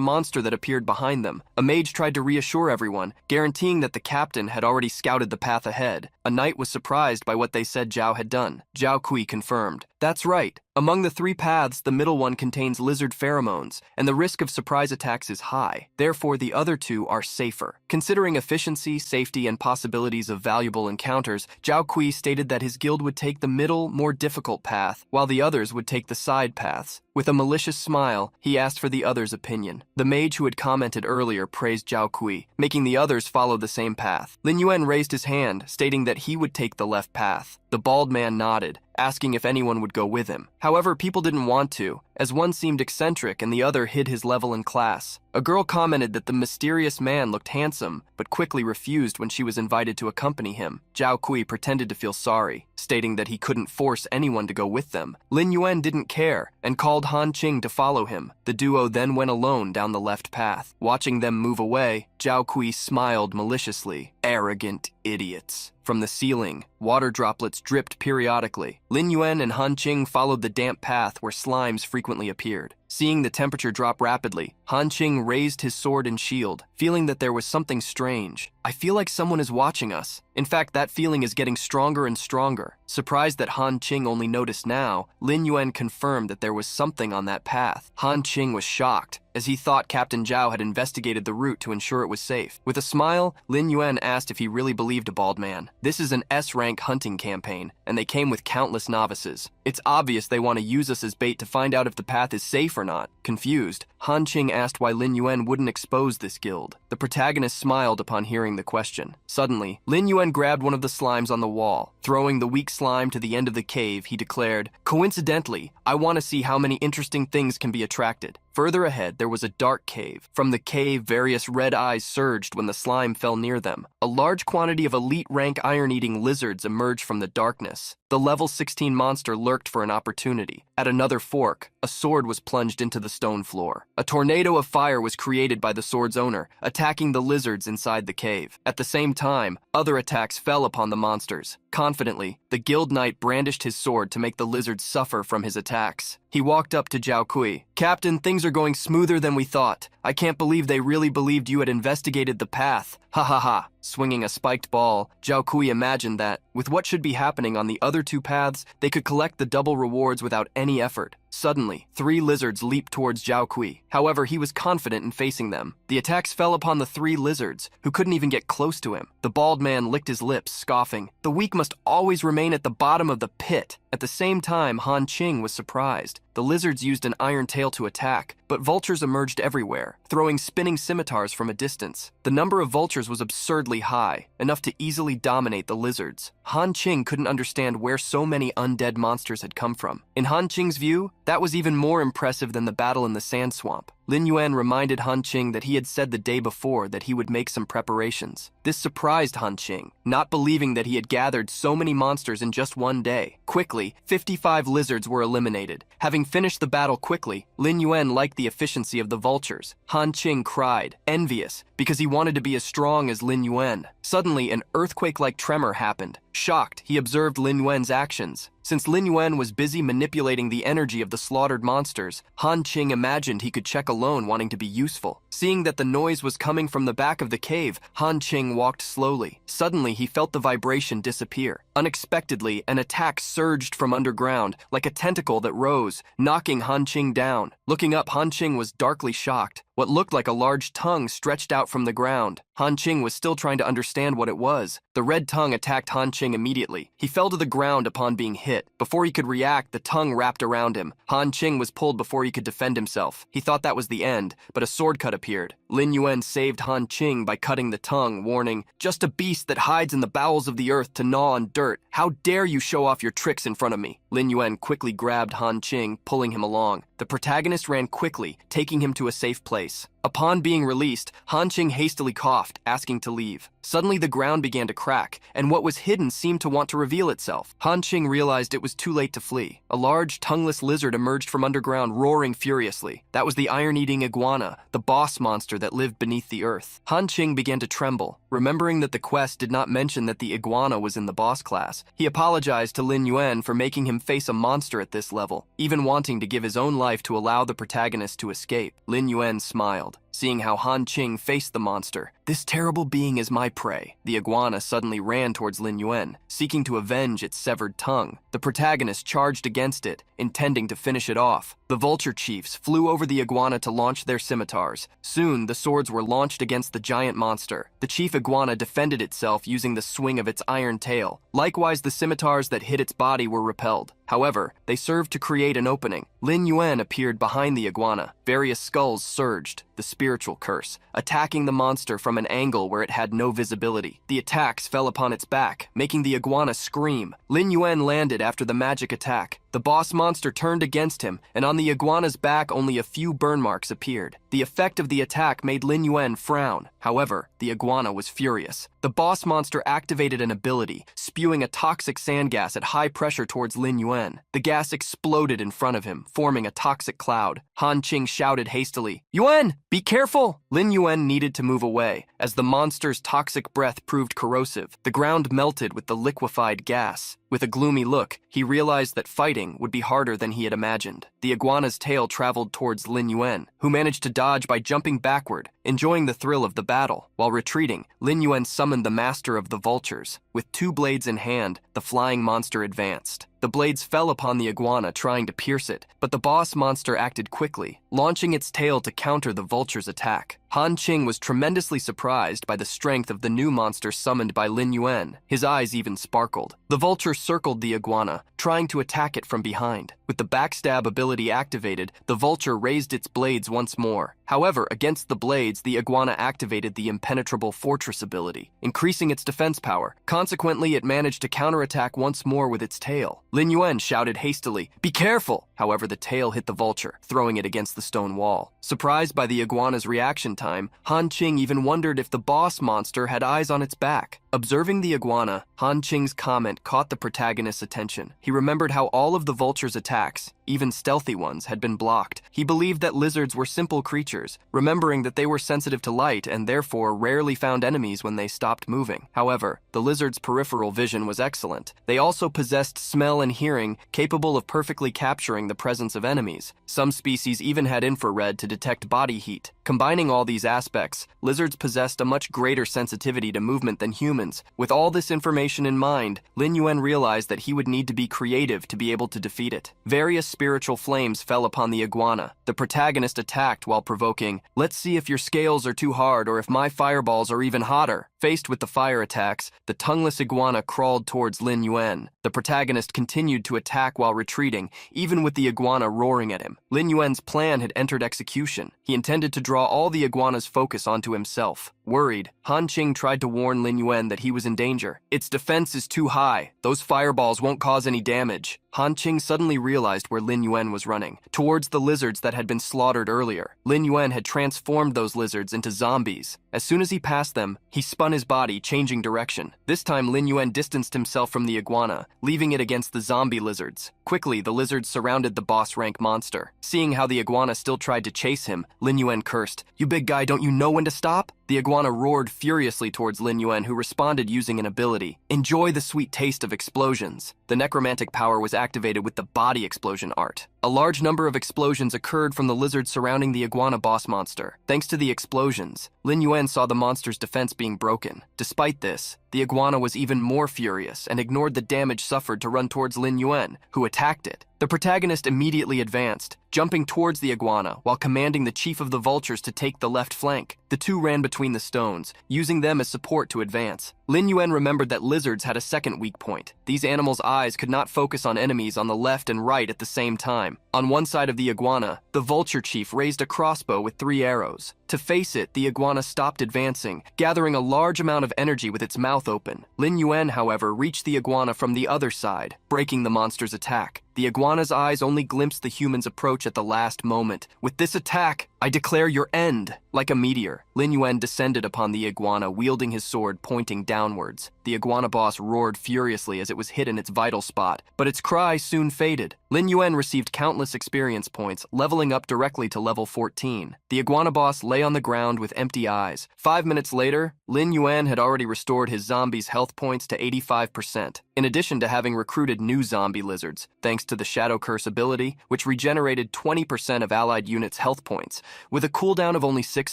monster that appeared behind them. A mage tried to reassure everyone, guaranteeing that the captain had already scouted the path ahead. A knight was surprised by what they said Zhao had done. Zhao Kui confirmed, "That's right. Among the 3 paths, the middle one contains lizard pheromones, and the risk of surprise attacks is high. Therefore, the other 2 are safer." Considering efficiency, safety, and possibilities of valuable encounters, Zhao Kui stated that his guild would take the middle, more difficult path, while the others would take the side paths. With a malicious smile, he asked for the others' opinion. The mage who had commented earlier praised Zhao Kui, making the others follow the same path. Lin Yuen raised his hand, stating that he would take the left path. The bald man nodded, asking if anyone would go with him. However, people didn't want to, as one seemed eccentric and the other hid his level in class. A girl commented that the mysterious man looked handsome, but quickly refused when she was invited to accompany him. Zhao Kui pretended to feel sorry, stating that he couldn't force anyone to go with them. Lin Yuen didn't care, and called Han Qing to follow him. The duo then went alone down the left path. Watching them move away, Zhao Kui smiled maliciously. "Arrogant idiots." From the ceiling, water droplets dripped periodically. Lin Yuen and Han Qing followed the damp path where slimes frequently appeared. Seeing the temperature drop rapidly, Han Qing raised his sword and shield, feeling that there was something strange. I feel like someone is watching us. In fact, that feeling is getting stronger and stronger. Surprised that Han Qing only noticed now, Lin Yuen confirmed that there was something on that path. Han Qing was shocked, as he thought Captain Zhao had investigated the route to ensure it was safe. With a smile, Lin Yuen asked if he really believed a bald man. This is an S-rank hunting campaign, and they came with countless novices. It's obvious they want to use us as bait to find out if the path is safe or not. Confused, Han Qing asked why Lin Yuen wouldn't expose this guild. The protagonist smiled upon hearing the question. Suddenly, Lin Yuen grabbed one of the slimes on the wall. Throwing the weak slime to the end of the cave, he declared, "Coincidentally, I want to see how many interesting things can be attracted." Further ahead, there was a dark cave. From the cave, various red eyes surged when the slime fell near them. A large quantity of elite-rank iron-eating lizards emerged from the darkness. The level 16 monster lurked for an opportunity. At another fork, a sword was plunged into the stone floor. A tornado of fire was created by the sword's owner, attacking the lizards inside the cave. At the same time, other attacks fell upon the monsters. Confidently, the guild knight brandished his sword to make the lizards suffer from his attacks. He walked up to Zhao Kui. "Captain, things are going smoother than we thought. I can't believe they really believed you had investigated the path. Ha ha ha." Swinging a spiked ball, Zhao Kui imagined that, with what should be happening on the other two paths, they could collect the double rewards without any effort. Suddenly, 3 lizards leaped towards Zhao Kui. However, he was confident in facing them. The attacks fell upon the 3 lizards, who couldn't even get close to him. The bald man licked his lips, scoffing, "The weak must always remain at the bottom of the pit." At the same time, Han Qing was surprised. The lizards used an iron tail to attack, but vultures emerged everywhere, throwing spinning scimitars from a distance. The number of vultures was absurdly high, enough to easily dominate the lizards. Han Qing couldn't understand where so many undead monsters had come from. In Han Qing's view, that was even more impressive than the battle in the sand swamp. Lin Yuen reminded Han Qing that he had said the day before that he would make some preparations. This surprised Han Qing, not believing that he had gathered so many monsters in just one day. Quickly, 55 lizards were eliminated. Having finished the battle quickly, Lin Yuen liked the efficiency of the vultures. Han Qing cried, envious, because he wanted to be as strong as Lin Yuen. Suddenly, an earthquake-like tremor happened. Shocked, he observed Lin Yuen's actions. Since Lin Yuen was busy manipulating the energy of the slaughtered monsters, Han Qing imagined he could check alone, wanting to be useful. Seeing that the noise was coming from the back of the cave, Han Qing walked slowly. Suddenly, he felt the vibration disappear. Unexpectedly, an attack surged from underground, like a tentacle that rose, knocking Han Qing down. Looking up, Han Qing was darkly shocked. What looked like a large tongue stretched out from the ground. Han Qing was still trying to understand what it was. The red tongue attacked Han Qing immediately. He fell to the ground upon being hit. Before he could react, the tongue wrapped around him. Han Qing was pulled before he could defend himself. He thought that was the end, but a sword cut appeared. Lin Yuen saved Han Qing by cutting the tongue, warning, "Just a beast that hides in the bowels of the earth to gnaw on dirt. How dare you show off your tricks in front of me?" Lin Yuen quickly grabbed Han Qing, pulling him along. The protagonist ran quickly, taking him to a safe place. Upon being released, Han Qing hastily coughed, asking to leave. Suddenly the ground began to crack, and what was hidden seemed to want to reveal itself. Han Qing realized it was too late to flee. A large, tongueless lizard emerged from underground, roaring furiously. That was the iron-eating iguana, the boss monster that lived beneath the earth. Han Qing began to tremble, remembering that the quest did not mention that the iguana was in the boss class. He apologized to Lin Yuen for making him face a monster at this level, even wanting to give his own life to allow the protagonist to escape. Lin Yuen smiled, seeing how Han Qing faced the monster. "This terrible being is my prey." The iguana suddenly ran towards Lin Yuen, seeking to avenge its severed tongue. The protagonist charged against it, intending to finish it off. The vulture chiefs flew over the iguana to launch their scimitars. Soon, the swords were launched against the giant monster. The chief iguana defended itself using the swing of its iron tail. Likewise, the scimitars that hit its body were repelled. However, they served to create an opening. Lin Yuen appeared behind the iguana. Various skulls surged, the spiritual curse, attacking the monster from an angle where it had no visibility. The attacks fell upon its back, making the iguana scream. Lin Yuen landed after the magic attack. The boss monster turned against him, and on the iguana's back only a few burn marks appeared. The effect of the attack made Lin Yuen frown. However, the iguana was furious. The boss monster activated an ability, spewing a toxic sand gas at high pressure towards Lin Yuen. The gas exploded in front of him, forming a toxic cloud. Han Qing shouted hastily, "Yuen, be careful!" Lin Yuen needed to move away, as the monster's toxic breath proved corrosive. The ground melted with the liquefied gas. With a gloomy look, he realized that fighting would be harder than he had imagined. The iguana's tail traveled towards Lin Yuen, who managed to dodge by jumping backward, enjoying the thrill of the battle. While retreating, Lin Yuen summoned the master of the vultures. With 2 blades in hand, the flying monster advanced. The blades fell upon the iguana, trying to pierce it, but the boss monster acted quickly, launching its tail to counter the vulture's attack. Han Qing was tremendously surprised by the strength of the new monster summoned by Lin Yuen. His eyes even sparkled. The vulture circled the iguana, trying to attack it from behind. With the backstab ability activated, the vulture raised its blades once more. However, against the blades, the iguana activated the impenetrable fortress ability, increasing its defense power. Consequently, it managed to counterattack once more with its tail. Lin Yuen shouted hastily, "Be careful!" However, the tail hit the vulture, throwing it against the stone wall. Surprised by the iguana's reaction time, Han Qing even wondered if the boss monster had eyes on its back. Observing the iguana, Han Qing's comment caught the protagonist's attention. He remembered how all of the vulture's attacks, even stealthy ones, had been blocked. He believed that lizards were simple creatures, remembering that they were sensitive to light and therefore rarely found enemies when they stopped moving. However, the lizard's peripheral vision was excellent. They also possessed smell and hearing, capable of perfectly capturing the presence of enemies. Some species even had infrared to detect body heat. Combining all these aspects, lizards possessed a much greater sensitivity to movement than humans. With all this information in mind, Lin Yuen realized that he would need to be creative to be able to defeat it. Various spiritual flames fell upon the iguana. The protagonist attacked while provoking, "Let's see if your scales are too hard or if my fireballs are even hotter." Faced with the fire attacks, the tongueless iguana crawled towards Lin Yuen. The protagonist continued to attack while retreating, even with the iguana roaring at him. Lin Yuen's plan had entered execution. He intended to draw all the iguana's focus onto himself. Worried, Han Qing tried to warn Lin Yuen that he was in danger. "Its defense is too high. Those fireballs won't cause any damage." Han Qing suddenly realized where Lin Yuen was running, towards the lizards that had been slaughtered earlier. Lin Yuen had transformed those lizards into zombies. As soon as he passed them, he spun his body, changing direction. This time, Lin Yuen distanced himself from the iguana, leaving it against the zombie lizards. Quickly, the lizards surrounded the boss-rank monster. Seeing how the iguana still tried to chase him, Lin Yuen cursed, "You big guy, don't you know when to stop?" The iguana roared furiously towards Lin Yuen, who responded using an ability. "Enjoy the sweet taste of explosions." The necromantic power was activated with the body explosion art. A large number of explosions occurred from the lizards surrounding the iguana boss monster. Thanks to the explosions, Lin Yuen saw the monster's defense being broken. Despite this, the iguana was even more furious and ignored the damage suffered to run towards Lin Yuen, who attacked it. The protagonist immediately advanced, jumping towards the iguana while commanding the chief of the vultures to take the left flank. The two ran between the stones, using them as support to advance. Lin Yuen remembered that lizards had a second weak point. These animals' eyes could not focus on enemies on the left and right at the same time. On one side of the iguana, the vulture chief raised a crossbow with 3 arrows. To face it, the iguana stopped advancing, gathering a large amount of energy with its mouth open. Lin Yuen, however, reached the iguana from the other side, breaking the monster's attack. The iguana's eyes only glimpsed the human's approach at the last moment. "With this attack, I declare your end." Like a meteor, Lin Yuen descended upon the iguana, wielding his sword pointing downwards. The iguana boss roared furiously as it was hit in its vital spot, but its cry soon faded. Lin Yuen received countless experience points, leveling up directly to level 14. The iguana boss lay on the ground with empty eyes. 5 minutes later, Lin Yuen had already restored his zombies' health points to 85%, in addition to having recruited new zombie lizards, thanks to the Shadow Curse ability, which regenerated 20% of allied units' health points, with a cooldown of only 6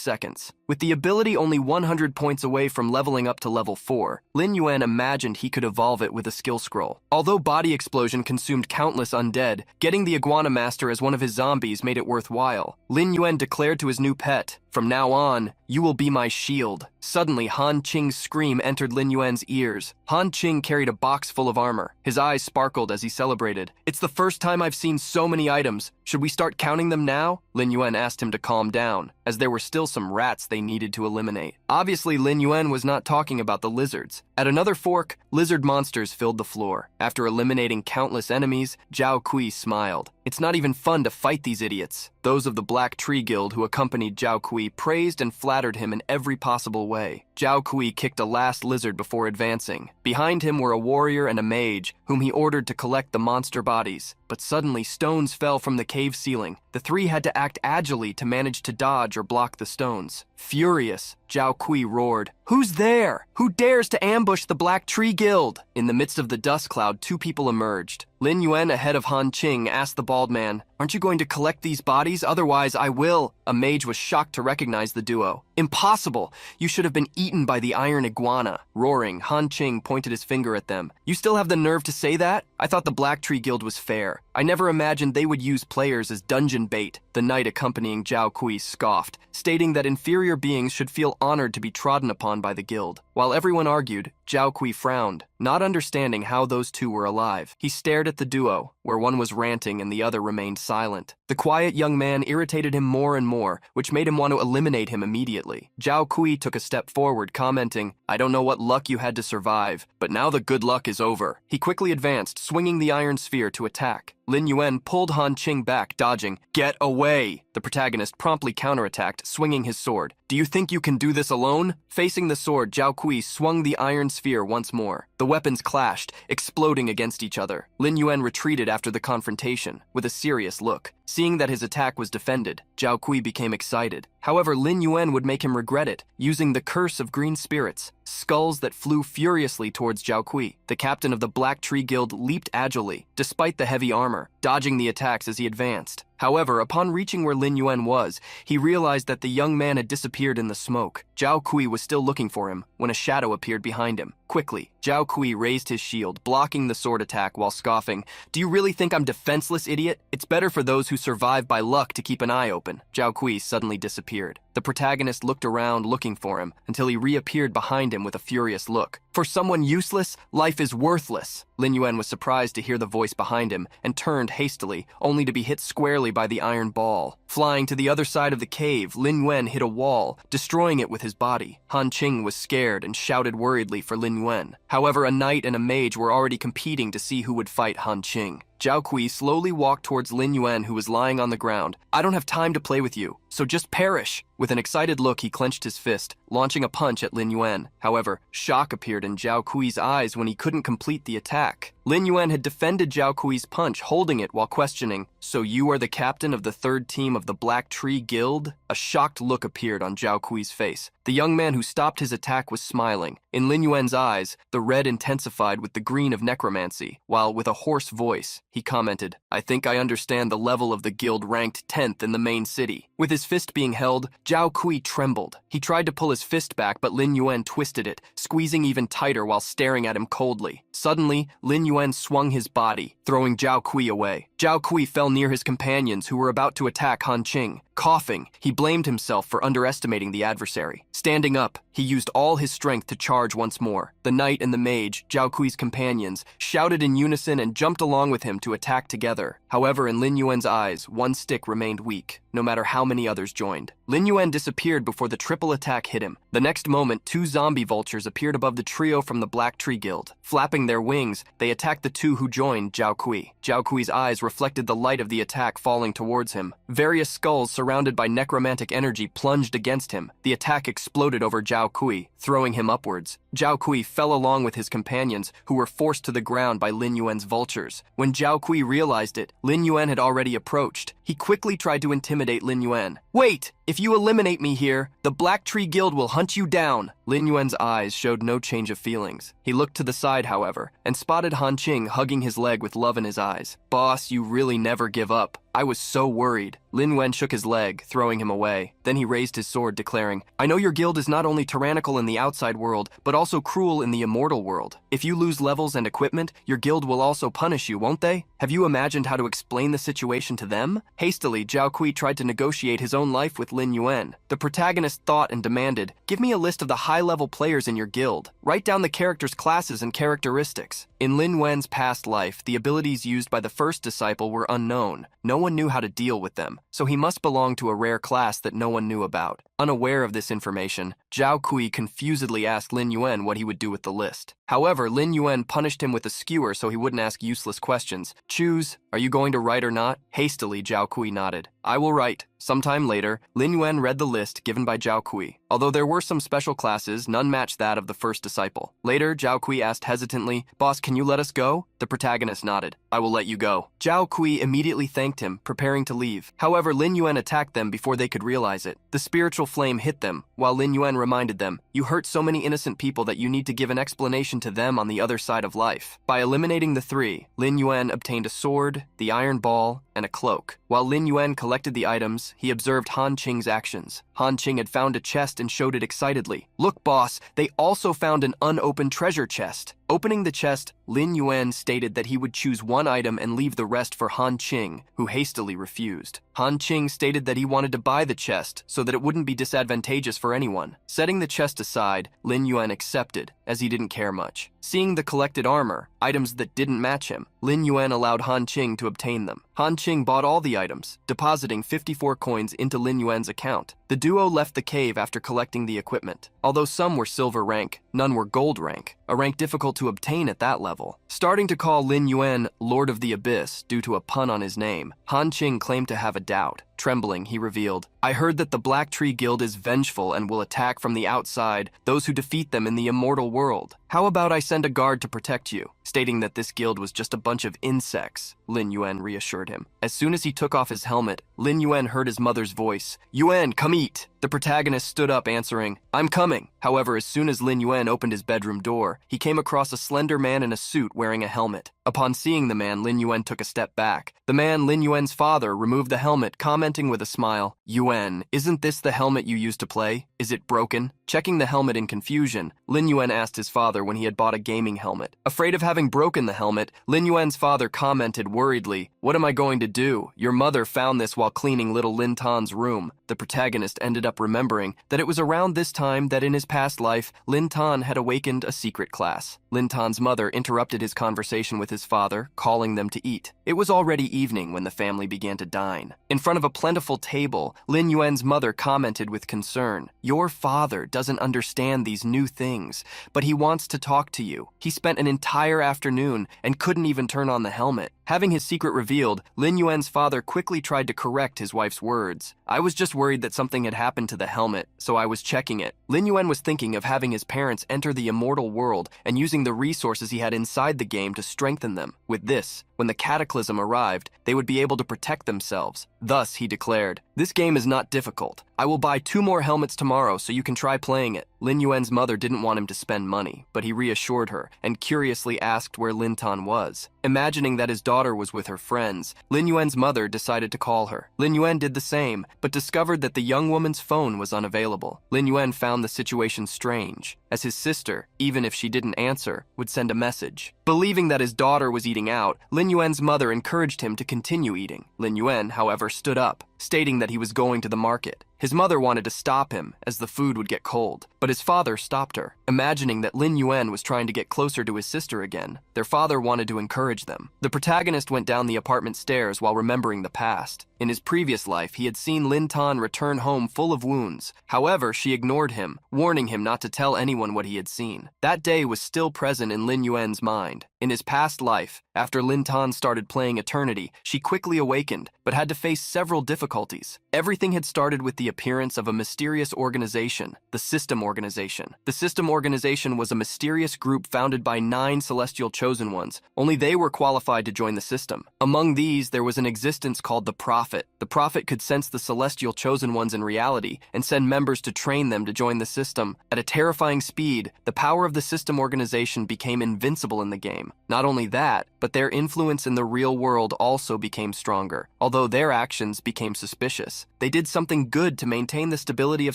seconds. With the ability only 100 points away from leveling up to level 4, Lin Yuen imagined he could evolve it with a skill scroll. Although Body Explosion consumed countless undead, getting the Iguana Master as one of his zombies made it worthwhile. Lin Yuen declared to his new pet, "From now on, you will be my shield." Suddenly, Han Qing's scream entered Lin Yuen's ears. Han Qing carried a box full of armor. His eyes sparkled as he celebrated. "It's the first time I've seen so many items. Should we start counting them now?" Lin Yuen asked him to calm down, as there were still some rats they needed to eliminate. Obviously, Lin Yuen was not talking about the lizards. At another fork, lizard monsters filled the floor. After eliminating countless enemies, Zhao Kui smiled. "It's not even fun to fight these idiots." Those of the Black Tree Guild who accompanied Zhao Kui praised and flattered him in every possible way. Zhao Kui kicked a last lizard before advancing. Behind him were a warrior and a mage, whom he ordered to collect the monster bodies. But suddenly, stones fell from the cave ceiling, The three had to act agilely to manage to dodge or block the stones. Furious, Zhao Kui roared, "Who's there? Who dares to ambush the Black Tree Guild?" In the midst of the dust cloud, two people emerged. Lin Yuen, ahead of Han Qing, asked the bald man, "Aren't you going to collect these bodies? Otherwise, I will." A mage was shocked to recognize the duo. "Impossible! You should have been eaten by the iron iguana." Roaring, Han Qing pointed his finger at them. "You still have the nerve to say that? I thought the Black Tree Guild was fair. I never imagined they would use players as dungeon bait." The knight accompanying Zhao Kui scoffed, stating that inferior beings should feel honored to be trodden upon by the guild. While everyone argued, Zhao Kui frowned, not understanding how those two were alive. He stared at the duo, where one was ranting and the other remained silent. The quiet young man irritated him more and more, which made him want to eliminate him immediately. Zhao Kui took a step forward, commenting, "I don't know what luck you had to survive, but now the good luck is over." He quickly advanced, swinging the iron sphere to attack. Lin Yuen pulled Han Qing back, dodging. "Get away!" The protagonist promptly counterattacked, swinging his sword. "Do you think you can do this alone?" Facing the sword, Zhao Kui swung the iron sphere once more. The weapons clashed, exploding against each other. Lin Yuen retreated after the confrontation, with a serious look. Seeing that his attack was defended, Zhao Kui became excited. However, Lin Yuen would make him regret it, using the curse of green spirits, skulls that flew furiously towards Zhao Kui. The captain of the Black Tree Guild leaped agilely, despite the heavy armor, dodging the attacks as he advanced. However, upon reaching where Lin Yuen was, he realized that the young man had disappeared in the smoke. Zhao Kui was still looking for him when a shadow appeared behind him. Quickly, Zhao Kui raised his shield, blocking the sword attack while scoffing. "Do you really think I'm defenseless, idiot? It's better for those who survive by luck to keep an eye open." Zhao Kui suddenly disappeared. The protagonist looked around looking for him until he reappeared behind him with a furious look. "For someone useless, life is worthless." Lin Yuen was surprised to hear the voice behind him and turned hastily, only to be hit squarely by the iron ball. Flying to the other side of the cave, Lin Yuen hit a wall, destroying it with his body. Han Qing was scared and shouted worriedly for Lin Yuen. However, a knight and a mage were already competing to see who would fight Han Qing. Zhao Kui slowly walked towards Lin Yuen, who was lying on the ground. "I don't have time to play with you, so just perish." With an excited look, he clenched his fist, launching a punch at Lin Yuen. However, shock appeared in Zhao Kui's eyes when he couldn't complete the attack. Lin Yuen had defended Zhao Kui's punch, holding it while questioning, "So you are the captain of the third team of the Black Tree Guild?" A shocked look appeared on Zhao Kui's face. The young man who stopped his attack was smiling. In Lin Yuen's eyes, the red intensified with the green of necromancy, while with a hoarse voice, he commented, "I think I understand the level of the guild ranked 10th in the main city." With his fist being held, Zhao Kui trembled. He tried to pull his fist back, but Lin Yuen twisted it, squeezing even tighter while staring at him coldly. Suddenly, Lin Yuen swung his body, throwing Zhao Kui away. Zhao Kui fell near his companions who were about to attack Han Qing. Coughing, he blamed himself for underestimating the adversary. Standing up, he used all his strength to charge once more. The knight and the mage, Zhao Kui's companions, shouted in unison and jumped along with him to attack together. However, in Lin Yuen's eyes, one stick remained weak, no matter how many others joined. Lin Yuen disappeared before the triple attack hit him. The next moment, two zombie vultures appeared above the trio from the Black Tree Guild. Flapping their wings, they attacked the two who joined Zhao Kui. Zhao Kui's eyes reflected the light of the attack falling towards him. Various skulls surrounded by necromantic energy plunged against him. The attack exploded over Zhao Kui, throwing him upwards. Zhao Kui fell along with his companions, who were forced to the ground by Lin Yuen's vultures. When Zhao Kui realized it, Lin Yuen had already approached. He quickly tried to intimidate Lin Yuen. "Wait! If you eliminate me here, the Black Tree Guild will hunt you down." Lin Yuen's eyes showed no change of feelings. He looked to the side, however, and spotted Han Qing hugging his leg with love in his eyes. "Boss, you really never give up. I was so worried." Lin Yuen shook his leg, throwing him away. Then he raised his sword, declaring, "I know your guild is not only tyrannical in the outside world, but also cruel in the immortal world. If you lose levels and equipment, your guild will also punish you, won't they? Have you imagined how to explain the situation to them?" Hastily, Zhao Kui tried to negotiate his own life with Lin Yuen. The protagonist thought and demanded, "Give me a list of the high-level players in your guild. Write down the characters' classes and characteristics." In Lin Yuen's past life, the abilities used by the first disciple were unknown. No one knew how to deal with them, so he must belong to a rare class that no one knew about. Unaware of this information, Zhao Kui confusedly asked Lin Yuen what he would do with the list. However, Lin Yuen punished him with a skewer so he wouldn't ask useless questions. "Choose. Are you going to write or not?" Hastily, Zhao Kui nodded. I will write. Sometime later, Lin Yuen read the list given by Zhao Kui. Although there were some special classes, none matched that of the first disciple. Later, Zhao Kui asked hesitantly, "Boss, can you let us go?" The protagonist nodded. "I will let you go." Zhao Kui immediately thanked him, preparing to leave. However, Lin Yuen attacked them before they could realize it. The spiritual flame hit them, while Lin Yuen reminded them, "You hurt so many innocent people that you need to give an explanation to them on the other side of life." By eliminating the three, Lin Yuen obtained a sword, the iron ball, and a cloak. While Lin Yuen collected the items, he observed Han Qing's actions. Han Qing had found a chest and showed it excitedly. "Look, boss, they also found an unopened treasure chest." Opening the chest, Lin Yuen stated that he would choose one item and leave the rest for Han Qing, who hastily refused. Han Qing stated that he wanted to buy the chest so that it wouldn't be disadvantageous for anyone. Setting the chest aside, Lin Yuen accepted, as he didn't care much. Seeing the collected armor, items that didn't match him, Lin Yuen allowed Han Qing to obtain them. Han Qing bought all the items, depositing 54 coins into Lin Yuen's account. The duo left the cave after collecting the equipment. Although some were silver rank, none were gold rank, a rank difficult to obtain at that level. Starting to call Lin Yuen Lord of the Abyss due to a pun on his name, Han Qing claimed to have a doubt. Trembling, he revealed, "I heard that the Black Tree Guild is vengeful and will attack from the outside those who defeat them in the immortal world. How about I send a guard to protect you?" Stating that this guild was just a bunch of insects, Lin Yuen reassured him. As soon as he took off his helmet, Lin Yuen heard his mother's voice. "Yuen, come eat." The protagonist stood up answering, "I'm coming." However, as soon as Lin Yuen opened his bedroom door, he came across a slender man in a suit wearing a helmet. Upon seeing the man, Lin Yuen took a step back. The man, Lin Yuen's father, removed the helmet, commenting with a smile, "Yuen, isn't this the helmet you used to play? Is it broken?" Checking the helmet in confusion, Lin Yuen asked his father when he had bought a gaming helmet. Afraid of having broken the helmet, Lin Yuen's father commented worriedly, "What am I going to do? Your mother found this while cleaning little Lin Tan's room." The protagonist ended up remembering that it was around this time that in his past life, Lin Tan had awakened a secret class. Lin Tan's mother interrupted his conversation with his father, calling them to eat. It was already evening when the family began to dine. In front of a plentiful table, Lin Yuen's mother commented with concern, "Your father doesn't understand these new things, but he wants to talk to you. He spent an entire afternoon and couldn't even turn on the helmet." Having his secret revealed, Lin Yuen's father quickly tried to correct his wife's words. "I was just worried that something had happened to the helmet, so I was checking it." Lin Yuen was thinking of having his parents enter the immortal world and using the resources he had inside the game to strengthen them. With this, when the cataclysm arrived, they would be able to protect themselves. Thus, he declared, "This game is not difficult. I will buy 2 more helmets tomorrow so you can try playing it." Lin Yuen's mother didn't want him to spend money, but he reassured her and curiously asked where Lin Tan was. Imagining that his daughter was with her friends, Lin Yuen's mother decided to call her. Lin Yuen did the same, but discovered that the young woman's phone was unavailable. Lin Yuen found the situation strange, as his sister, even if she didn't answer, would send a message. Believing that his daughter was eating out, Lin Yuen's mother encouraged him to continue eating. Lin Yuen, however, stood up, stating that he was going to the market. His mother wanted to stop him, as the food would get cold, but his father stopped her. Imagining that Lin Yuen was trying to get closer to his sister again, their father wanted to encourage them. The protagonist went down the apartment stairs while remembering the past. In his previous life, he had seen Lin Tan return home full of wounds. However, she ignored him, warning him not to tell anyone what he had seen. That day was still present in Lin Yuen's mind. In his past life, after Lin Tan started playing Eternity, she quickly awakened, but had to face several difficulties. Everything had started with the appearance of a mysterious organization, the System Organization. The System Organization was a mysterious group founded by 9 celestial chosen ones. Only they were qualified to join the system. Among these, there was an existence called the Prophet. The Prophet could sense the celestial chosen ones in reality and send members to train them to join the system. At a terrifying speed, the power of the System Organization became invincible in the game. Not only that, but their influence in the real world also became stronger, although their actions became suspicious. They did something good to maintain the stability of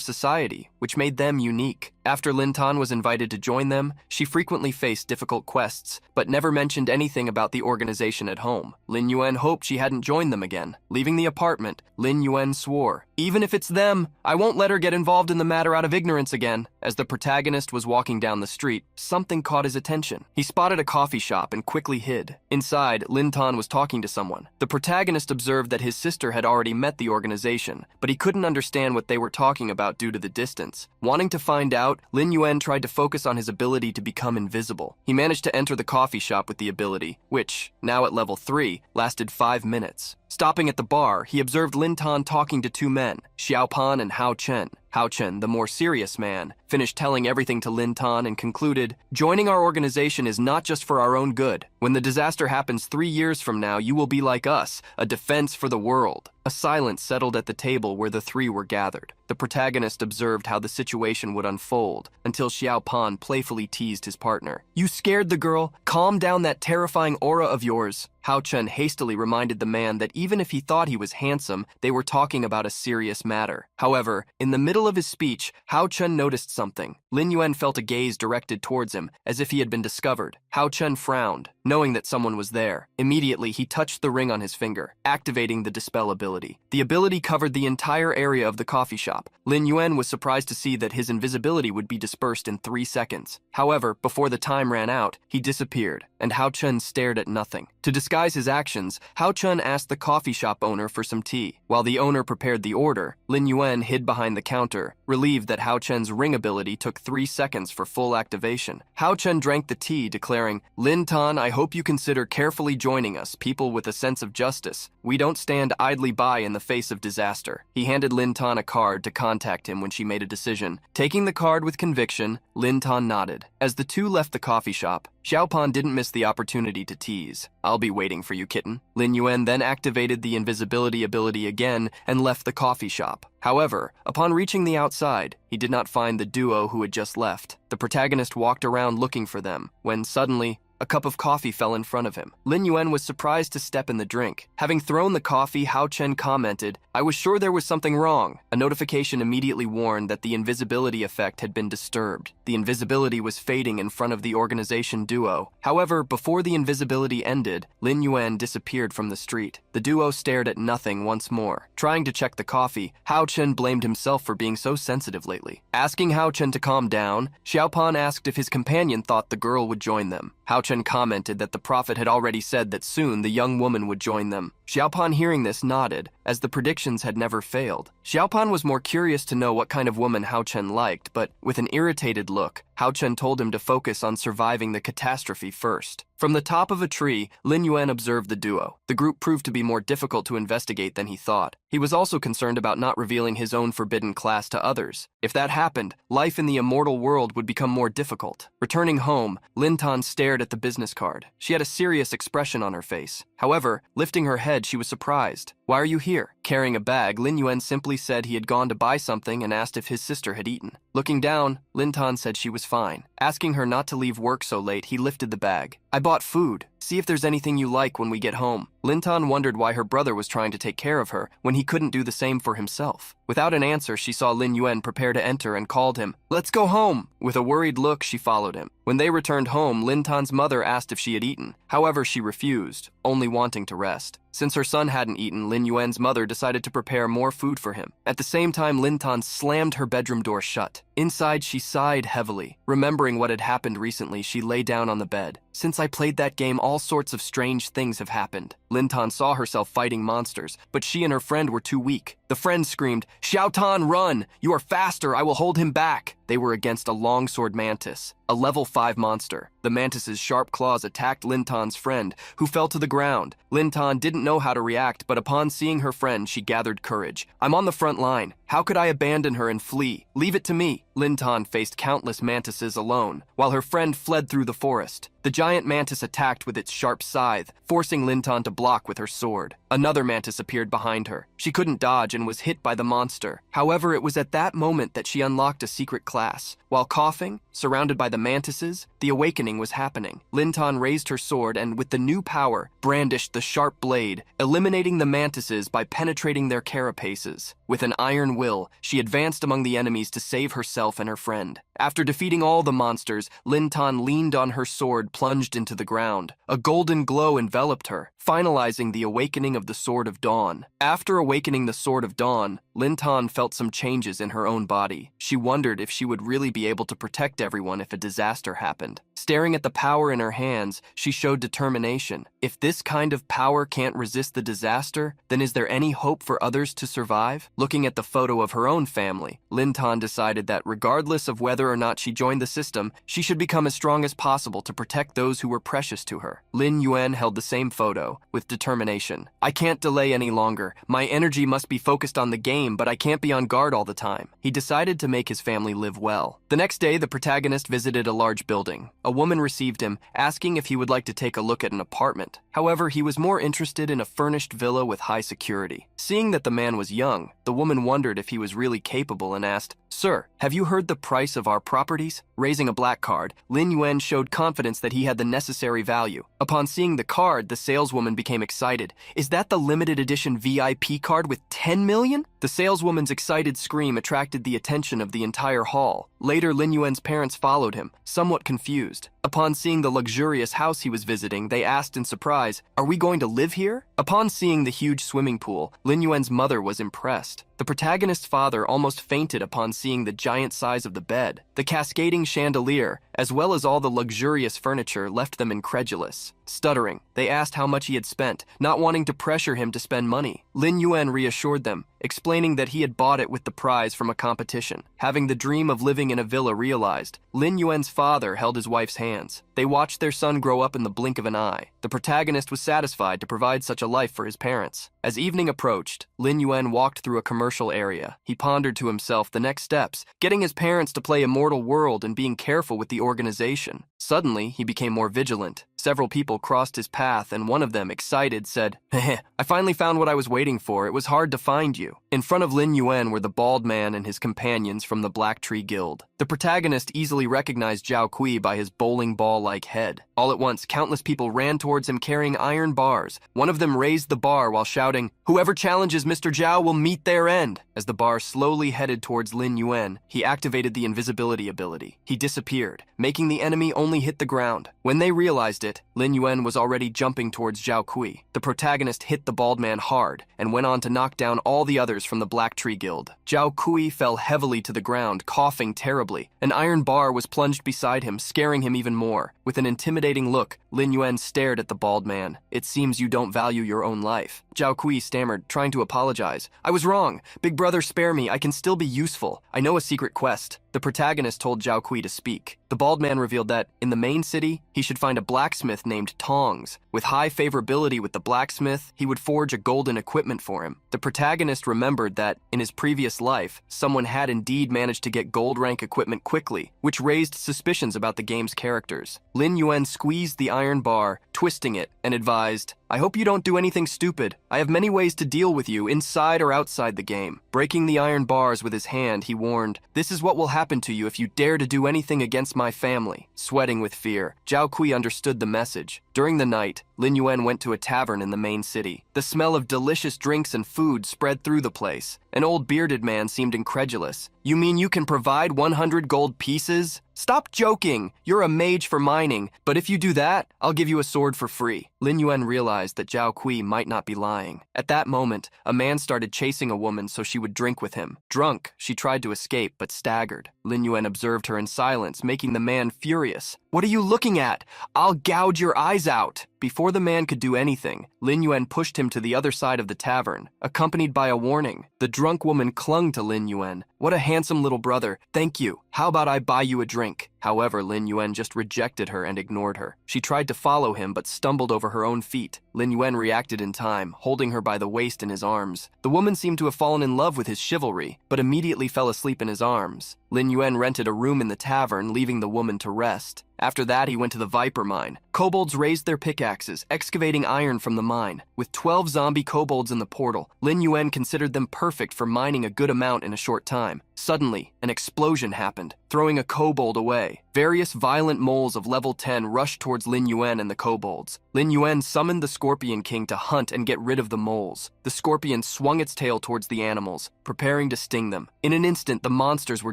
society, which made them unique. After Lin Tan was invited to join them, she frequently faced difficult quests, but never mentioned anything about the organization at home. Lin Yuen hoped she hadn't joined them again. Leaving the apartment, Lin Yuen swore, "Even if it's them, I won't let her get involved in the matter out of ignorance again." As the protagonist was walking down the street, something caught his attention. He spotted a coffee shop and quickly hid. Inside, Lin Tan was talking to someone. The protagonist observed that his sister had already met the organization, but he couldn't understand what they were talking about due to the distance. Wanting to find out, Lin Yuen tried to focus on his ability to become invisible. He managed to enter the coffee shop with the ability, which, now at level 3, lasted 5 minutes. Stopping at the bar, he observed Lin Tan talking to two men, Xiao Pan and Hao Chen. Hao Chen, the more serious man, finished telling everything to Lin Tan and concluded, "Joining our organization is not just for our own good. When the disaster happens 3 years from now, you will be like us, a defense for the world." A silence settled at the table where the three were gathered. The protagonist observed how the situation would unfold until Xiao Pan playfully teased his partner. "You scared the girl? Calm down that terrifying aura of yours." Hao Chen hastily reminded the man that even if he thought he was handsome, they were talking about a serious matter. However, in the middle of his speech, Hao Chen noticed something. Lin Yuen felt a gaze directed towards him, as if he had been discovered. Hao Chen frowned, knowing that someone was there. Immediately, he touched the ring on his finger, activating the dispel ability. The ability covered the entire area of the coffee shop. Lin Yuen was surprised to see that his invisibility would be dispersed in 3 seconds. However, before the time ran out, he disappeared, and Hao Chen stared at nothing. To disguise his actions, Hao Chen asked the coffee shop owner for some tea. While the owner prepared the order, Lin Yuen hid behind the counter, relieved that Hao Chen's ring ability took 3 seconds for full activation. Hao Chen drank the tea, declaring, "Lin Tan, I hope you consider carefully joining us, people with a sense of justice. We don't stand idly by in the face of disaster." He handed Lin Tan a card to contact him when she made a decision. Taking the card with conviction, Lin Tan nodded. As the two left the coffee shop, Xiao Pan didn't miss the opportunity to tease. "I'll be waiting for you, kitten." Lin Yuen then activated the invisibility ability again and left the coffee shop. However, upon reaching the outside, he did not find the duo who had just left. The protagonist walked around looking for them, when suddenly, a cup of coffee fell in front of him. Lin Yuen was surprised to step in the drink. Having thrown the coffee, Hao Chen commented, "I was sure there was something wrong." A notification immediately warned that the invisibility effect had been disturbed. The invisibility was fading in front of the organization duo. However, before the invisibility ended, Lin Yuen disappeared from the street. The duo stared at nothing once more. Trying to check the coffee, Hao Chen blamed himself for being so sensitive lately. Asking Hao Chen to calm down, Xiao Pan asked if his companion thought the girl would join them. Hao Chen commented that the prophet had already said that soon the young woman would join them. Xiao Pan, hearing this, nodded, as the predictions had never failed. Xiao Pan was more curious to know what kind of woman Hao Chen liked, but with an irritated look, Hao Chen told him to focus on surviving the catastrophe first. From the top of a tree, Lin Yuen observed the duo. The group proved to be more difficult to investigate than he thought. He was also concerned about not revealing his own forbidden class to others. If that happened, life in the immortal world would become more difficult. Returning home, Lin Tan stared at the business card. She had a serious expression on her face. However, lifting her head, she was surprised. "Why are you here?" Carrying a bag, Lin Yuen simply said he had gone to buy something and asked if his sister had eaten. Looking down, Lin Tan said she was fine. Asking her not to leave work so late, he lifted the bag. "I bought food. See if there's anything you like when we get home." Lin Tan wondered why her brother was trying to take care of her when he couldn't do the same for himself. Without an answer, she saw Lin Yuen prepare to enter and called him, "Let's go home." With a worried look, she followed him. When they returned home, Lin Tan's mother asked if she had eaten. However, she refused, only wanting to rest. Since her son hadn't eaten, Lin Yuen's mother decided to prepare more food for him. At the same time, Lin Tan slammed her bedroom door shut. Inside, she sighed heavily. Remembering what had happened recently, she lay down on the bed. "Since I played that game, all sorts of strange things have happened." Lin Tan saw herself fighting monsters, but she and her friend were too weak. The friend screamed, "Xiao Tan, run! You are faster, I will hold him back!" They were against a longsword mantis, a level 5 monster. The mantis's sharp claws attacked Lin Tan's friend, who fell to the ground. Lin Tan didn't know how to react, but upon seeing her friend, she gathered courage. "I'm on the front line. How could I abandon her and flee? Leave it to me." Lin Tan faced countless mantises alone, while her friend fled through the forest. The giant mantis attacked with its sharp scythe, forcing Lin Tan to block with her sword. Another mantis appeared behind her. She couldn't dodge and was hit by the monster. However, it was at that moment that she unlocked a secret class. While coughing, surrounded by the mantises, the awakening was happening. Lin Tan raised her sword and, with the new power, brandished the sharp blade, eliminating the mantises by penetrating their carapaces. With an iron will, she advanced among the enemies to save herself and her friend. After defeating all the monsters, Lin Tan leaned on her sword, plunged into the ground. A golden glow enveloped her, finalizing the awakening of the Sword of Dawn. After awakening the Sword of Dawn, Lin Tan felt some changes in her own body. She wondered if she would really be able to protect everyone if a disaster happened. Staring at the power in her hands, she showed determination. If this kind of power can't resist the disaster, then is there any hope for others to survive? Looking at the photo of her own family, Lin Tan decided that regardless of whether whether or not she joined the system, she should become as strong as possible to protect those who were precious to her. Lin Yuen held the same photo, with determination. I can't delay any longer. My energy must be focused on the game, but I can't be on guard all the time. He decided to make his family live well. The next day, the protagonist visited a large building. A woman received him, asking if he would like to take a look at an apartment. However, he was more interested in a furnished villa with high security. Seeing that the man was young, the woman wondered if he was really capable and asked, "Sir, have you heard the price of our properties?" Raising a black card, Lin Yuen showed confidence that he had the necessary value. Upon seeing the card, the saleswoman became excited. "Is that the limited edition VIP card with 10 million?" The saleswoman's excited scream attracted the attention of the entire hall. Later, Lin Yuen's parents followed him, somewhat confused. Upon seeing the luxurious house he was visiting, they asked in surprise, "Are we going to live here?" Upon seeing the huge swimming pool, Lin Yuen's mother was impressed. The protagonist's father almost fainted upon seeing the giant size of the bed. The cascading chandelier, as well as all the luxurious furniture, left them incredulous. Stuttering, they asked how much he had spent, not wanting to pressure him to spend money. Lin Yuen reassured them, explaining that he had bought it with the prize from a competition. Having the dream of living in a villa realized, Lin Yuen's father held his wife's hands. They watched their son grow up in the blink of an eye. The protagonist was satisfied to provide such a life for his parents. As evening approached, Lin Yuen walked through a commercial area. He pondered to himself the next steps, getting his parents to play Immortal World and being careful with the organization. Suddenly, he became more vigilant. Several people crossed his path, and one of them, excited, said, "Heh, I finally found what I was waiting for. It was hard to find you." In front of Lin Yuen were the bald man and his companions from the Black Tree Guild. The protagonist easily recognized Zhao Kui by his bowling ball-like head. All at once, countless people ran towards him carrying iron bars. One of them raised the bar while shouting, "Whoever challenges Mr. Zhao will meet their end." As the bar slowly headed towards Lin Yuen, he activated the invisibility ability. He disappeared, making the enemy only hit the ground. When they realized it, Lin Yuen was already jumping towards Zhao Kui. The protagonist hit the bald man hard and went on to knock down all the others from the Black Tree Guild. Zhao Kui fell heavily to the ground, coughing terribly. An iron bar was plunged beside him, scaring him even more. With an intimidating look, Lin Yuen stared at the bald man. "It seems you don't value your own life." Zhao Kui stammered, trying to apologize. "I was wrong. Big brother, spare me. I can still be useful. I know a secret quest." The protagonist told Zhao Kui to speak. The bald man revealed that, in the main city, he should find a blacksmith named Tongs. With high favorability with the blacksmith, he would forge a golden equipment for him. The protagonist remembered that, in his previous life, someone had indeed managed to get gold rank equipment quickly, which raised suspicions about the game's characters. Lin Yuen squeezed the iron bar, twisting it, and advised, "I hope you don't do anything stupid. I have many ways to deal with you, inside or outside the game." Breaking the iron bars with his hand, he warned, "This is what will happen to you if you dare to do anything against my family." Sweating with fear, Zhao Kui understood the message. During the night, Lin Yuen went to a tavern in the main city. The smell of delicious drinks and food spread through the place. An old bearded man seemed incredulous. "You mean you can provide 100 gold pieces? Stop joking! You're a mage for mining, but if you do that, I'll give you a sword for free." Lin Yuen realized that Zhao Kui might not be lying. At that moment, a man started chasing a woman so she would drink with him. Drunk, she tried to escape but staggered. Lin Yuen observed her in silence, making the man furious. "What are you looking at? I'll gouge your eyes out." Before the man could do anything, Lin Yuen pushed him to the other side of the tavern, accompanied by a warning. The drunk woman clung to Lin Yuen. "What a handsome little brother. Thank you. How about I buy you a drink?" However, Lin Yuen just rejected her and ignored her. She tried to follow him but stumbled over her own feet. Lin Yuen reacted in time, holding her by the waist in his arms. The woman seemed to have fallen in love with his chivalry, but immediately fell asleep in his arms. Lin Yuen rented a room in the tavern, leaving the woman to rest. After that, he went to the Viper mine. Kobolds raised their pickaxes, excavating iron from the mine. With 12 zombie kobolds in the portal, Lin Yuen considered them perfect for mining a good amount in a short time. Suddenly, an explosion happened, throwing a kobold away. Various violent moles of level 10 rushed towards Lin Yuen and the kobolds. Lin Yuen summoned the Scorpion King to hunt and get rid of the moles. The scorpion swung its tail towards the animals, preparing to sting them. In an instant, the monsters were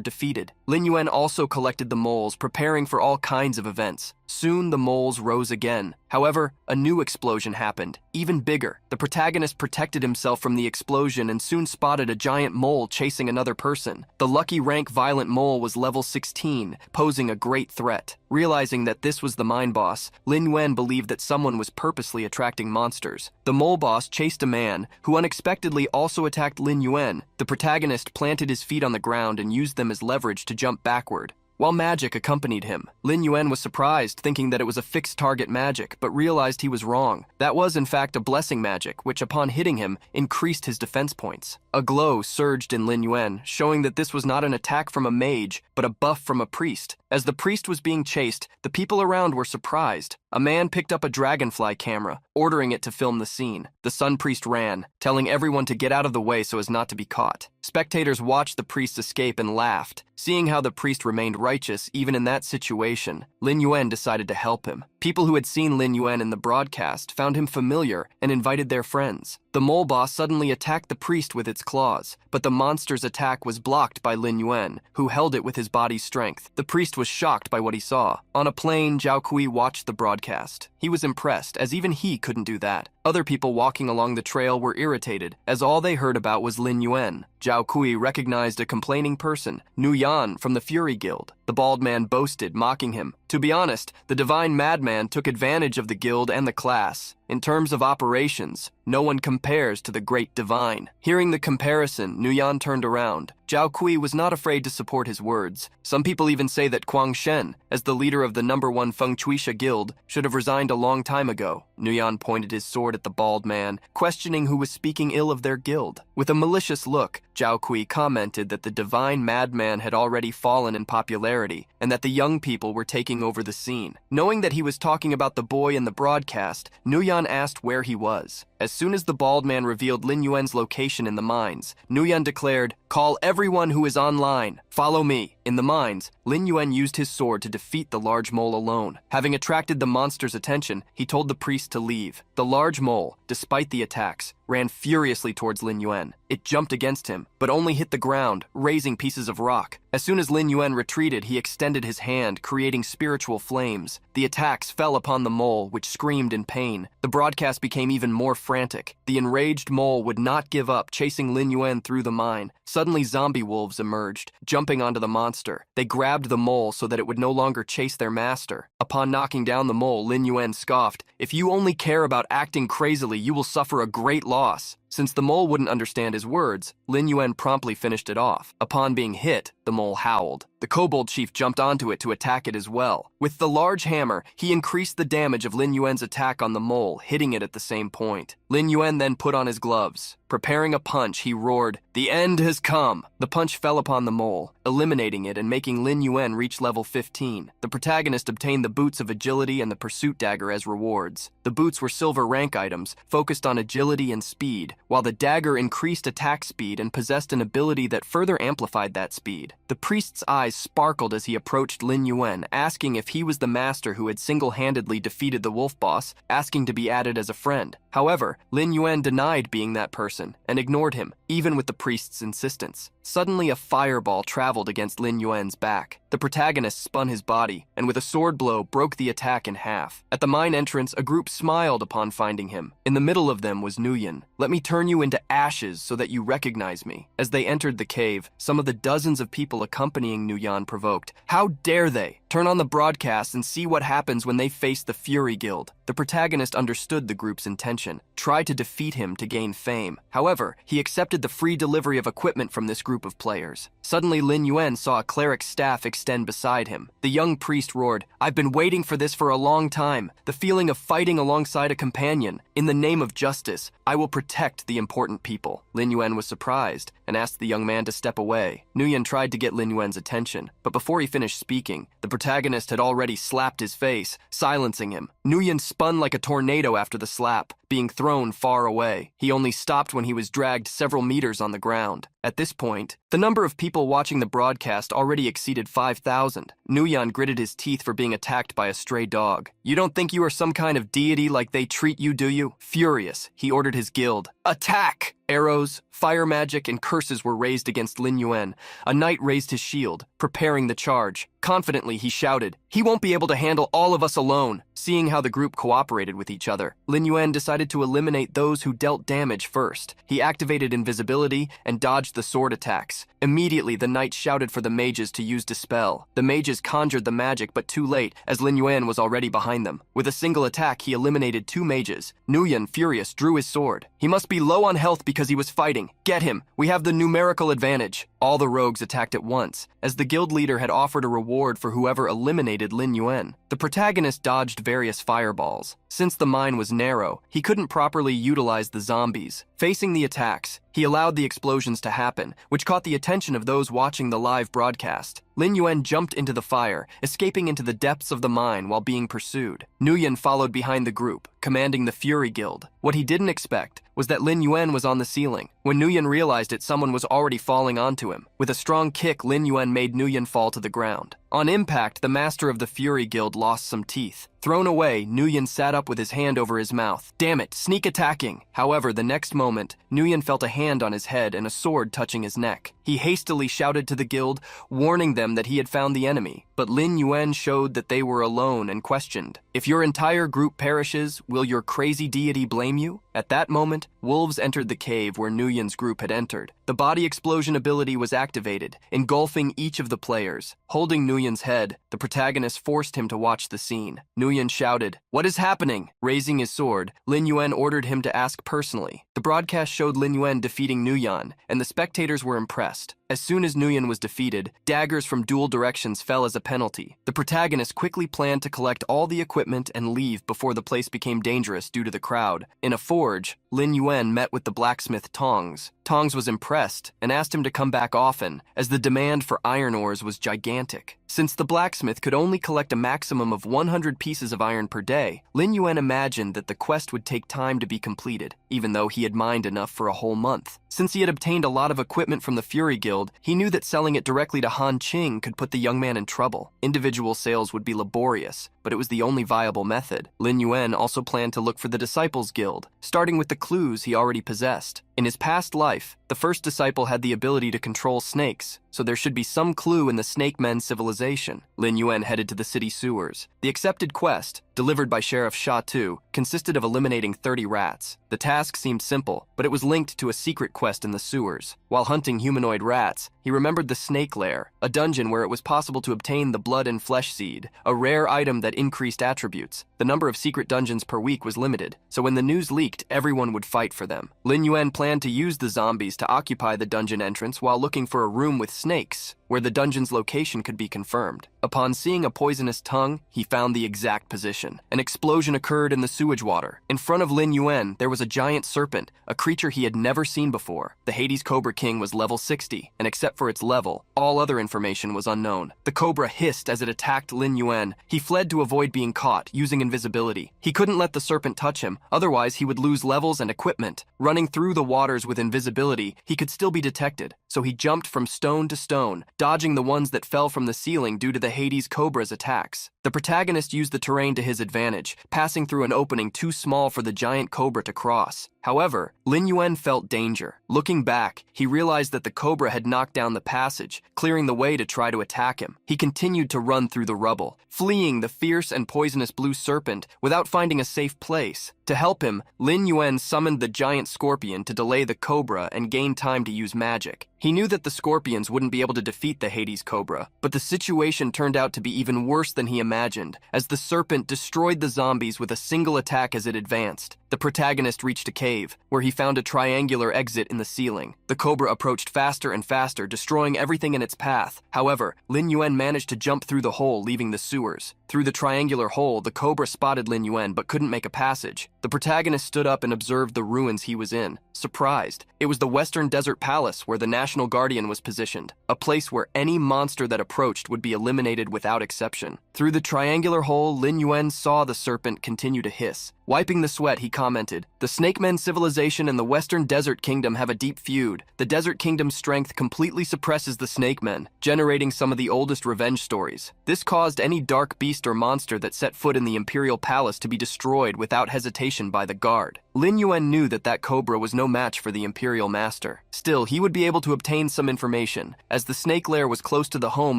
defeated. Lin Yuen also collected the moles, preparing for all kinds of events. Soon, the moles rose again. However, a new explosion happened, even bigger. The protagonist protected himself from the explosion and soon spotted a giant mole chasing another person. The lucky rank violent mole was level 16, posing a great threat. Realizing that this was the mine boss, Lin Yuen believed that someone was purposely attracting monsters. The mole boss chased a man, who unexpectedly also attacked Lin Yuen. The protagonist planted his feet on the ground and used them as leverage to jump backward. while magic accompanied him. Lin Yuen was surprised, thinking that it was a fixed target magic, but realized he was wrong. That was, in fact, a blessing magic, which, upon hitting him, increased his defense points. A glow surged in Lin Yuen, showing that this was not an attack from a mage, but a buff from a priest. As the priest was being chased, the people around were surprised. A man picked up a dragonfly camera, ordering it to film the scene. The Sun Priest ran, telling everyone to get out of the way so as not to be caught. Spectators watched the priest escape and laughed. Seeing how the priest remained righteous even in that situation, Lin Yuen decided to help him. People who had seen Lin Yuen in the broadcast found him familiar and invited their friends. The mole boss suddenly attacked the priest with its claws, but the monster's attack was blocked by Lin Yuen, who held it with his body's strength. The priest was shocked by what he saw. On a plane, Zhao Kui watched the broadcast. He was impressed, as even he couldn't do that. Other people walking along the trail were irritated, as all they heard about was Lin Yuen. Zhao Kui recognized a complaining person, Nu Yan from the Fury Guild. The bald man boasted, mocking him. To be honest, the divine madman took advantage of the guild and the class. In terms of operations, no one compares to the great divine. Hearing the comparison, Nu Yan turned around. Zhao Kui was not afraid to support his words. Some people even say that Guang Shen, as the leader of the #1 Feng Chuisha guild, should have resigned a long time ago. Nu Yan pointed his sword at the bald man, questioning who was speaking ill of their guild. With a malicious look, Zhao Kui commented that the divine madman had already fallen in popularity, and that the young people were taking over the scene. Knowing that he was talking about the boy in the broadcast, Nu Yan asked where he was. As soon as the bald man revealed Lin Yuen's location in the mines, Nu Yan declared, "Call everyone who is online. Follow me." In the mines, Lin Yuen used his sword to defeat the large mole alone. Having attracted the monster's attention, he told the priest to leave. The large mole, despite the attacks, ran furiously towards Lin Yuen. It jumped against him, but only hit the ground, raising pieces of rock. As soon as Lin Yuen retreated, he extended his hand, creating spiritual flames. The attacks fell upon the mole, which screamed in pain. The broadcast became even more frantic. The enraged mole would not give up, chasing Lin Yuen through the mine. Suddenly, zombie wolves emerged, jumping onto the monster. They grabbed the mole so that it would no longer chase their master. Upon knocking down the mole, Lin Yuen scoffed, "If you only care about acting crazily, you will suffer a great loss." Since the mole wouldn't understand his words, Lin Yuen promptly finished it off. Upon being hit, the mole howled. The kobold chief jumped onto it to attack it as well. With the large hammer, he increased the damage of Lin Yuen's attack on the mole, hitting it at the same point. Lin Yuen then put on his gloves. Preparing a punch, he roared, "The end has come!" The punch fell upon the mole, eliminating it and making Lin Yuen reach level 15. The protagonist obtained the boots of agility and the pursuit dagger as rewards. The boots were silver rank items, focused on agility and speed, while the dagger increased attack speed and possessed an ability that further amplified that speed. The priest's eyes sparkled as he approached Lin Yuen, asking if he was the master who had single-handedly defeated the wolf boss, asking to be added as a friend. However, Lin Yuen denied being that person and ignored him, even with the priest's insistence. Suddenly, a fireball traveled against Lin Yuen's back. The protagonist spun his body, and with a sword blow, broke the attack in half. At the mine entrance, a group smiled upon finding him. In the middle of them was Nu Yuen. "Let me turn you into ashes so that you recognize me." As they entered the cave, some of the dozens of people accompanying Nu Yuen provoked, "How dare they? Turn on the broadcast and see what happens when they face the Fury Guild." The protagonist understood the group's intention, tried to defeat him to gain fame. However, he accepted the free delivery of equipment from this group of players. Suddenly, Lin Yuen saw a cleric's staff extend beside him. The young priest roared, "I've been waiting for this for a long time. The feeling of fighting alongside a companion. In the name of justice, I will protect the important people." Lin Yuen was surprised and asked the young man to step away. Nu Yuen tried to get Lin Yuen's attention, but before he finished speaking, the protagonist had already slapped his face, silencing him. Nu Yuen spun like a tornado after the slap, being thrown far away. He only stopped when he was dragged several meters on the ground. At this point, the number of people watching the broadcast already exceeded 5,000. Nu Yuen gritted his teeth for being attacked by a stray dog. "You don't think you are some kind of deity like they treat you, do you?" Furious, he ordered his guild, "Attack!" Arrows, fire magic, and curses were raised against Lin Yuen. A knight raised his shield, preparing the charge. Confidently, he shouted, "He won't be able to handle all of us alone." Seeing how the group cooperated with each other, Lin Yuen decided to eliminate those who dealt damage first. He activated invisibility and dodged the sword attacks. Immediately, the knight shouted for the mages to use Dispel. The mages conjured the magic, but too late, as Lin Yuen was already behind them. With a single attack, he eliminated 2 mages. Nguyen, furious, drew his sword. He must be low on health because he was fighting. Get him! We have the numerical advantage. All the rogues attacked at once, as the guild leader had offered a reward for whoever eliminated Lin Yuen. The protagonist dodged various fireballs. Since the mine was narrow, he couldn't properly utilize the zombies. Facing the attacks, he allowed the explosions to happen, which caught the attention of those watching the live broadcast. Lin Yuen jumped into the fire, escaping into the depths of the mine while being pursued. Nguyen followed behind the group, commanding the Fury Guild. What he didn't expect was that Lin Yuen was on the ceiling. When Nguyen realized it, someone was already falling onto him. With a strong kick, Lin Yuen made Nguyen fall to the ground. On impact, the master of the Fury Guild lost some teeth. Thrown away, Nguyen sat up with his hand over his mouth. Damn it, sneak attacking! However, the next moment, Nguyen felt a hand on his head and a sword touching his neck. He hastily shouted to the guild, warning them that he had found the enemy. But Lin Yuen showed that they were alone and questioned, "If your entire group perishes, will your crazy deity blame you?" At that moment, wolves entered the cave where Nguyen's group had entered. The body explosion ability was activated, engulfing each of the players. Holding Nguyen's head, the protagonist forced him to watch the scene. Nguyen shouted, "What is happening?" Raising his sword, Lin Yuen ordered him to ask personally. The broadcast showed Lin Yuen defeating Nguyen, and the spectators were impressed. As soon as Nguyen was defeated, daggers from dual directions fell as a penalty. The protagonist quickly planned to collect all the equipment and leave before the place became dangerous due to the crowd. In a forge, Lin Yuen met with the blacksmith Tongs. Tongs was impressed and asked him to come back often, as the demand for iron ores was gigantic. Since the blacksmith could only collect a maximum of 100 pieces of iron per day, Lin Yuen imagined that the quest would take time to be completed, even though he had mined enough for a whole month. Since he had obtained a lot of equipment from the Fury Guild, he knew that selling it directly to Han Qing could put the young man in trouble. Individual sales would be laborious, but it was the only viable method. Lin Yuen also planned to look for the Disciples Guild, starting with the clues he already possessed. In his past life, the first disciple had the ability to control snakes, so there should be some clue in the Snake Men civilization. Lin Yuen headed to the city sewers. The accepted quest, delivered by Sheriff Sha Tu, consisted of eliminating 30 rats. The task seemed simple, but it was linked to a secret quest in the sewers. While hunting humanoid rats, he remembered the Snake Lair, a dungeon where it was possible to obtain the blood and flesh seed, a rare item that increased attributes. The number of secret dungeons per week was limited, so when the news leaked, everyone would fight for them. Lin Yuen planned to use the zombies to occupy the dungeon entrance while looking for a room with snakes, where the dungeon's location could be confirmed. Upon seeing a poisonous tongue, he found the exact position. An explosion occurred in the sewage water. In front of Lin Yuen, there was a giant serpent, a creature he had never seen before. The Hades Cobra King was level 60, and except for its level, all other information was unknown. The cobra hissed as it attacked Lin Yuen. He fled to avoid being caught, using invisibility. He couldn't let the serpent touch him, otherwise he would lose levels and equipment. Running through the waters with invisibility, he could still be detected, so he jumped from stone to stone, dodging the ones that fell from the ceiling due to the Hades Cobra's attacks. The protagonist used the terrain to his advantage, passing through an opening too small for the giant cobra to cross. However, Lin Yuen felt danger. Looking back, he realized that the cobra had knocked down the passage, clearing the way to try to attack him. He continued to run through the rubble, fleeing the fierce and poisonous blue serpent without finding a safe place. To help him, Lin Yuen summoned the giant scorpion to delay the cobra and gain time to use magic. He knew that the scorpions wouldn't be able to defeat the Hades Cobra, but the situation turned out to be even worse than he imagined, as the serpent destroyed the zombies with a single attack as it advanced. The protagonist reached a cave, where he found a triangular exit in the ceiling. The cobra approached faster and faster, destroying everything in its path. However, Lin Yuen managed to jump through the hole, leaving the sewers. Through the triangular hole, the cobra spotted Lin Yuen but couldn't make a passage. The protagonist stood up and observed the ruins he was in, surprised. It was the Western Desert Palace where the National Guardian was positioned, a place where any monster that approached would be eliminated without exception. Through the triangular hole, Lin Yuen saw the serpent continue to hiss. Wiping the sweat, he commented, "The Snake Men civilization and the Western Desert Kingdom have a deep feud. The Desert Kingdom's strength completely suppresses the Snake Men, generating some of the oldest revenge stories. This caused any dark beast or monster that set foot in the Imperial Palace to be destroyed without hesitation by the guard." Lin Yuen knew that cobra was no match for the Imperial Master. Still, he would be able to obtain some information, as the snake lair was close to the home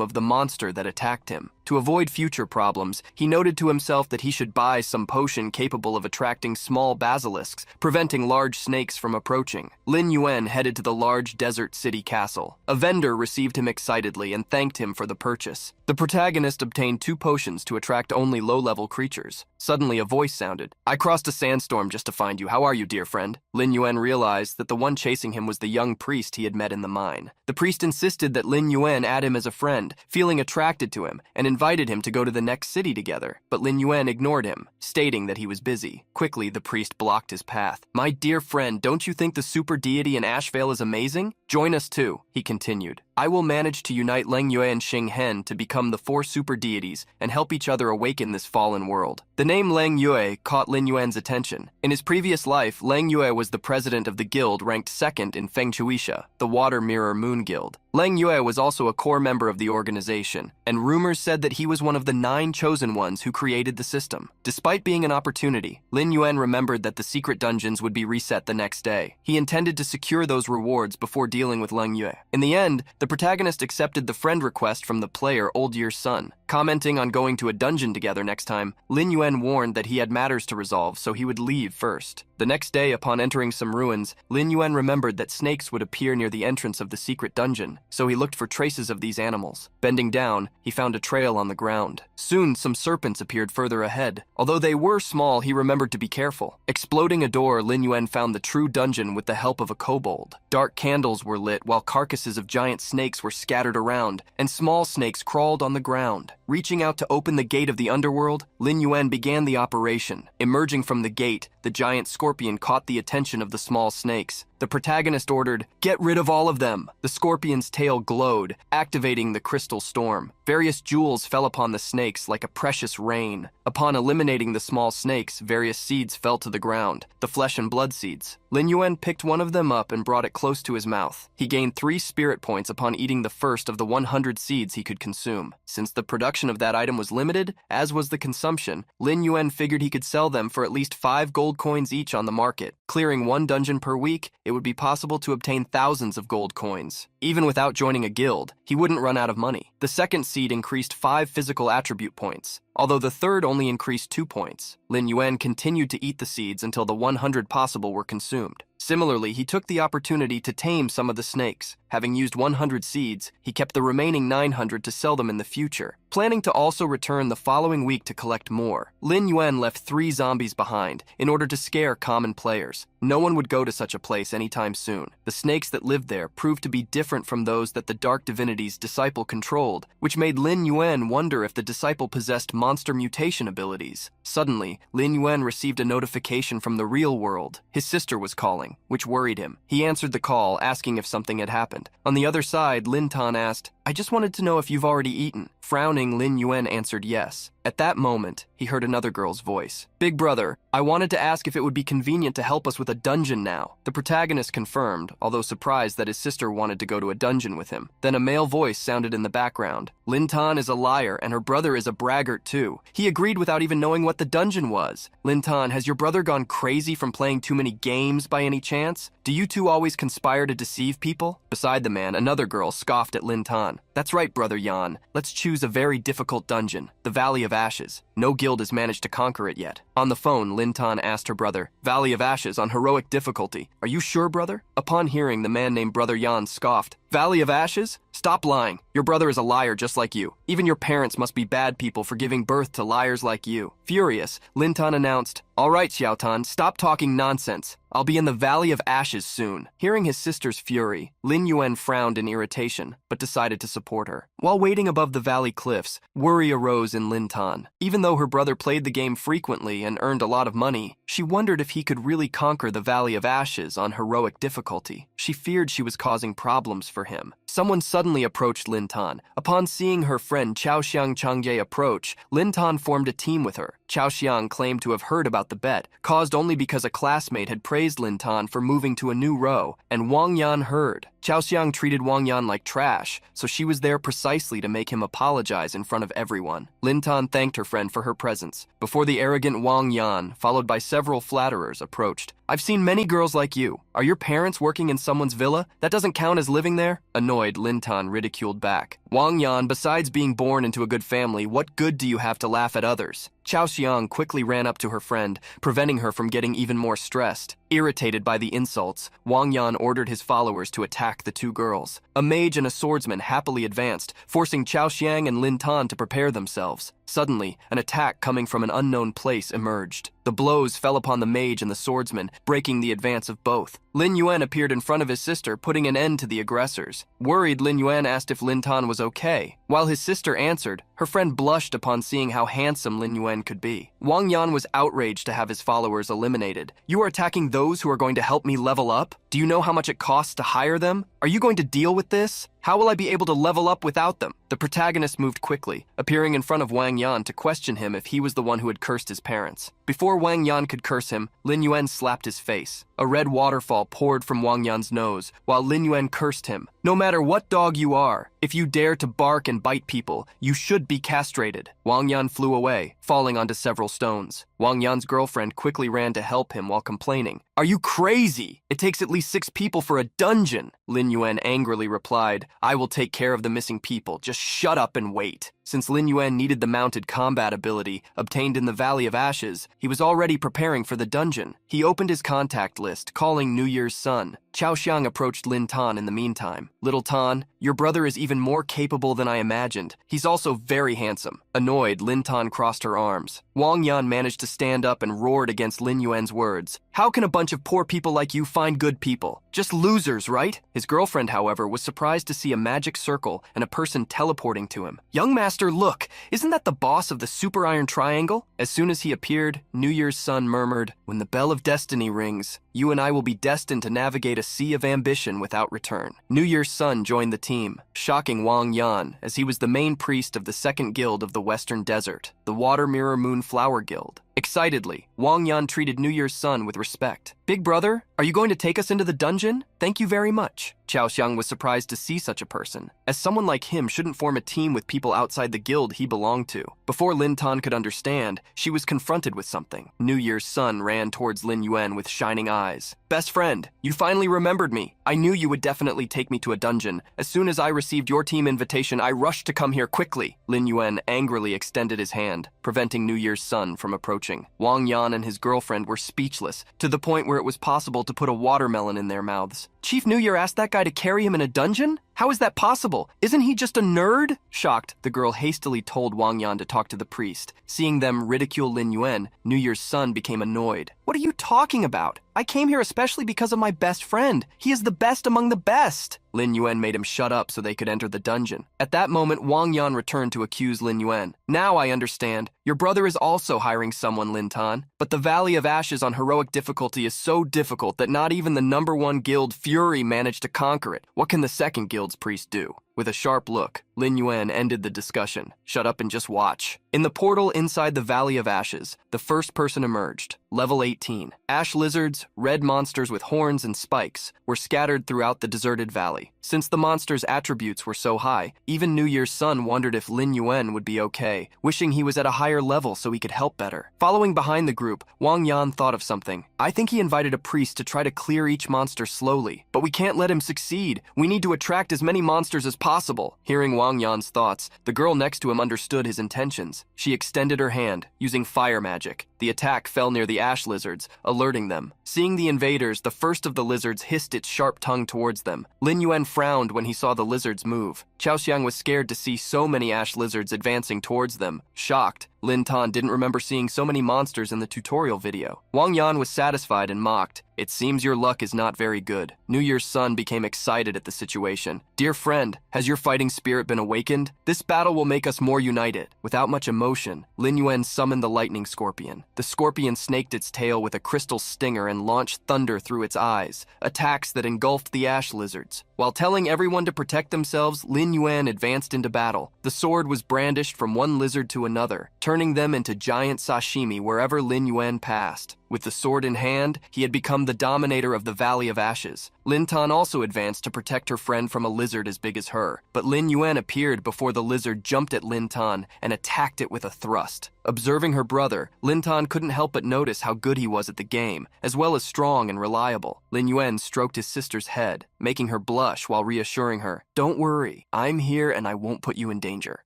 of the monster that attacked him. To avoid future problems, he noted to himself that he should buy some potion capable of attracting small basilisks, preventing large snakes from approaching. Lin Yuen headed to the large desert city castle. A vendor received him excitedly and thanked him for the purchase. The protagonist obtained 2 potions to attract only low-level creatures. Suddenly, a voice sounded. "I crossed a sandstorm just to find you. How are you, dear friend?" Lin Yuen realized that the one chasing him was the young priest he had met in the mine. The priest insisted that Lin Yuen add him as a friend, feeling attracted to him, and invited him to go to the next city together. But Lin Yuen ignored him, stating that he was busy. Quickly, the priest blocked his path. "My dear friend, don't you think the super deity in Ashvale is amazing? Join us too," he continued. "I will manage to unite Leng Yue and Xing Hen to become the 4 super deities and help each other awaken this fallen world." The name Leng Yue caught Lin Yuan's attention. In his previous life, Leng Yue was the president of the guild ranked 2nd in Fengchuisha, the Water Mirror Moon Guild. Leng Yue was also a core member of the organization, and rumors said that he was one of the 9 chosen ones who created the system. Despite being an opportunity, Lin Yuen remembered that the secret dungeons would be reset the next day. He intended to secure those rewards before dealing with Leng Yue. In the end, the protagonist accepted the friend request from the player Old Year's Son. Commenting on going to a dungeon together next time, Lin Yuen warned that he had matters to resolve, so he would leave first. The next day, upon entering some ruins, Lin Yuen remembered that snakes would appear near the entrance of the secret dungeon, so he looked for traces of these animals. Bending down, he found a trail on the ground. Soon, some serpents appeared further ahead. Although they were small, he remembered to be careful. Exploding a door, Lin Yuen found the true dungeon with the help of a kobold. Dark candles were lit while carcasses of giant snakes were scattered around, and small snakes crawled on the ground. Reaching out to open the gate of the underworld, Lin Yuen began the operation. Emerging from the gate, the giant scorpion caught the attention of the small snakes. The protagonist ordered, "Get rid of all of them!" The scorpion's tail glowed, activating the crystal storm. Various jewels fell upon the snakes like a precious rain. Upon eliminating the small snakes, various seeds fell to the ground, the flesh and blood seeds. Lin Yuen picked one of them up and brought it close to his mouth. He gained 3 spirit points upon eating the first of the 100 seeds he could consume. Since the production of that item was limited, as was the consumption, Lin Yuen figured he could sell them for at least 5 gold coins each on the market. Clearing 1 dungeon per week, it would be possible to obtain thousands of gold coins. Even without joining a guild, he wouldn't run out of money. The second seed increased 5 physical attribute points, although the third only increased 2 points. Lin Yuen continued to eat the seeds until the 100 possible were consumed. Similarly, he took the opportunity to tame some of the snakes. Having used 100 seeds, he kept the remaining 900 to sell them in the future, planning to also return the following week to collect more. Lin Yuen left 3 zombies behind in order to scare common players. No one would go to such a place anytime soon. The snakes that lived there proved to be different from those that the dark divinity's disciple controlled, which made Lin Yuen wonder if the disciple possessed monster mutation abilities. Suddenly, Lin Yuen received a notification from the real world. His sister was calling, which worried him. He answered the call, asking if something had happened. On the other side, Lin Tan asked, "I just wanted to know if you've already eaten." Frowning, Lin Yuen answered yes. At that moment, he heard another girl's voice. "Big brother, I wanted to ask if it would be convenient to help us with a dungeon now." The protagonist confirmed, although surprised that his sister wanted to go to a dungeon with him. Then a male voice sounded in the background. Lin Tan is a liar, and her brother is a braggart too. He agreed without even knowing what the dungeon was. "Lin Tan, has your brother gone crazy from playing too many games by any chance? Do you two always conspire to deceive people?" Beside the man, another girl scoffed at Lin Tan. "That's right, brother Yan. Let's choose a very difficult dungeon, the Valley of Ashes. No guild has managed to conquer it yet." On the phone, Lin Tan asked her brother, "Valley of Ashes on heroic difficulty. Are you sure, brother?" Upon hearing, the man named Brother Yan scoffed. "Valley of Ashes? Stop lying. Your brother is a liar just like you. Even your parents must be bad people for giving birth to liars like you." Furious, Lin Tan announced, "All right, Xiao Tan, stop talking nonsense. I'll be in the Valley of Ashes soon." Hearing his sister's fury, Lin Yuen frowned in irritation, but decided to support her. While waiting above the valley cliffs, worry arose in Lin Tan. Even though her brother played the game frequently and earned a lot of money, she wondered if he could really conquer the Valley of Ashes on heroic difficulty. She feared she was causing problems for him. Someone suddenly approached Lin Tan. Upon seeing her friend Chao Xiang Changye approach, Lin Tan formed a team with her. Chao Xiang claimed to have heard about the bet, caused only because a classmate had praised Lin Tan for moving to a new row, and Wang Yan heard. Chao Xiang treated Wang Yan like trash, so she was there precisely to make him apologize in front of everyone. Lin Tan thanked her friend for her presence, before the arrogant Wang Yan, followed by several flatterers, approached. "I've seen many girls like you. Are your parents working in someone's villa? That doesn't count as living there?" Annoyed, Lin Tan ridiculed back. "Wang Yan, besides being born into a good family, what good do you have to laugh at others?" Chao Xiang quickly ran up to her friend, preventing her from getting even more stressed. Irritated by the insults, Wang Yan ordered his followers to attack the two girls. A mage and a swordsman happily advanced, forcing Chao Xiang and Lin Tan to prepare themselves. Suddenly, an attack coming from an unknown place emerged. The blows fell upon the mage and the swordsman, breaking the advance of both. Lin Yuen appeared in front of his sister, putting an end to the aggressors. Worried, Lin Yuen asked if Lin Tan was okay. While his sister answered, her friend blushed upon seeing how handsome Lin Yuen could be. Wang Yan was outraged to have his followers eliminated. "You are attacking those who are going to help me level up? Do you know how much it costs to hire them? Are you going to deal with this? How will I be able to level up without them?" The protagonist moved quickly, appearing in front of Wang Yan to question him if he was the one who had cursed his parents. Before Wang Yan could curse him, Lin Yuen slapped his face. A red waterfall poured from Wang Yan's nose, while Lin Yuen cursed him. "No matter what dog you are, if you dare to bark and bite people, you should be castrated." Wang Yan flew away, falling onto several stones. Wang Yan's girlfriend quickly ran to help him while complaining. "Are you crazy? It takes at least 6 people for a dungeon." Lin Yuen angrily replied, "I will take care of the missing people, just shut up and wait." Since Lin Yuen needed the mounted combat ability obtained in the Valley of Ashes, he was already preparing for the dungeon. He opened his contact list, calling New Year's Son. Chao Xiang approached Lin Tan in the meantime. "Little Tan, your brother is even more capable than I imagined. He's also very handsome." Annoyed, Lin Tan crossed her arms. Wang Yan managed to stand up and roared against Lin Yuen's words. "How can a bunch of poor people like you find good people? Just losers, right?" His girlfriend, however, was surprised to see a magic circle and a person teleporting to him. "Young master, look! Isn't that the boss of the Super Iron Triangle?" As soon as he appeared, New Year's Son murmured, "When the bell of destiny rings, you and I will be destined to navigate a sea of ambition without return." New Year's Son joined the team, shocking Wang Yan, as he was the main priest of the second guild of the Western Desert, the Water Mirror Moon Flower Guild. Excitedly, Wang Yan treated New Year's Son with respect. "Big brother, are you going to take us into the dungeon? Thank you very much." Chao Xiang was surprised to see such a person, as someone like him shouldn't form a team with people outside the guild he belonged to. Before Lin Tan could understand, she was confronted with something. New Year's Son ran towards Lin Yuen with shining eyes. "Best friend, you finally remembered me. I knew you would definitely take me to a dungeon. As soon as I received your team invitation, I rushed to come here quickly." Lin Yuen angrily extended his hand, preventing New Year's Son from approaching. Wang Yan and his girlfriend were speechless, to the point where it was possible to put a watermelon in their mouths. "Chief New Year asked that guy to carry him in a dungeon? How is that possible? Isn't he just a nerd?" Shocked, the girl hastily told Wang Yan to talk to the priest. Seeing them ridicule Lin Yuen, New Year's Son became annoyed. "What are you talking about? I came here especially because of my best friend. He is the best among the best." Lin Yuen made him shut up so they could enter the dungeon. At that moment, Wang Yan returned to accuse Lin Yuen. "Now I understand. Your brother is also hiring someone, Lin Tan. But the Valley of Ashes on heroic difficulty is so difficult that not even the #1 guild, Fury, managed to conquer it. What can the second guild's priest do?" With a sharp look, Lin Yuen ended the discussion. "Shut up and just watch." In the portal inside the Valley of Ashes, the first person emerged. Level 18. Ash lizards, red monsters with horns and spikes, were scattered throughout the deserted valley. Since the monsters' attributes were so high, even New Year's Son wondered if Lin Yuen would be okay, wishing he was at a higher level so he could help better. Following behind the group, Wang Yan thought of something. "I think he invited a priest to try to clear each monster slowly. But we can't let him succeed. We need to attract as many monsters as possible." Hearing Wang Yan's thoughts, the girl next to him understood his intentions. She extended her hand, using fire magic. The attack fell near the ash lizards, alerting them. Seeing the invaders, the first of the lizards hissed its sharp tongue towards them. Lin Yuen frowned when he saw the lizards move. Chao Xiang was scared to see so many ash lizards advancing towards them. Shocked, Lin Tan didn't remember seeing so many monsters in the tutorial video. Wang Yan was satisfied and mocked. "It seems your luck is not very good." New Year's Son became excited at the situation. "Dear friend, has your fighting spirit been awakened? This battle will make us more united." Without much emotion, Lin Yuen summoned the lightning scorpion. The scorpion snaked its tail with a crystal stinger and launched thunder through its eyes, attacks that engulfed the ash lizards. While telling everyone to protect themselves, Lin Yuen advanced into battle. The sword was brandished from one lizard to another, turning them into giant sashimi wherever Lin Yuen passed. With the sword in hand, he had become the dominator of the Valley of Ashes. Lin Tan also advanced to protect her friend from a lizard as big as her, but Lin Yuen appeared before the lizard jumped at Lin Tan and attacked it with a thrust. Observing her brother, Lin Tan couldn't help but notice how good he was at the game, as well as strong and reliable. Lin Yuen stroked his sister's head, making her blush while reassuring her, "Don't worry, I'm here and I won't put you in danger."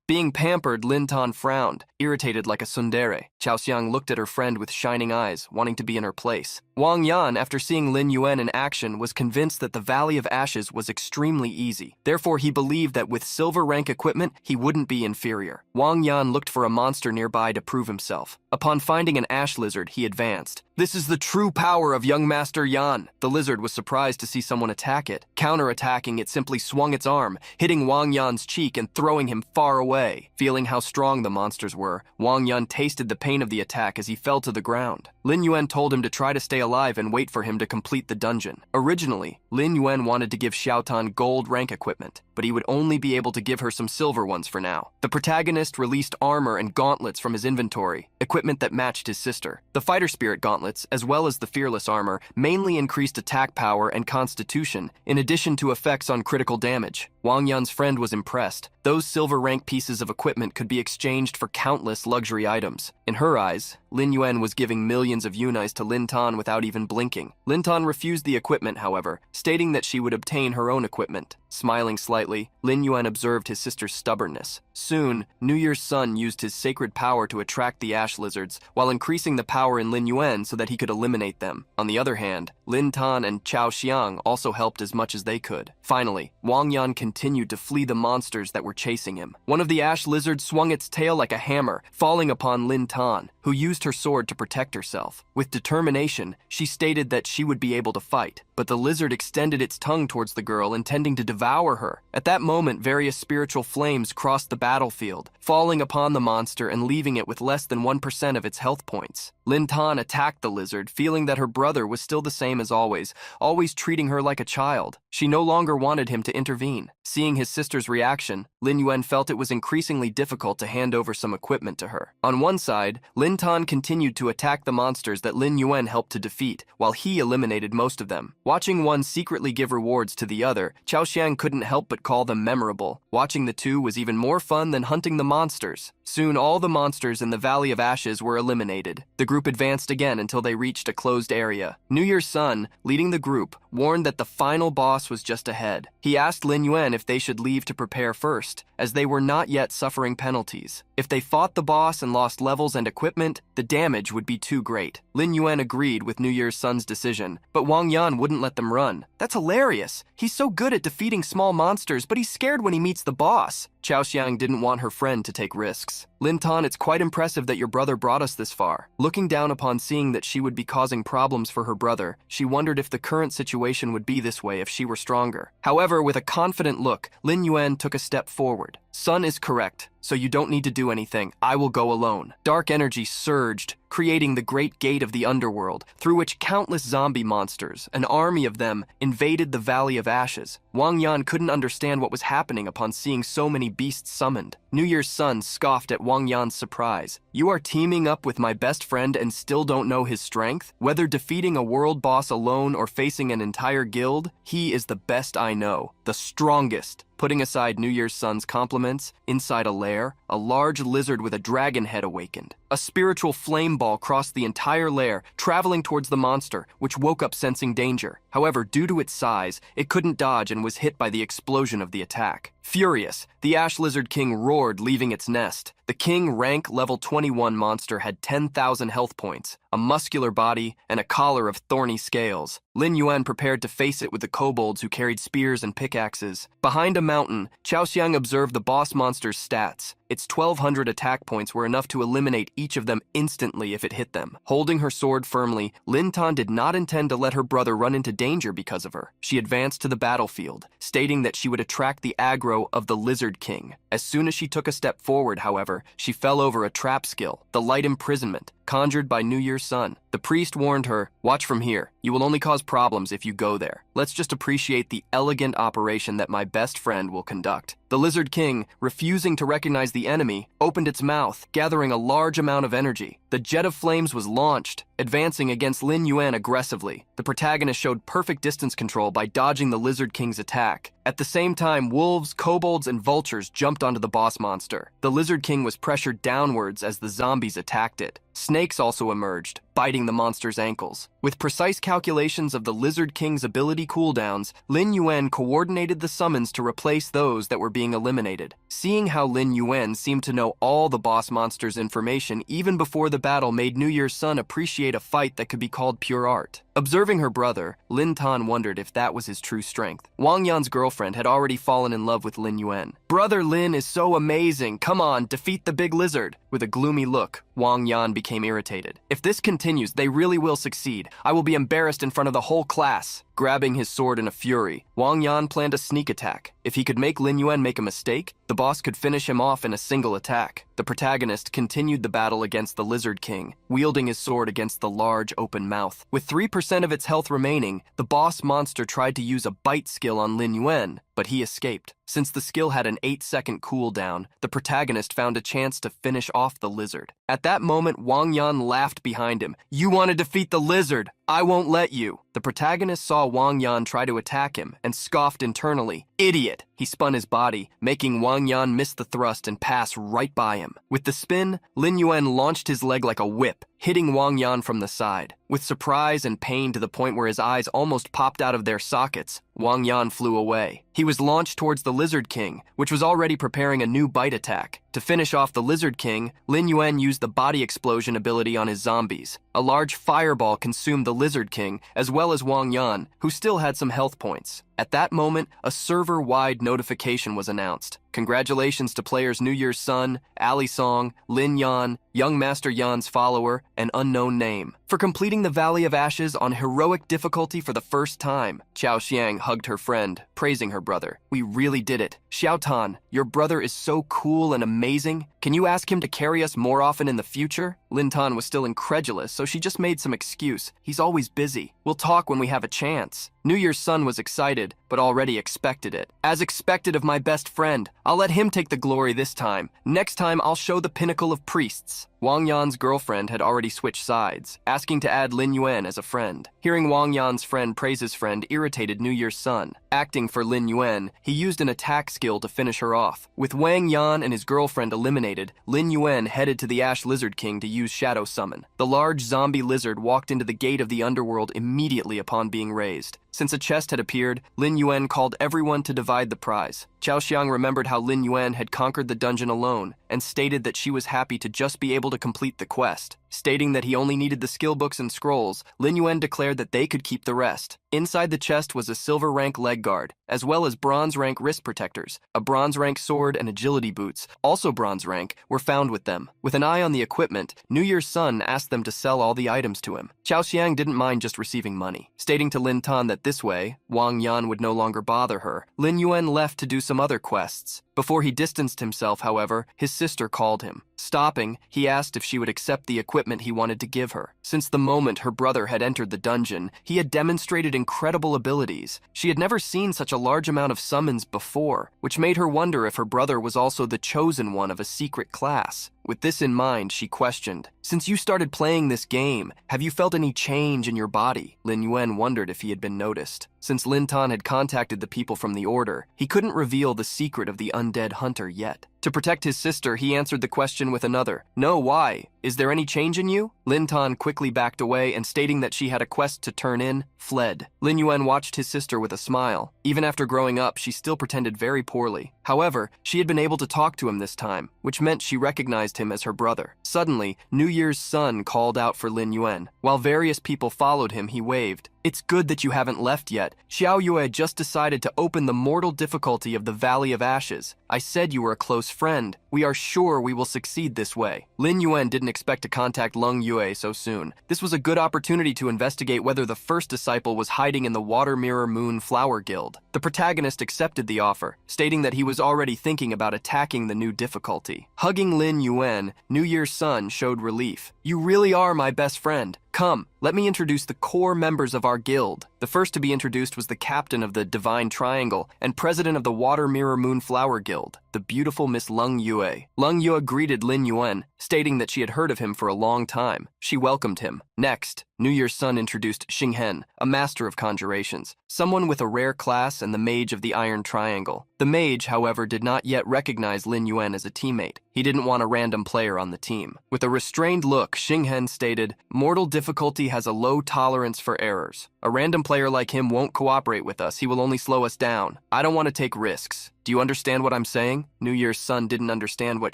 Being pampered, Lin Tan frowned, irritated like a tsundere. Chao Xiang looked at her friend with shining eyes, wanting to be in her place. Wang Yan, after seeing Lin Yuen in action, was convinced that the Valley of Ashes was extremely easy. Therefore, he believed that with silver rank equipment, he wouldn't be inferior. Wang Yan looked for a monster nearby to prove himself. Upon finding an ash lizard, he advanced. "This is the true power of young Master Yan." The lizard was surprised to see someone attack it. Counter-attacking, it simply swung its arm, hitting Wang Yan's cheek and throwing him far away. Feeling how strong the monsters were, Wang Yan tasted the pain of the attack as he fell to the ground. Lin Yuen told him to try to stay alive and wait for him to complete the dungeon. Originally, Lin Yuen wanted to give Xiaotan gold rank equipment, but he would only be able to give her some silver ones for now. The protagonist released armor and gauntlets from his inventory, equipment that matched his sister. The fighter spirit gauntlets, as well as the fearless armor, mainly increased attack power and constitution, in addition to effects on critical damage. Wang Yan's friend was impressed. Those silver rank pieces of equipment could be exchanged for countless luxury items. In her eyes, Lin Yuen was giving millions of yunais to Lin Tan without even blinking. Lin Tan refused the equipment, however, stating that she would obtain her own equipment. Smiling slightly, Lin Yuen observed his sister's stubbornness. Soon, New Year's Sun used his sacred power to attract the ash lizards, while increasing the power in Lin Yuen so that he could eliminate them. On the other hand, Lin Tan and Chao Xiang also helped as much as they could. Finally, Wang Yan continued to flee the monsters that were chasing him. One of the ash lizards swung its tail like a hammer, falling upon Lin Tan, who used her sword to protect herself. With determination, she stated that she would be able to fight, but the lizard extended its tongue towards the girl, intending to devour her. At that moment, various spiritual flames crossed the battlefield, falling upon the monster and leaving it with less than 1% of its health points. Lin Tan attacked the lizard, feeling that her brother was still the same as always treating her like a child. She no longer wanted him to intervene. Seeing his sister's reaction, Lin Yuen felt it was increasingly difficult to hand over some equipment to her. On one side, Lin Tan continued to attack the monsters that Lin Yuen helped to defeat, while he eliminated most of them. Watching one secretly give rewards to the other, Chao Xiang couldn't help but call them memorable. Watching the two was even more fun than hunting the monsters. Soon, all the monsters in the Valley of Ashes were eliminated. The group advanced again until they reached a closed area. New Year's Sun, leading the group, warned that the final boss was just ahead. He asked Lin Yuen if they should leave to prepare first, as they were not yet suffering penalties. If they fought the boss and lost levels and equipment, the damage would be too great. Lin Yuen agreed with New Year's Sun's decision, but Wang Yan wouldn't let them run. "That's hilarious. He's so good at defeating small monsters, but he's scared when he meets the boss." Chao Xiang didn't want her friend to take risks. "Lin Tan, it's quite impressive that your brother brought us this far." Looking down upon seeing that she would be causing problems for her brother, she wondered if the current situation would be this way if she were stronger. However, with a confident look, Lin Yuen took a step forward. "Sun is correct, so you don't need to do anything. I will go alone." Dark energy surged, creating the great gate of the underworld, through which countless zombie monsters, an army of them, invaded the Valley of Ashes. Wang Yan couldn't understand what was happening upon seeing so many beasts summoned. New Year's Sun scoffed at Wang Yan's surprise. "You are teaming up with my best friend and still don't know his strength? Whether defeating a world boss alone or facing an entire guild, he is the best I know, the strongest." Putting aside New Year's Sun's compliments, inside a lair, a large lizard with a dragon head awakened. A spiritual flame ball crossed the entire lair, traveling towards the monster, which woke up sensing danger. However, due to its size, it couldn't dodge and was hit by the explosion of the attack. Furious, the Ash Lizard King roared, leaving its nest. The King rank level 21 monster had 10,000 health points, a muscular body, and a collar of thorny scales. Lin Yuen prepared to face it with the kobolds who carried spears and pickaxes. Behind a mountain, Chao Xiang observed the boss monster's stats. Its 1,200 attack points were enough to eliminate each of them instantly if it hit them. Holding her sword firmly, Lin Tan did not intend to let her brother run into danger because of her. She advanced to the battlefield, stating that she would attract the aggro of the Lizard King. As soon as she took a step forward, however, she fell over a trap skill, the light imprisonment. conjured by New Year's Sun. The priest warned her, "Watch from here. You will only cause problems if you go there. Let's just appreciate the elegant operation that my best friend will conduct." The Lizard King, refusing to recognize the enemy, opened its mouth, gathering a large amount of energy. The jet of flames was launched, advancing against Lin Yuen aggressively. The protagonist showed perfect distance control by dodging the Lizard King's attack. At the same time, wolves, kobolds, and vultures jumped onto the boss monster. The Lizard King was pressured downwards as the zombies attacked it. Snakes also emerged, biting the monster's ankles. With precise calculations of the Lizard King's ability cooldowns, Lin Yuen coordinated the summons to replace those that were being eliminated. Seeing how Lin Yuen seemed to know all the boss monster's information even before the battle made New Year's Sun appreciate a fight that could be called pure art. Observing her brother, Lin Tan wondered if that was his true strength. Wang Yan's girlfriend had already fallen in love with Lin Yuen. "Brother Lin is so amazing. Come on, defeat the big lizard." With a gloomy look, Wang Yan became irritated. "If this continues, they really will succeed. I will be embarrassed in front of the whole class." Grabbing his sword in a fury, Wang Yan planned a sneak attack. If he could make Lin Yuen make a mistake, the boss could finish him off in a single attack. The protagonist continued the battle against the Lizard King, wielding his sword against the large open mouth. With 3% of its health remaining, the boss monster tried to use a bite skill on Lin Yuen, but he escaped. Since the skill had an 8-second cooldown, the protagonist found a chance to finish off the lizard. At that moment, Wang Yan laughed behind him. "You want to defeat the lizard? I won't let you." The protagonist saw Wang Yan try to attack him and scoffed internally. "Idiot!" He spun his body, making Wang Yan miss the thrust and pass right by him. With the spin, Lin Yuen launched his leg like a whip, hitting Wang Yan from the side. With surprise and pain to the point where his eyes almost popped out of their sockets, Wang Yan flew away. He was launched towards the Lizard King, which was already preparing a new bite attack. To finish off the Lizard King, Lin Yuen used the body explosion ability on his zombies. A large fireball consumed the Lizard King, as well as Wang Yan, who still had some health points. At that moment, a server-wide notification was announced. Congratulations to players New Year's Sun, Ali Song, Lin Yan, Young Master Yan's follower, and unknown name, for completing the Valley of Ashes on heroic difficulty for the first time. Xiao Xiang hugged her friend, praising her brother. "We really did it. Xiao Tan, your brother is so cool and amazing. Can you ask him to carry us more often in the future?" Lin Tan was still incredulous, so she just made some excuse. "He's always busy. We'll talk when we have a chance." New Year's Sun was excited, but already expected it. "As expected of my best friend. I'll let him take the glory this time. Next time I'll show the pinnacle of priests." Wang Yan's girlfriend had already switched sides, asking to add Lin Yuen as a friend. Hearing Wang Yan's friend praise his friend irritated New Year's Sun. Acting for Lin Yuen, he used an attack skill to finish her off. With Wang Yan and his girlfriend eliminated, Lin Yuen headed to the Ash Lizard King to use Shadow Summon. The large zombie lizard walked into the gate of the underworld immediately upon being raised. Since a chest had appeared, Lin Yuen called everyone to divide the prize. Xiao Xiang remembered how Lin Yuen had conquered the dungeon alone and stated that she was happy to just be able to complete the quest. Stating that he only needed the skill books and scrolls, Lin Yuen declared that they could keep the rest. Inside the chest was a silver rank leg guard, as well as bronze rank wrist protectors. A bronze rank sword and agility boots, also bronze rank, were found with them. With an eye on the equipment, New Year's Sun asked them to sell all the items to him. Xiao Xiang didn't mind just receiving money. Stating to Lin Tan that this way, Wang Yan would no longer bother her, Lin Yuen left to do some other quests. Before he distanced himself, however, his sister called him. Stopping, he asked if she would accept the equipment he wanted to give her. Since the moment her brother had entered the dungeon, he had demonstrated incredible abilities. She had never seen such a large amount of summons before, which made her wonder if her brother was also the chosen one of a secret class. With this in mind, she questioned, "Since you started playing this game, have you felt any change in your body?" Lin Yuen wondered if he had been noticed. Since Lin Tan had contacted the people from the Order, he couldn't reveal the secret of the undead hunter yet. To protect his sister, he answered the question with another, "No, why? Is there any change in you?" Lin Tan quickly backed away and stating that she had a quest to turn in, fled. Lin Yuen watched his sister with a smile. Even after growing up, she still pretended very poorly. However, she had been able to talk to him this time, which meant she recognized him as her brother. Suddenly, New Year's Sun called out for Lin Yuen. While various people followed him, he waved. "It's good that you haven't left yet. Xiao Yue just decided to open the mortal difficulty of the Valley of Ashes. I said you were a close friend. We are sure we will succeed this way." Lin Yuen didn't expect to contact Lung Yue so soon. This was a good opportunity to investigate whether the first disciple was hiding in the Water Mirror Moon Flower Guild. The protagonist accepted the offer, stating that he was already thinking about attacking the new difficulty. Hugging Lin Yuen, New Year's Sun showed relief. You really are my best friend. Come, let me introduce the core members of our guild. The first to be introduced was the captain of the Divine Triangle and president of the Water Mirror Moonflower Guild, the beautiful Miss Lin Yuen. Lin Yuen greeted Lin Yuen, stating that she had heard of him for a long time. She welcomed him. Next, New Year's Sun introduced Xinghen, a master of conjurations, someone with a rare class and the mage of the Iron Triangle. The mage, however, did not yet recognize Lin Yuen as a teammate. He didn't want a random player on the team. With a restrained look, Xinghen stated, "Mortal difficulty has a low tolerance for errors. A random player like him won't cooperate with us. He will only slow us down. I don't want to take risks. Do you understand what I'm saying?" New Year's Sun didn't understand what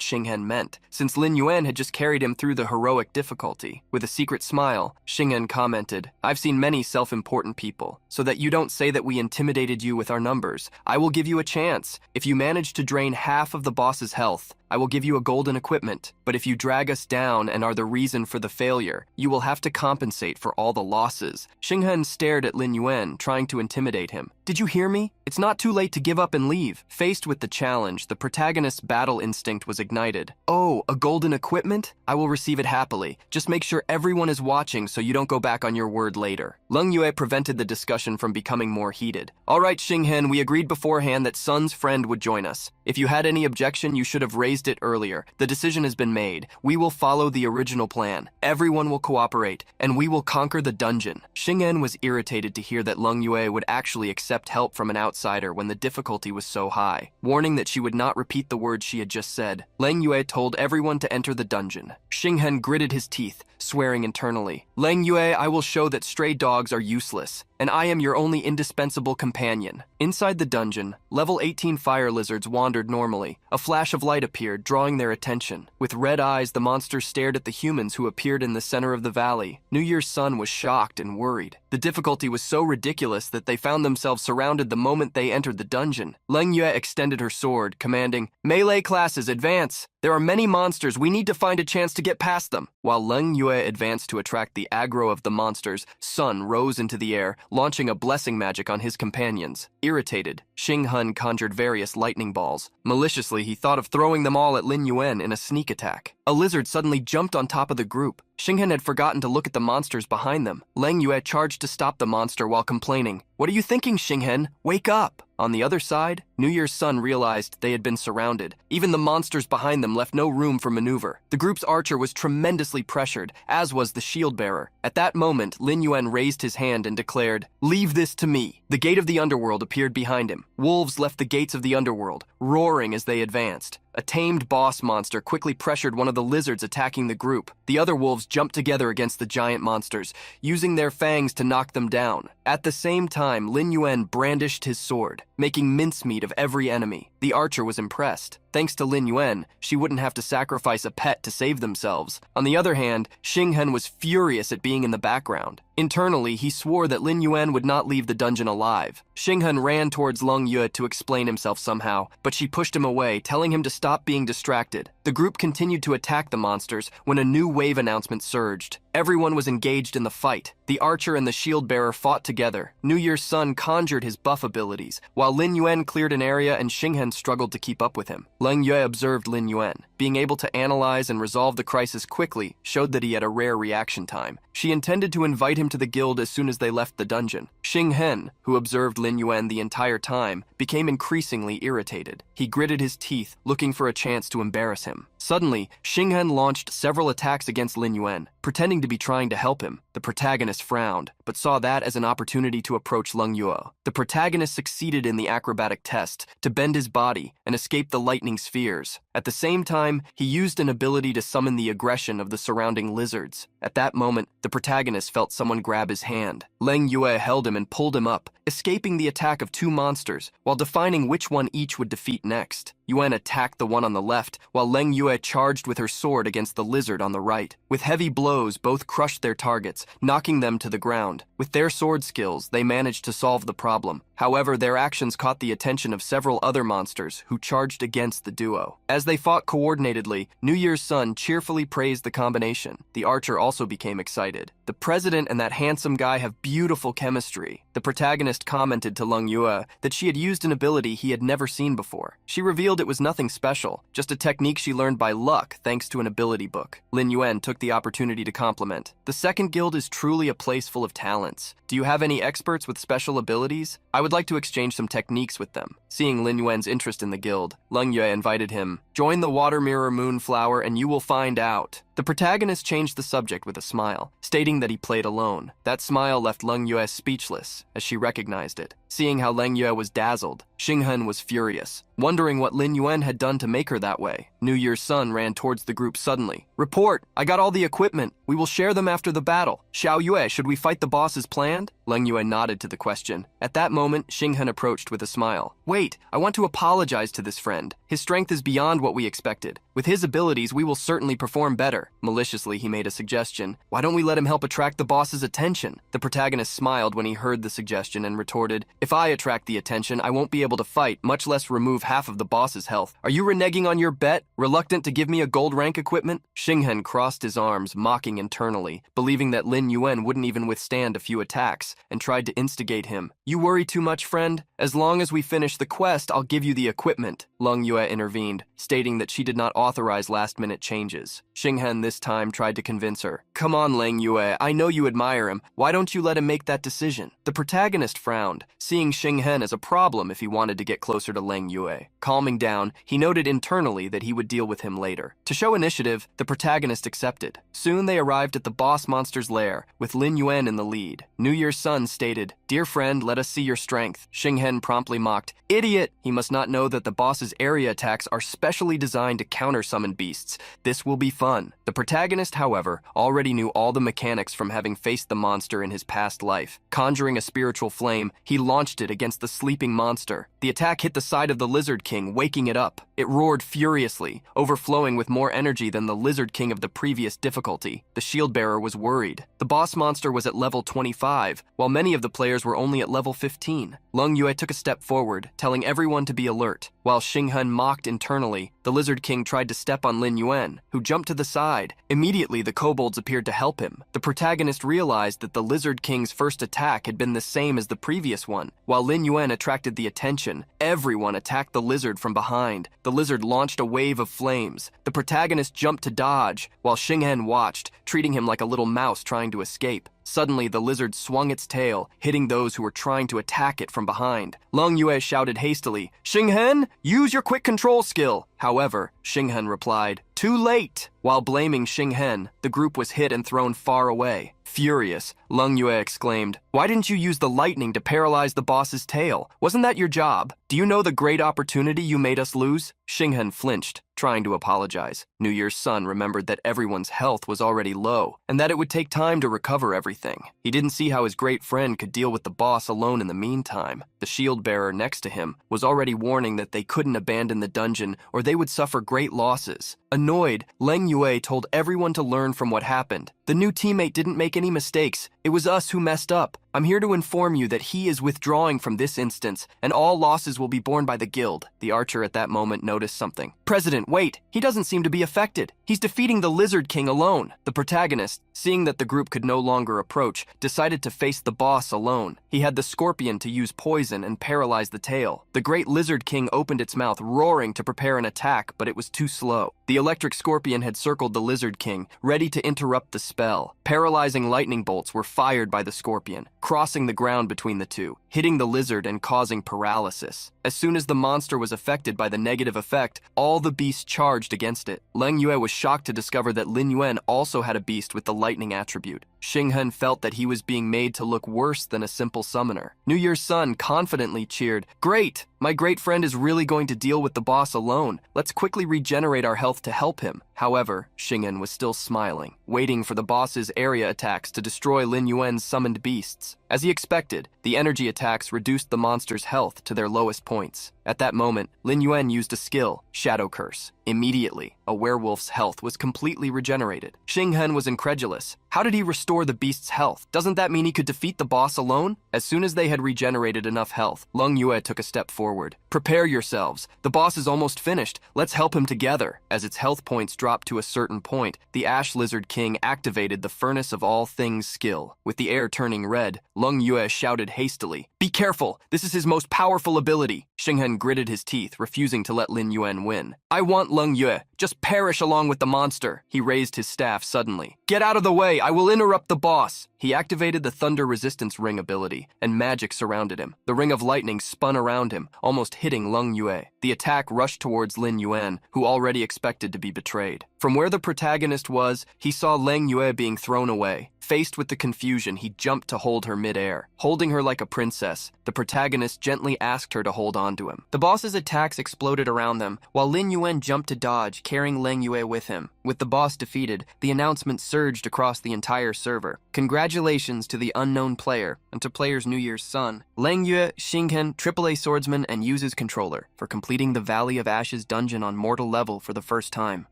Xinghen meant, since Lin Yuen had just carried him through the heroic difficulty. With a secret smile, Xinghen commented, "I've seen many self-important people, so that you don't say that we intimidated you with our numbers. I will give you a chance. If you manage to drain half of the boss's health, I will give you a golden equipment. But if you drag us down and are the reason for the failure, you will have to compensate for all the losses." Xinghen stared at Lin Yuen, trying to intimidate him. "Did you hear me? It's not too late to give up and leave." Faced with the challenge, the protagonist's battle instinct was ignited. "Oh, a golden equipment? I will receive it happily. Just make sure everyone is watching so you don't go back on your word later." Lin Yuen prevented the discussion from becoming more heated. "All right, Xinghen, we agreed beforehand that Sun's friend would join us. If you had any objection, you should have raised it earlier. The decision has been made. We will follow the original plan. Everyone will cooperate, and we will conquer the dungeon." Xinghen was irritated to hear that Lin Yuen would actually accept help from an outsider when the difficulty was so high. Warning that she would not repeat the words she had just said, Lin Yuen told everyone to enter the dungeon. Xinghen gritted his teeth, swearing internally, "Lin Yuen, I will show that stray dogs are useless, and I am your only indispensable companion." Inside the dungeon, level 18 fire lizards wandered normally. A flash of light appeared, drawing their attention. With red eyes, the monsters stared at the humans who appeared in the center of the valley. New Year's Sun was shocked and worried. The difficulty was so ridiculous that they found themselves surrounded the moment they entered the dungeon. Lin Yuen extended her sword, commanding, "Melee classes, advance! There are many monsters, we need to find a chance to get past them." While Lin Yuen advanced to attract the aggro of the monsters, Sun rose into the air, launching a blessing magic on his companions. Irritated, Xinghen conjured various lightning balls. Maliciously, he thought of throwing them all at Lin Yuen in a sneak attack. A lizard suddenly jumped on top of the group. Xinghen had forgotten to look at the monsters behind them. Lin Yuen charged to stop the monster while complaining, "What are you thinking, Xinghen? Wake up!" On the other side, New Year's Sun realized they had been surrounded. Even the monsters behind them left no room for maneuver. The group's archer was tremendously pressured, as was the shield bearer. At that moment, Lin Yuen raised his hand and declared, "Leave this to me." The gate of the underworld appeared behind him. Wolves left the gates of the underworld, roaring as they advanced. A tamed boss monster quickly pressured one of the lizards attacking the group. The other wolves jumped together against the giant monsters, using their fangs to knock them down. At the same time, Lin Yuen brandished his sword, making mincemeat of every enemy. The archer was impressed. Thanks to Lin Yuen, she wouldn't have to sacrifice a pet to save themselves. On the other hand, Xinghen was furious at being in the background. Internally, he swore that Lin Yuen would not leave the dungeon alive. Xinghen ran towards Lin Yuen to explain himself somehow, but she pushed him away, telling him to stop being distracted. The group continued to attack the monsters when a new wave announcement surged. Everyone was engaged in the fight. The archer and the shield bearer fought together. New Year's Sun conjured his buff abilities, while Lin Yuen cleared an area and Xinghen struggled to keep up with him. Lin Yuen observed Lin Yuen. Being able to analyze and resolve the crisis quickly showed that he had a rare reaction time. She intended to invite him to the guild as soon as they left the dungeon. Xinghen, who observed Lin Yuen the entire time, became increasingly irritated. He gritted his teeth, looking for a chance to embarrass him. Suddenly, Xinghen launched several attacks against Lin Yuen, pretending to be trying to help him. The protagonist frowned, but saw that as an opportunity to approach Lin Yuen. The protagonist succeeded in the acrobatic test to bend his body and escape the lightning spheres. At the same time, he used an ability to summon the aggression of the surrounding lizards. At that moment, the protagonist felt someone grab his hand. Lin Yuen held him and pulled him up, escaping the attack of two monsters, while defining which one each would defeat next. Yuen attacked the one on the left, while Lin Yuen charged with her sword against the lizard on the right. With heavy blows, both crushed their targets, knocking them to the ground. With their sword skills, they managed to solve the problem. However, their actions caught the attention of several other monsters who charged against the duo. As they fought coordinatedly, New Year's Sun cheerfully praised the combination. The archer also became excited. The president and that handsome guy have beautiful chemistry. The protagonist commented to Lin Yuen that she had used an ability he had never seen before. She revealed it was nothing special, just a technique she learned by luck thanks to an ability book. Lin Yuen took the opportunity to compliment. The second guild is truly a place full of talents. Do you have any experts with special abilities? I would like to exchange some techniques with them. Seeing Lin Yuen's interest in the guild, Lin Yuen invited him. Join the water mirror moonflower and you will find out. The protagonist changed the subject with a smile, stating that he played alone. That smile left Lin Yuen speechless, as she recognized it. Seeing how Lin Yuen was dazzled, Xinghen was furious, wondering what Lin Yuen had done to make her that way. New Year's Sun ran towards the group suddenly. Report! I got all the equipment. We will share them after the battle. Xiao Yue, should we fight the boss as planned? Lin Yuen nodded to the question. At that moment, Xinghen approached with a smile. Wait, I want to apologize to this friend. His strength is beyond what we expected. With his abilities, we will certainly perform better. Maliciously, he made a suggestion. Why don't we let him help attract the boss's attention? The protagonist smiled when he heard the suggestion and retorted, if I attract the attention, I won't be able to fight, much less remove half of the boss's health. Are you reneging on your bet? Reluctant to give me a gold rank equipment? Xinghen crossed his arms, mocking internally, believing that Lin Yuen wouldn't even withstand a few attacks, and tried to instigate him. You worry too much, friend? As long as we finish the quest, I'll give you the equipment. Lin Yuen intervened, stating that she did not authorize last-minute changes. Xinghen this time tried to convince her. Come on, Lin Yuen, I know you admire him. Why don't you let him make that decision? The protagonist frowned, seeing Xinghen as a problem if he wanted to get closer to Lin Yuen. Calming down, he noted internally that he would deal with him later. To show initiative, the protagonist accepted. Soon they arrived at the boss monster's lair, with Lin Yuen in the lead. New Year's Sun stated, Dear friend, let us see your strength. Xinghen promptly mocked, Idiot! He must not know that the boss's area attacks are specially designed to counter-summon beasts. This will be fun. The protagonist, however, already knew all the mechanics from having faced the monster in his past life. Conjuring a spiritual flame, he launched it against the sleeping monster. The attack hit the side of the Lizard King, waking it up. It roared furiously, overflowing with more energy than the Lizard King of the previous difficulty. The shield bearer was worried. The boss monster was at level 25, while many of the players were only at level 15. Lin Yuen took a step forward, telling everyone to be alert. While Xinghen mocked internally, the Lizard King tried to step on Lin Yuen, who jumped to the side. Immediately, the kobolds appeared to help him. The protagonist realized that the Lizard King's first attack had been the same as the previous one. While Lin Yuen attracted the attention, everyone attacked the lizard from behind. The lizard launched a wave of flames. The protagonist jumped to dodge, while Xinghen watched, treating him like a little mouse trying to escape. Suddenly, the lizard swung its tail, hitting those who were trying to attack it from behind. Lin Yuen shouted hastily, Xinghen, use your quick control skill. However, Xinghen replied, Too late. While blaming Xinghen, the group was hit and thrown far away. Furious, Lin Yuen exclaimed, Why didn't you use the lightning to paralyze the boss's tail? Wasn't that your job? Do you know the great opportunity you made us lose? Xinghen flinched, trying to apologize. New Year's Sun remembered that everyone's health was already low, and that it would take time to recover everything. He didn't see how his great friend could deal with the boss alone in the meantime. The shield bearer next to him was already warning that they couldn't abandon the dungeon or they would suffer great losses. Annoyed, Lin Yuen told everyone to learn from what happened. The new teammate didn't make any mistakes. It was us who messed up. I'm here to inform you that he is withdrawing from this instance, and all losses will be borne by the guild. The archer at that moment noticed something. President, wait! He doesn't seem to be affected. He's defeating the Lizard King alone. The protagonist, seeing that the group could no longer approach, decided to face the boss alone. He had the scorpion to use poison and paralyze the tail. The great Lizard King opened its mouth, roaring to prepare an attack, but it was too slow. The electric scorpion had circled the Lizard King, ready to interrupt the spell. Paralyzing lightning bolts were fired by the scorpion, crossing the ground between the two, hitting the lizard and causing paralysis. As soon as the monster was affected by the negative effect, all the beasts charged against it. Lin Yuen was shocked to discover that Lin Yuen also had a beast with the lightning attribute. Xinghen felt that he was being made to look worse than a simple summoner. New Year's Sun confidently cheered, Great! My great friend is really going to deal with the boss alone. Let's quickly regenerate our health to help him. However, Xinghen was still smiling, waiting for the boss's area attacks to destroy Lin Yuen's summoned beasts. As he expected, the energy attacks reduced the monster's health to their lowest points. At that moment, Lin Yuen used a skill, Shadow Curse. Immediately, a werewolf's health was completely regenerated. Xinghen was incredulous. How did he restore the beast's health? Doesn't that mean he could defeat the boss alone? As soon as they had regenerated enough health, Lin Yuen took a step forward. Prepare yourselves. The boss is almost finished. Let's help him together. As its health points dropped to a certain point, the Ash Lizard King activated the Furnace of All Things skill. With the air turning red, Lin Yuen shouted hastily, "Be careful! This is his most powerful ability!" Xinghen gritted his teeth, refusing to let Lin Yuen win. "I want Lin Yuen. Just perish along with the monster." He raised his staff suddenly. "Get out of the way! I will interrupt the boss!" He activated the Thunder Resistance Ring ability, and magic surrounded him. The ring of lightning spun around him, almost hitting Lin Yuen. The attack rushed towards Lin Yuen, who already expected to be betrayed. From where the protagonist was, he saw Lin Yuen being thrown away. Faced with the confusion, he jumped to hold her midair. Holding her like a princess, the protagonist gently asked her to hold on to him. The boss's attacks exploded around them, while Lin Yuen jumped to dodge, carrying Lin Yuen with him. With the boss defeated, the announcement surged across the entire server. Congratulations to the unknown player, and to player's New Year's son, Lin Yuen, Xinghen, AAA swordsman, and uses controller, for completing the Valley of Ashes dungeon on mortal level for the first time.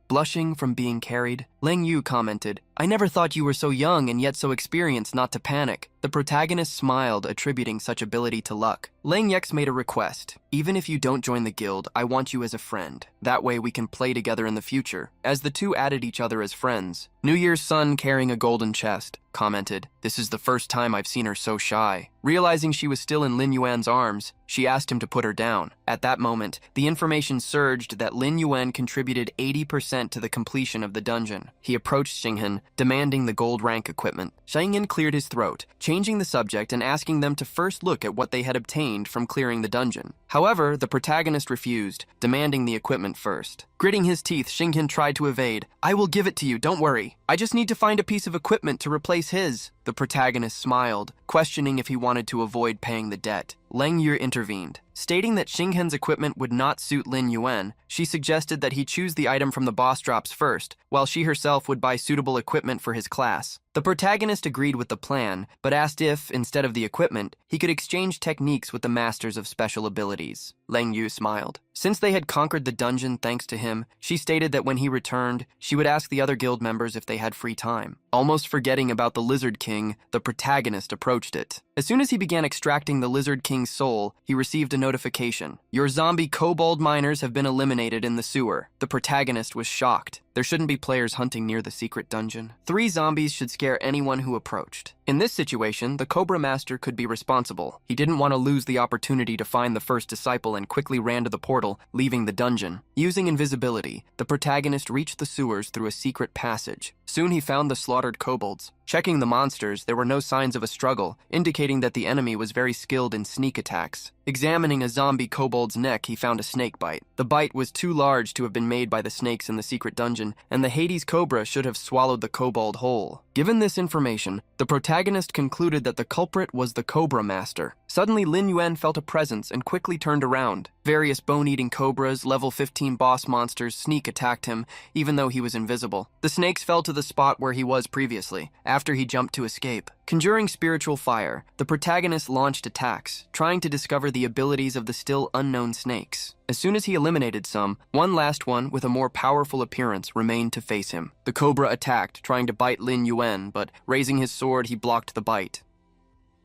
Blushing from being carried, Lin Yuen commented, "I never thought you were so young and yet so experienced not to panic." The protagonist smiled, attributing such ability to luck. Lin Yuen made a request. "Even if you don't join the guild, I want you as a friend. That way we can play together in the future." As the two added each other as friends, New Year's son carrying a golden chest commented, "This is the first time I've seen her so shy." Realizing she was still in Lin Yuen's arms, she asked him to put her down. At that moment, the information surged that Lin Yuen contributed 80% to the completion of the dungeon. He approached Xinghen, demanding the gold rank equipment. Xinghen cleared his throat, changing the subject and asking them to first look at what they had obtained from clearing the dungeon. However, the protagonist refused, demanding the equipment first. Gritting his teeth, Xinghen tried to evade. "I will give it to you, don't worry. I just need to find a piece of equipment to replace his." The protagonist smiled, questioning if he wanted to avoid paying the debt. Lin Yuen intervened. Stating that Xinghen's equipment would not suit Lin Yuen, she suggested that he choose the item from the boss drops first, while she herself would buy suitable equipment for his class. The protagonist agreed with the plan, but asked if, instead of the equipment, he could exchange techniques with the masters of special abilities. Lin Yuen smiled. Since they had conquered the dungeon thanks to him, she stated that when he returned, she would ask the other guild members if they had free time. Almost forgetting about the Lizard King, the protagonist approached it. As soon as he began extracting the Lizard King's soul, he received a notification. "Your zombie kobold miners have been eliminated in the sewer." The protagonist was shocked. There shouldn't be players hunting near the secret dungeon. 3 zombies should scare anyone who approached. In this situation, the Cobra Master could be responsible. He didn't want to lose the opportunity to find the first disciple and quickly ran to the portal, leaving the dungeon. Using invisibility, the protagonist reached the sewers through a secret passage. Soon he found the slaughtered kobolds. Checking the monsters, there were no signs of a struggle, indicating that the enemy was very skilled in sneak attacks. Examining a zombie kobold's neck, he found a snake bite. The bite was too large to have been made by the snakes in the secret dungeon, and the Hades cobra should have swallowed the kobold whole. Given this information, the protagonist concluded that the culprit was the Cobra Master. Suddenly, Lin Yuen felt a presence and quickly turned around. Various bone-eating cobras, level 15 boss monsters, sneak attacked him, even though he was invisible. The snakes fell to the spot where he was previously, after he jumped to escape. Conjuring spiritual fire, the protagonist launched attacks, trying to discover the abilities of the still unknown snakes. As soon as he eliminated some, one last one with a more powerful appearance remained to face him. The cobra attacked, trying to bite Lin Yuen, but raising his sword, he blocked the bite.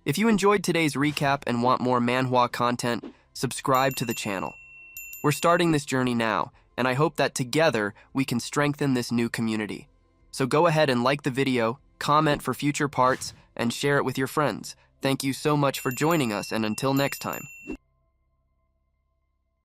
If you enjoyed today's recap and want more manhwa content, subscribe to the channel. We're starting this journey now, and I hope that together we can strengthen this new community. So go ahead and like the video, comment for future parts, and share it with your friends. Thank you so much for joining us, and until next time.